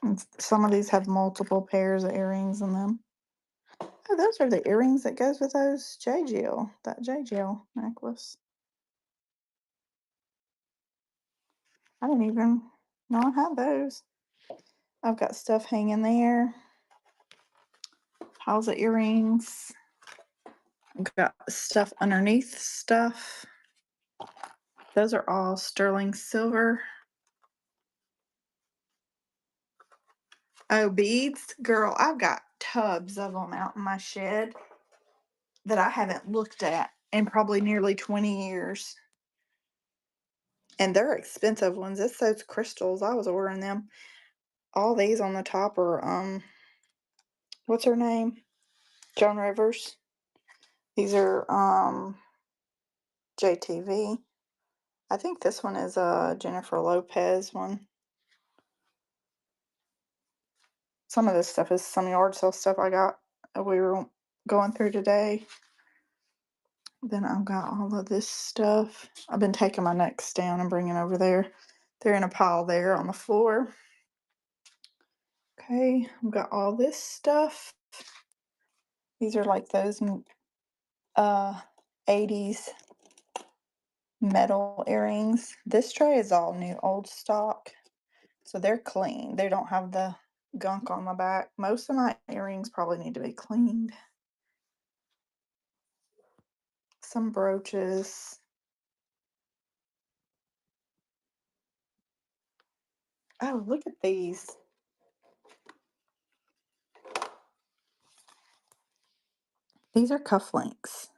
And some of these have multiple pairs of earrings in them. Oh, those are the earrings that goes with those JGL, that JGL necklace. I didn't even know I had those. I've got stuff hanging there. Piles of earrings. I've got stuff underneath stuff. Those are all sterling silver. Oh, beads? Girl, I've got tubs of them out in my shed that I haven't looked at in probably nearly 20 years. And they're expensive ones. It's those crystals. I was ordering them. All these on the top are what's her name? Joan Rivers. These are JTV. I think this one is a Jennifer Lopez one. Some of this stuff is some yard sale stuff I got we were going through today. Then I've got all of this stuff. I've been taking my necks down and bringing over there. They're in a pile there on the floor. Okay, I've got all this stuff. These are like those 80s metal earrings. This tray is all new old stock. So they're clean. They don't have the gunk on the back. Most of my earrings probably need to be cleaned. Some brooches. Oh, look at these. These are cufflinks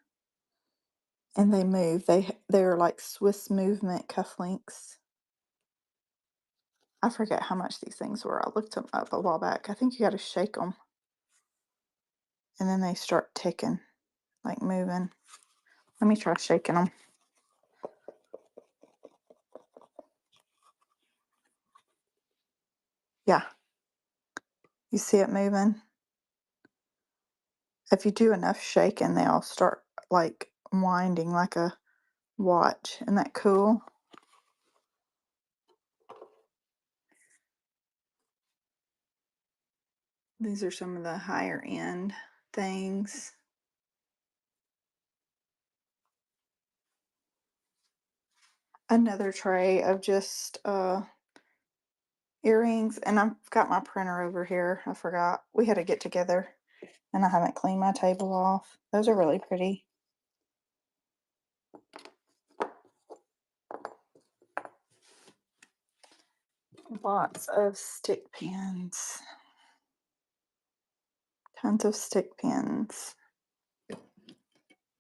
and they move. They're like Swiss movement cufflinks. I forget how much these things were. I looked them up a while back. I think you got to shake them and then they start ticking, like moving. Let me try shaking them. Yeah, you see it moving? If you do enough shaking, they'll start like winding like a watch. Isn't that cool? These are some of the higher end things. Another tray of just earrings, and I've got my printer over here. I forgot. We had a get together and I haven't cleaned my table off. Those are really pretty. Lots of stick pins. Tons of stick pins.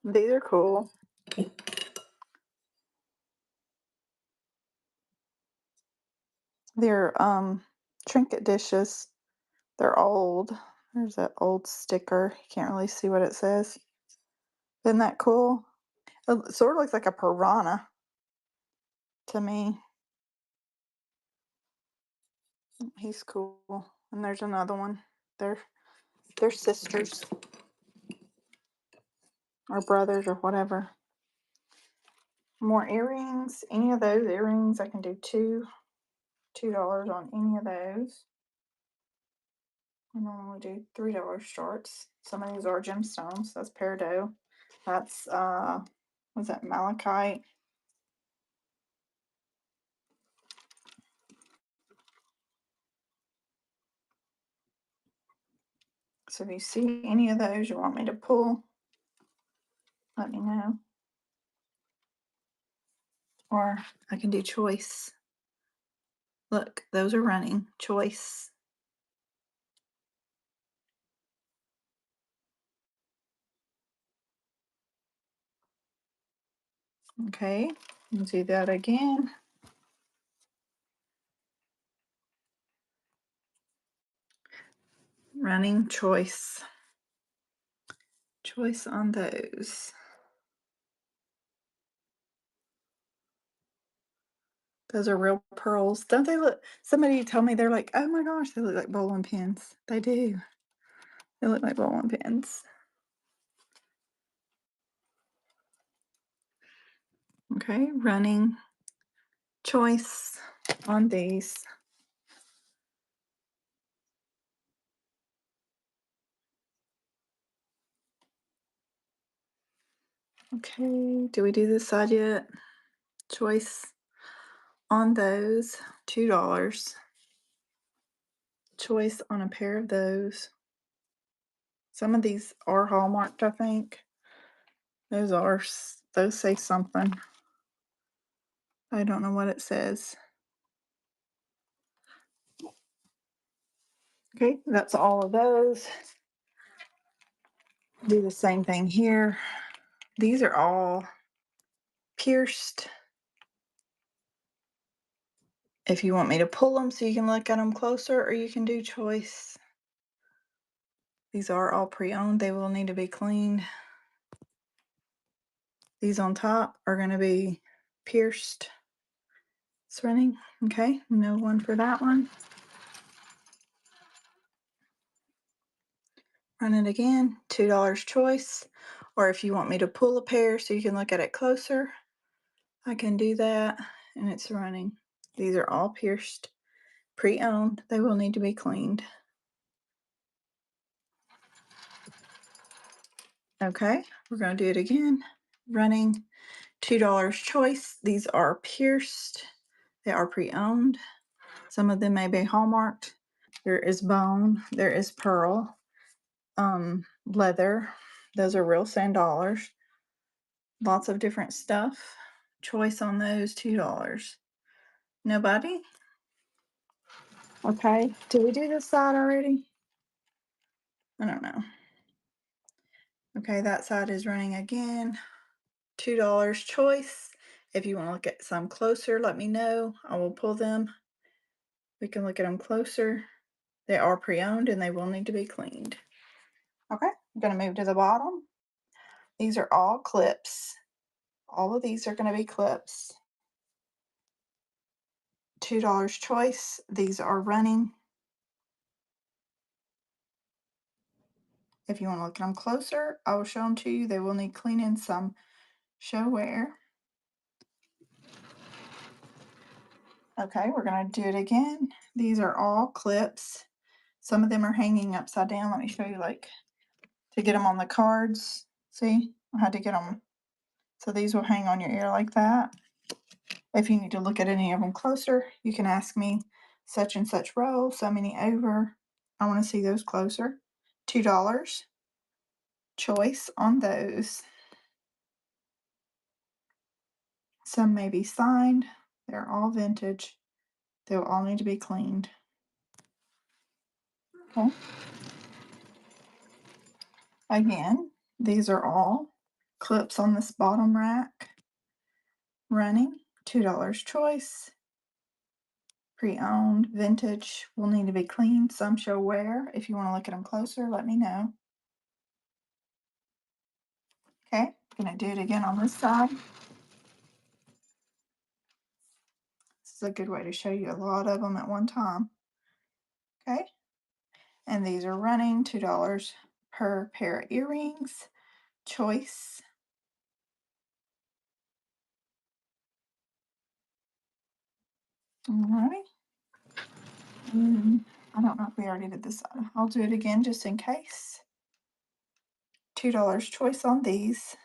These are cool. They're trinket dishes. They're old. There's that old sticker. You can't really see what it says. Isn't that cool? It sort of looks like a piranha to me. He's cool. And there's another one. They're sisters or brothers or whatever. More earrings. Any of those earrings, I can do $2 on any of those. I normally do $3 shorts. Some of these are gemstones. That's peridot. That's what's that, malachite? So if you see any of those you want me to pull, let me know. Or I can do choice. Look, those are running. Choice. Okay, we'll do that again. Running choice. Choice on those. Those are real pearls. Don't they look? Somebody told me they're like, oh my gosh, they look like bowling pins. They do. They look like bowling pins. Okay, running choice on these. Okay, do we do this side yet? Choice on those, $2. Choice on a pair of those. Some of these are hallmarked, I think. Those say something. I don't know what it says. Okay, that's all of those. Do the same thing here. These are all pierced. If you want me to pull them so you can look at them closer, or you can do choice. These are all pre-owned. They will need to be cleaned. These on top are going to be pierced. It's running. Okay, no one for that one. Run it again, $2 choice. Or if you want me to pull a pair so you can look at it closer, I can do that, and it's running. These are all pierced, pre-owned. They will need to be cleaned. Okay, we're going to do it again. Running, $2 choice. These are pierced. They are pre-owned. Some of them may be hallmarked. There is bone, there is pearl, leather. Those are real $10. Lots of different stuff. Choice on those, $2. Nobody? Okay. Did we do this side already? I don't know. Okay, that side is running again. $2 choice. If you want to look at some closer, let me know. I will pull them. We can look at them closer. They are pre-owned and they will need to be cleaned. Okay, I'm going to move to the bottom. These are all clips. All of these are going to be clips. $2 choice. These are running. If you want to look at them closer, I will show them to you. They will need cleaning. Some show wear. Okay, we're going to do it again. These are all clips. Some of them are hanging upside down. Let me show you, like, to get them on the cards. See, I had to get them. So these will hang on your ear like that. If you need to look at any of them closer, you can ask me such and such row, so many over. I want to see those closer. $2 choice on those. Some may be signed. They're all vintage. They'll all need to be cleaned. Okay. Again, these are all clips on this bottom rack. Running, $2 choice. Pre-owned, vintage, will need to be cleaned. Some show wear. If you want to look at them closer, let me know. Okay, gonna do it again on this side. This is a good way to show you a lot of them at one time. Okay, and these are running $2 per pair of earrings. Choice. Alrighty. I don't know if we already did this side. I'll do it again just in case. $2 choice on these.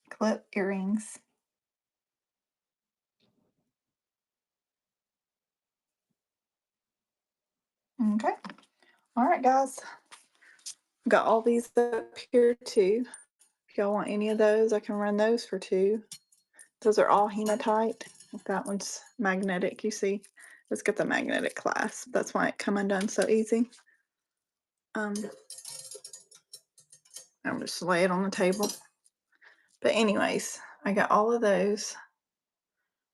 Clip earrings. Okay. All right, guys. Got all these up here too. If y'all want any of those, I can run those for $2. Those are all hematite. That one's magnetic, you see. It's got the magnetic clasp. That's why it come undone so easy. I'm just lay it on the table. But anyways, I got all of those.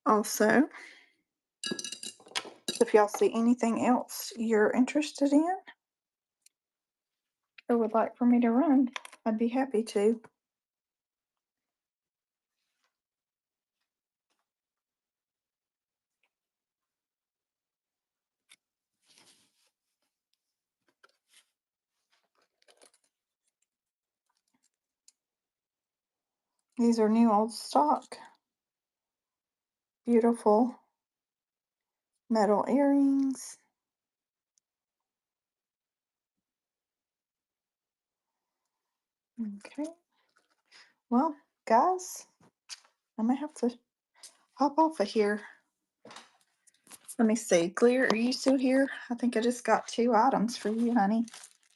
Also, if y'all see anything else you're interested in or would like for me to run, I'd be happy to. These are new old stock. Beautiful metal earrings. Okay. Well, guys, I might have to hop off of here. Let me see. Clear, are you still here? I think I just got 2 items for you, honey.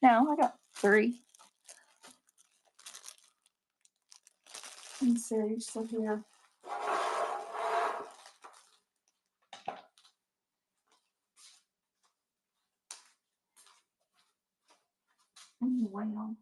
No, I got 3. Let me see. Are you still here? Oh, wow.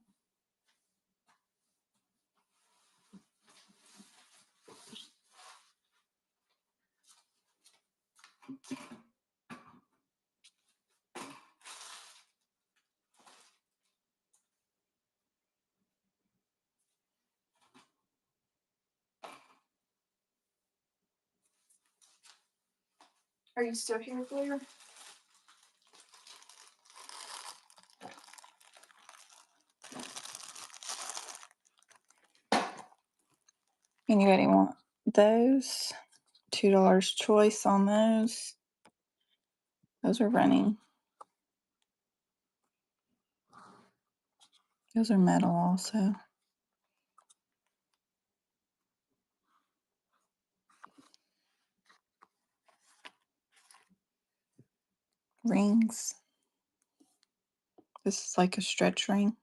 Are you still here, Clear? Anybody want those? $2 choice on those. Those are running. Those are metal also. rings. This is like a stretch ring.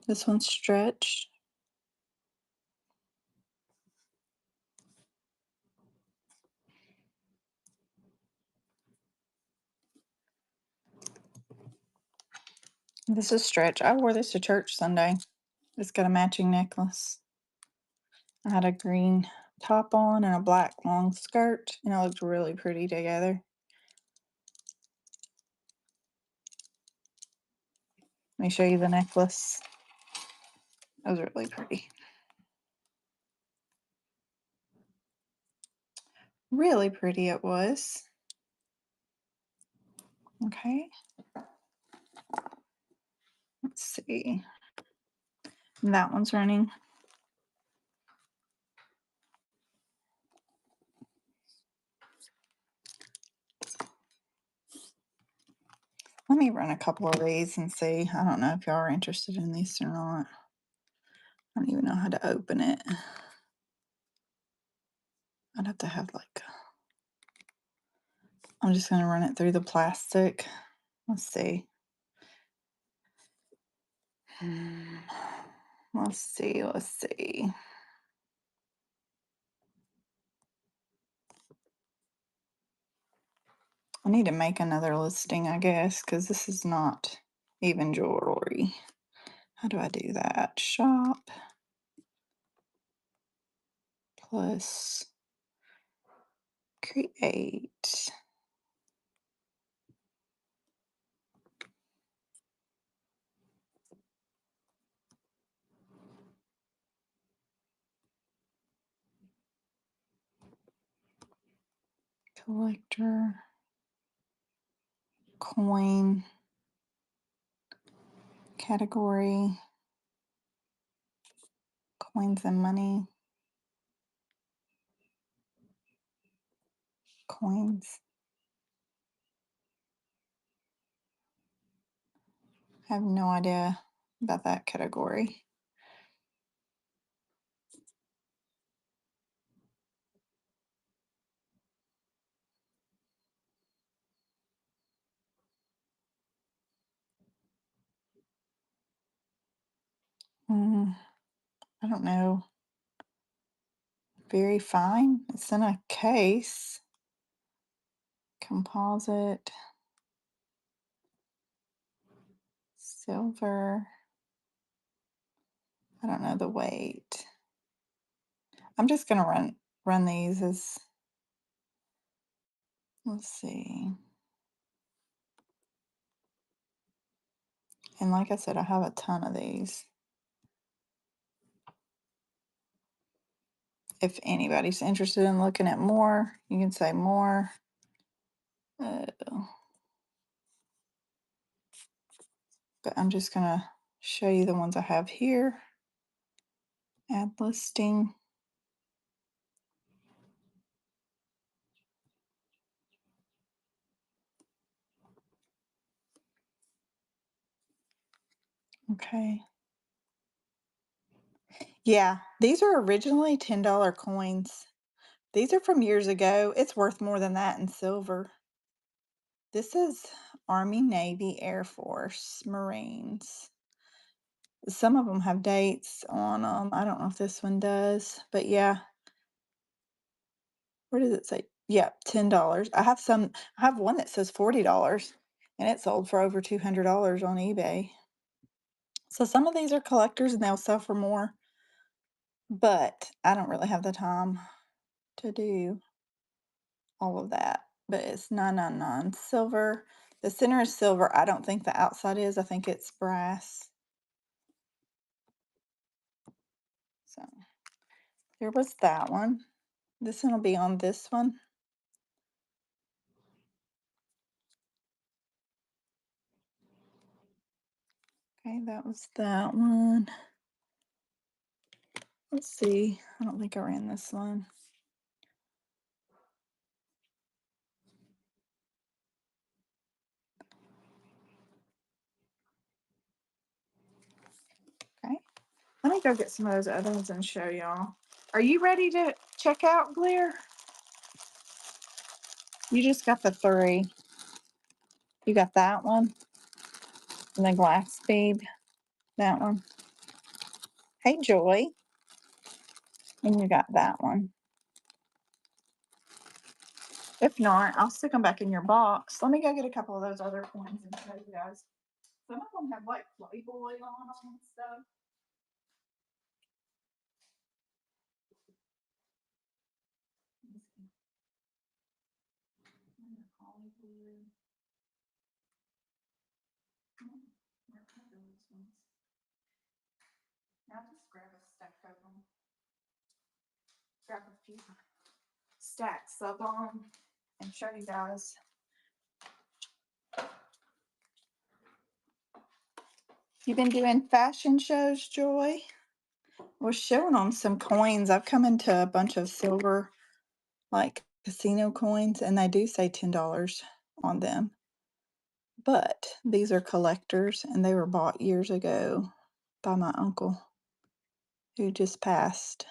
This one's stretched. This is stretch. I wore this to church Sunday. It's got a matching necklace. I had a green top on and a black long skirt, and it looked really pretty together. Let me show you the necklace. It was really pretty. Really pretty it was. Okay. Let's see. That one's running. Let me run a couple of these and see. I don't know if y'all are interested in these or not. I don't even know how to open it. I'd have to have like, I'm just going to run it through the plastic. Let's see. Let's see. Let's see. I need to make another listing, I guess, because this is not even jewelry. How do I do that? Shop plus create. Collector. Coin. Category. Coins and money. Coins. I have no idea about that category. I don't know. Very fine. It's in a case. Composite. Silver. I don't know the weight. I'm just gonna run these as, let's see. And like I said, I have a ton of these. If anybody's interested in looking at more, you can say more. But I'm just gonna show you the ones I have here. Add listing. Okay. Yeah, these are originally $10 coins. These are from years ago. It's worth more than that in silver. This is Army, Navy, Air Force, Marines. Some of them have dates on them. I don't know if this one does, but yeah. Where does it say? Yeah, $10. I have one that says $40 and it sold for over $200 on eBay. So some of these are collectors and they'll sell for more, but I don't really have the time to do all of that. But it's 999 silver. The center is silver. I don't think the outside is. I think it's brass. So there was that one. This one will be on this one. Okay, that was that one. Let's see. I don't think I ran this one. Okay. Let me go get some of those other ones and show y'all. Are you ready to check out Glear? You just got the three. You got that one and the glass speed, that one. Hey, Joy. And you got that one. If not, I'll stick them back in your box. Let me go get a couple of those other coins and show you guys. Some of them have like Playboy on them and stuff. Hollywood. Where are those ones? I'll just grab a stack of them. Grab a few stacks of them and show you guys. You've been doing fashion shows, Joy? We're showing them some coins. I've come into a bunch of silver, like casino coins, and they do say $10 on them. But these are collectors, and they were bought years ago by my uncle who just passed.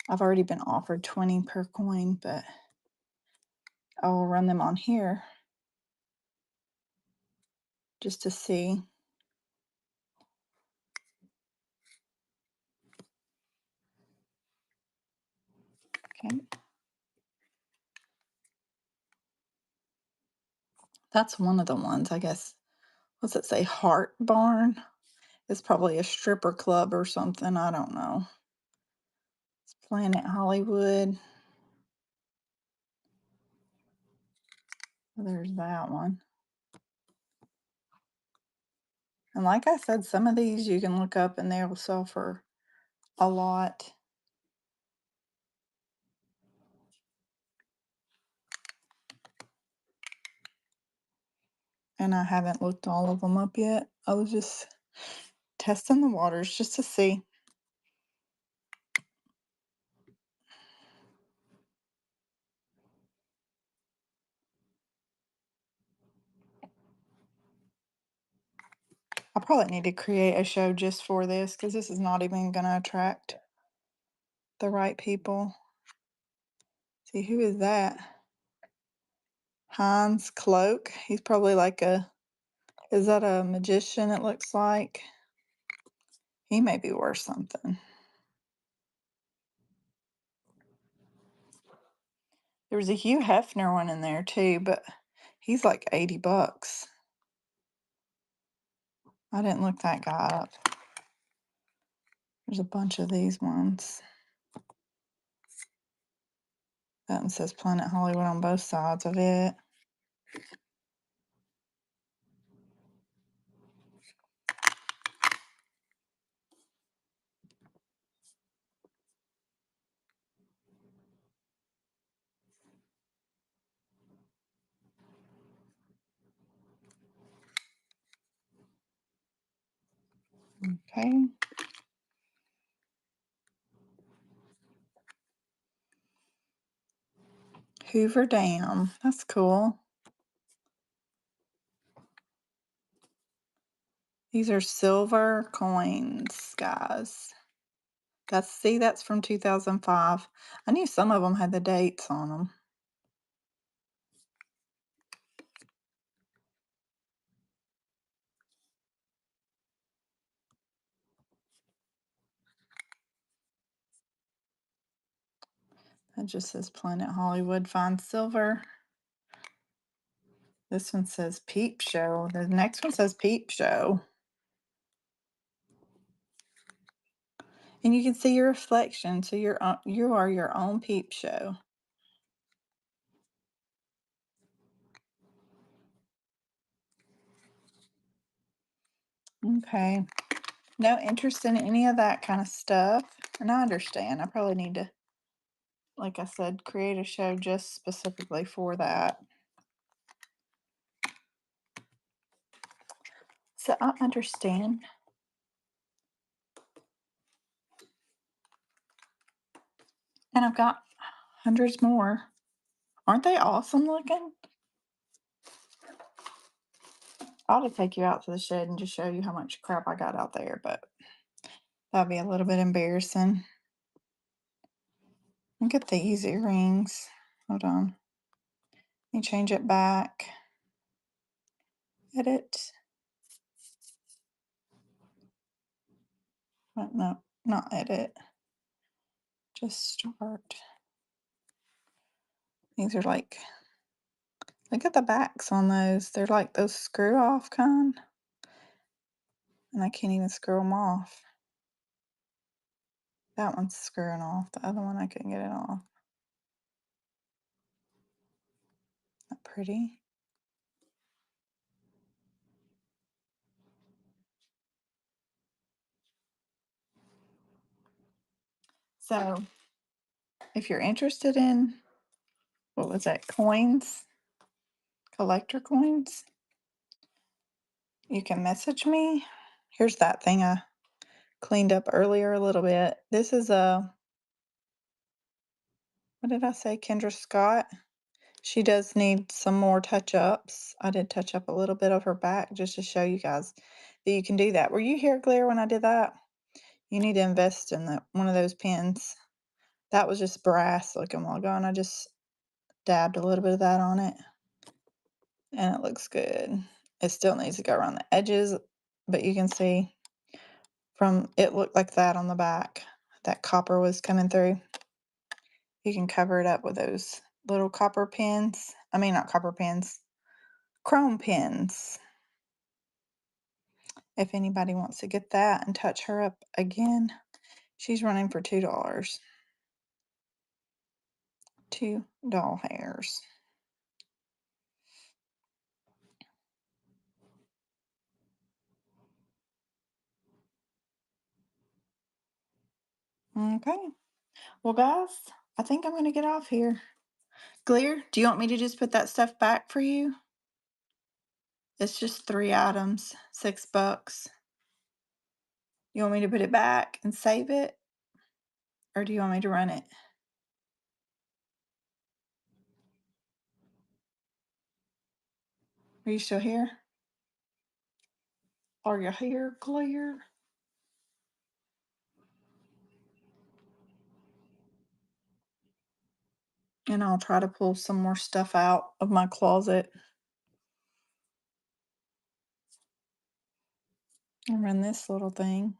I've already been offered 20 per coin, but I will run them on here just to see. Okay. That's one of the ones, I guess. What's it say? Heart Barn? It's probably a stripper club or something. I don't know. It's Planet Hollywood. There's that one. And like I said, some of these you can look up and they will sell for a lot. And I haven't looked all of them up yet. I was just testing the waters just to see. I probably need to create a show just for this because this is not even going to attract the right people. See, who is that? Hans Cloak. He's probably like is that a magician it looks like? He may be worth something. There was a Hugh Hefner one in there too, but he's like $80. I didn't look that guy up. There's a bunch of these ones. That one says Planet Hollywood on both sides of it. Okay. Hoover Dam. That's cool. These are silver coins, guys. That's from 2005. I knew some of them had the dates on them. That just says Planet Hollywood Fine Silver. This one says Peep Show. The next one says Peep Show. And you can see your reflection, so you are your own peep show. Okay. No interest in any of that kind of stuff. And I understand. I probably need to, like I said, create a show just specifically for that. So I understand. And I've got hundreds more. Aren't they awesome looking? I'll just take you out to the shed and just show you how much crap I got out there, but that'd be a little bit embarrassing. Look at these earrings. Hold on. Let me change it back. Edit. No, not edit. Just start. These are like, look at the backs on those. They're like those screw off kind. And I can't even screw them off. That one's screwing off. The other one, I couldn't get it off. Not pretty. So, if you're interested in, what was that, coins, collector coins, you can message me. Here's that thing I cleaned up earlier a little bit. This is a, what did I say, Kendra Scott. She does need some more touch-ups. I did touch up a little bit of her back just to show you guys that you can do that. Were you here, Claire, when I did that? You need to invest in one of those pins. That was just brass looking while ago, and I just dabbed a little bit of that on it, and it looks good. It still needs to go around the edges, but you can see from it looked like that on the back. That copper was coming through. You can cover it up with those little copper pins. I mean, not copper pins, chrome pins. If anybody wants to get that and touch her up again, she's running for $2. 2 doll hairs. Okay. Well, guys, I think I'm going to get off here. Clear? Do you want me to just put that stuff back for you? It's just 3 items, $6. You want me to put it back and save it? Or do you want me to run it? Are you still here? Are you here, Clear? And I'll try to pull some more stuff out of my closet and run this little thing.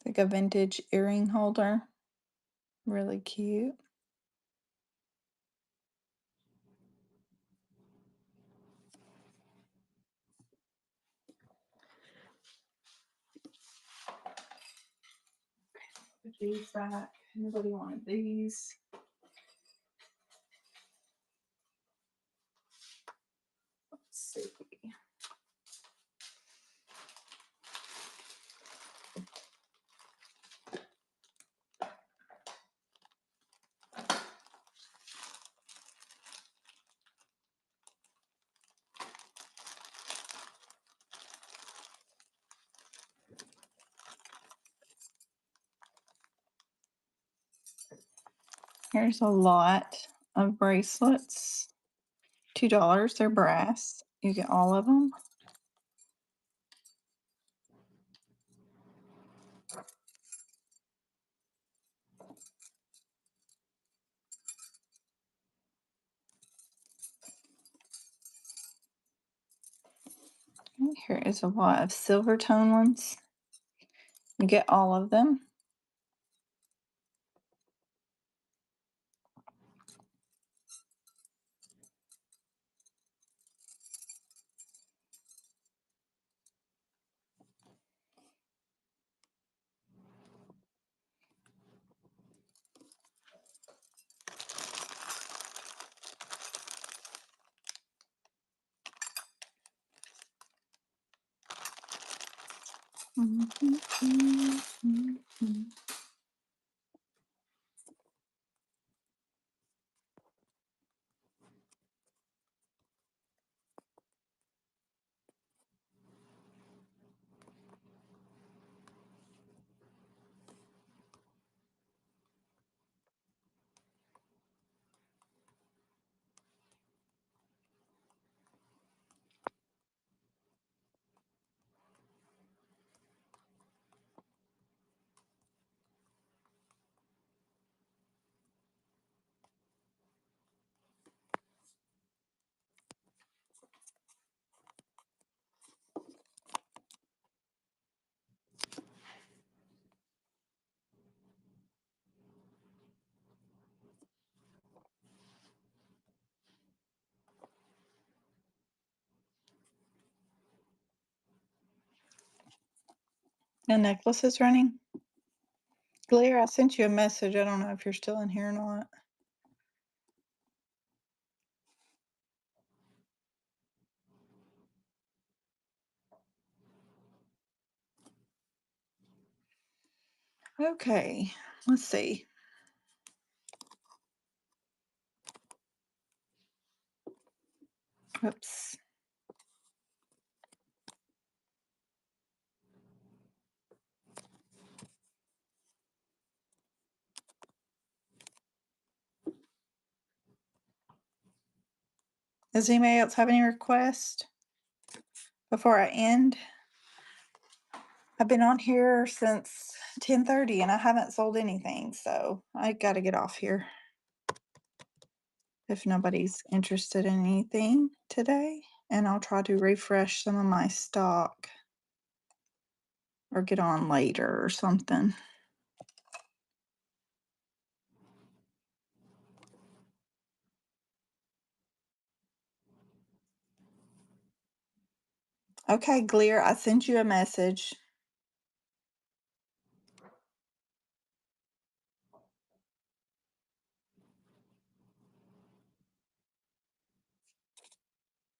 Like a vintage earring holder. Really cute. Put these back. Nobody wanted these. Let's see. Here's a lot of bracelets. $2. They're brass. You get all of them. Here is a lot of silver tone ones. You get all of them. The necklace is running? Blair, I sent you a message. I don't know if you're still in here or not. Okay, let's see. Oops. Does anybody else have any requests before I end? I've been on here since 10:30 and I haven't sold anything, so I gotta get off here. If nobody's interested in anything today, and I'll try to refresh some of my stock or get on later or something. Okay, Glear, I sent you a message.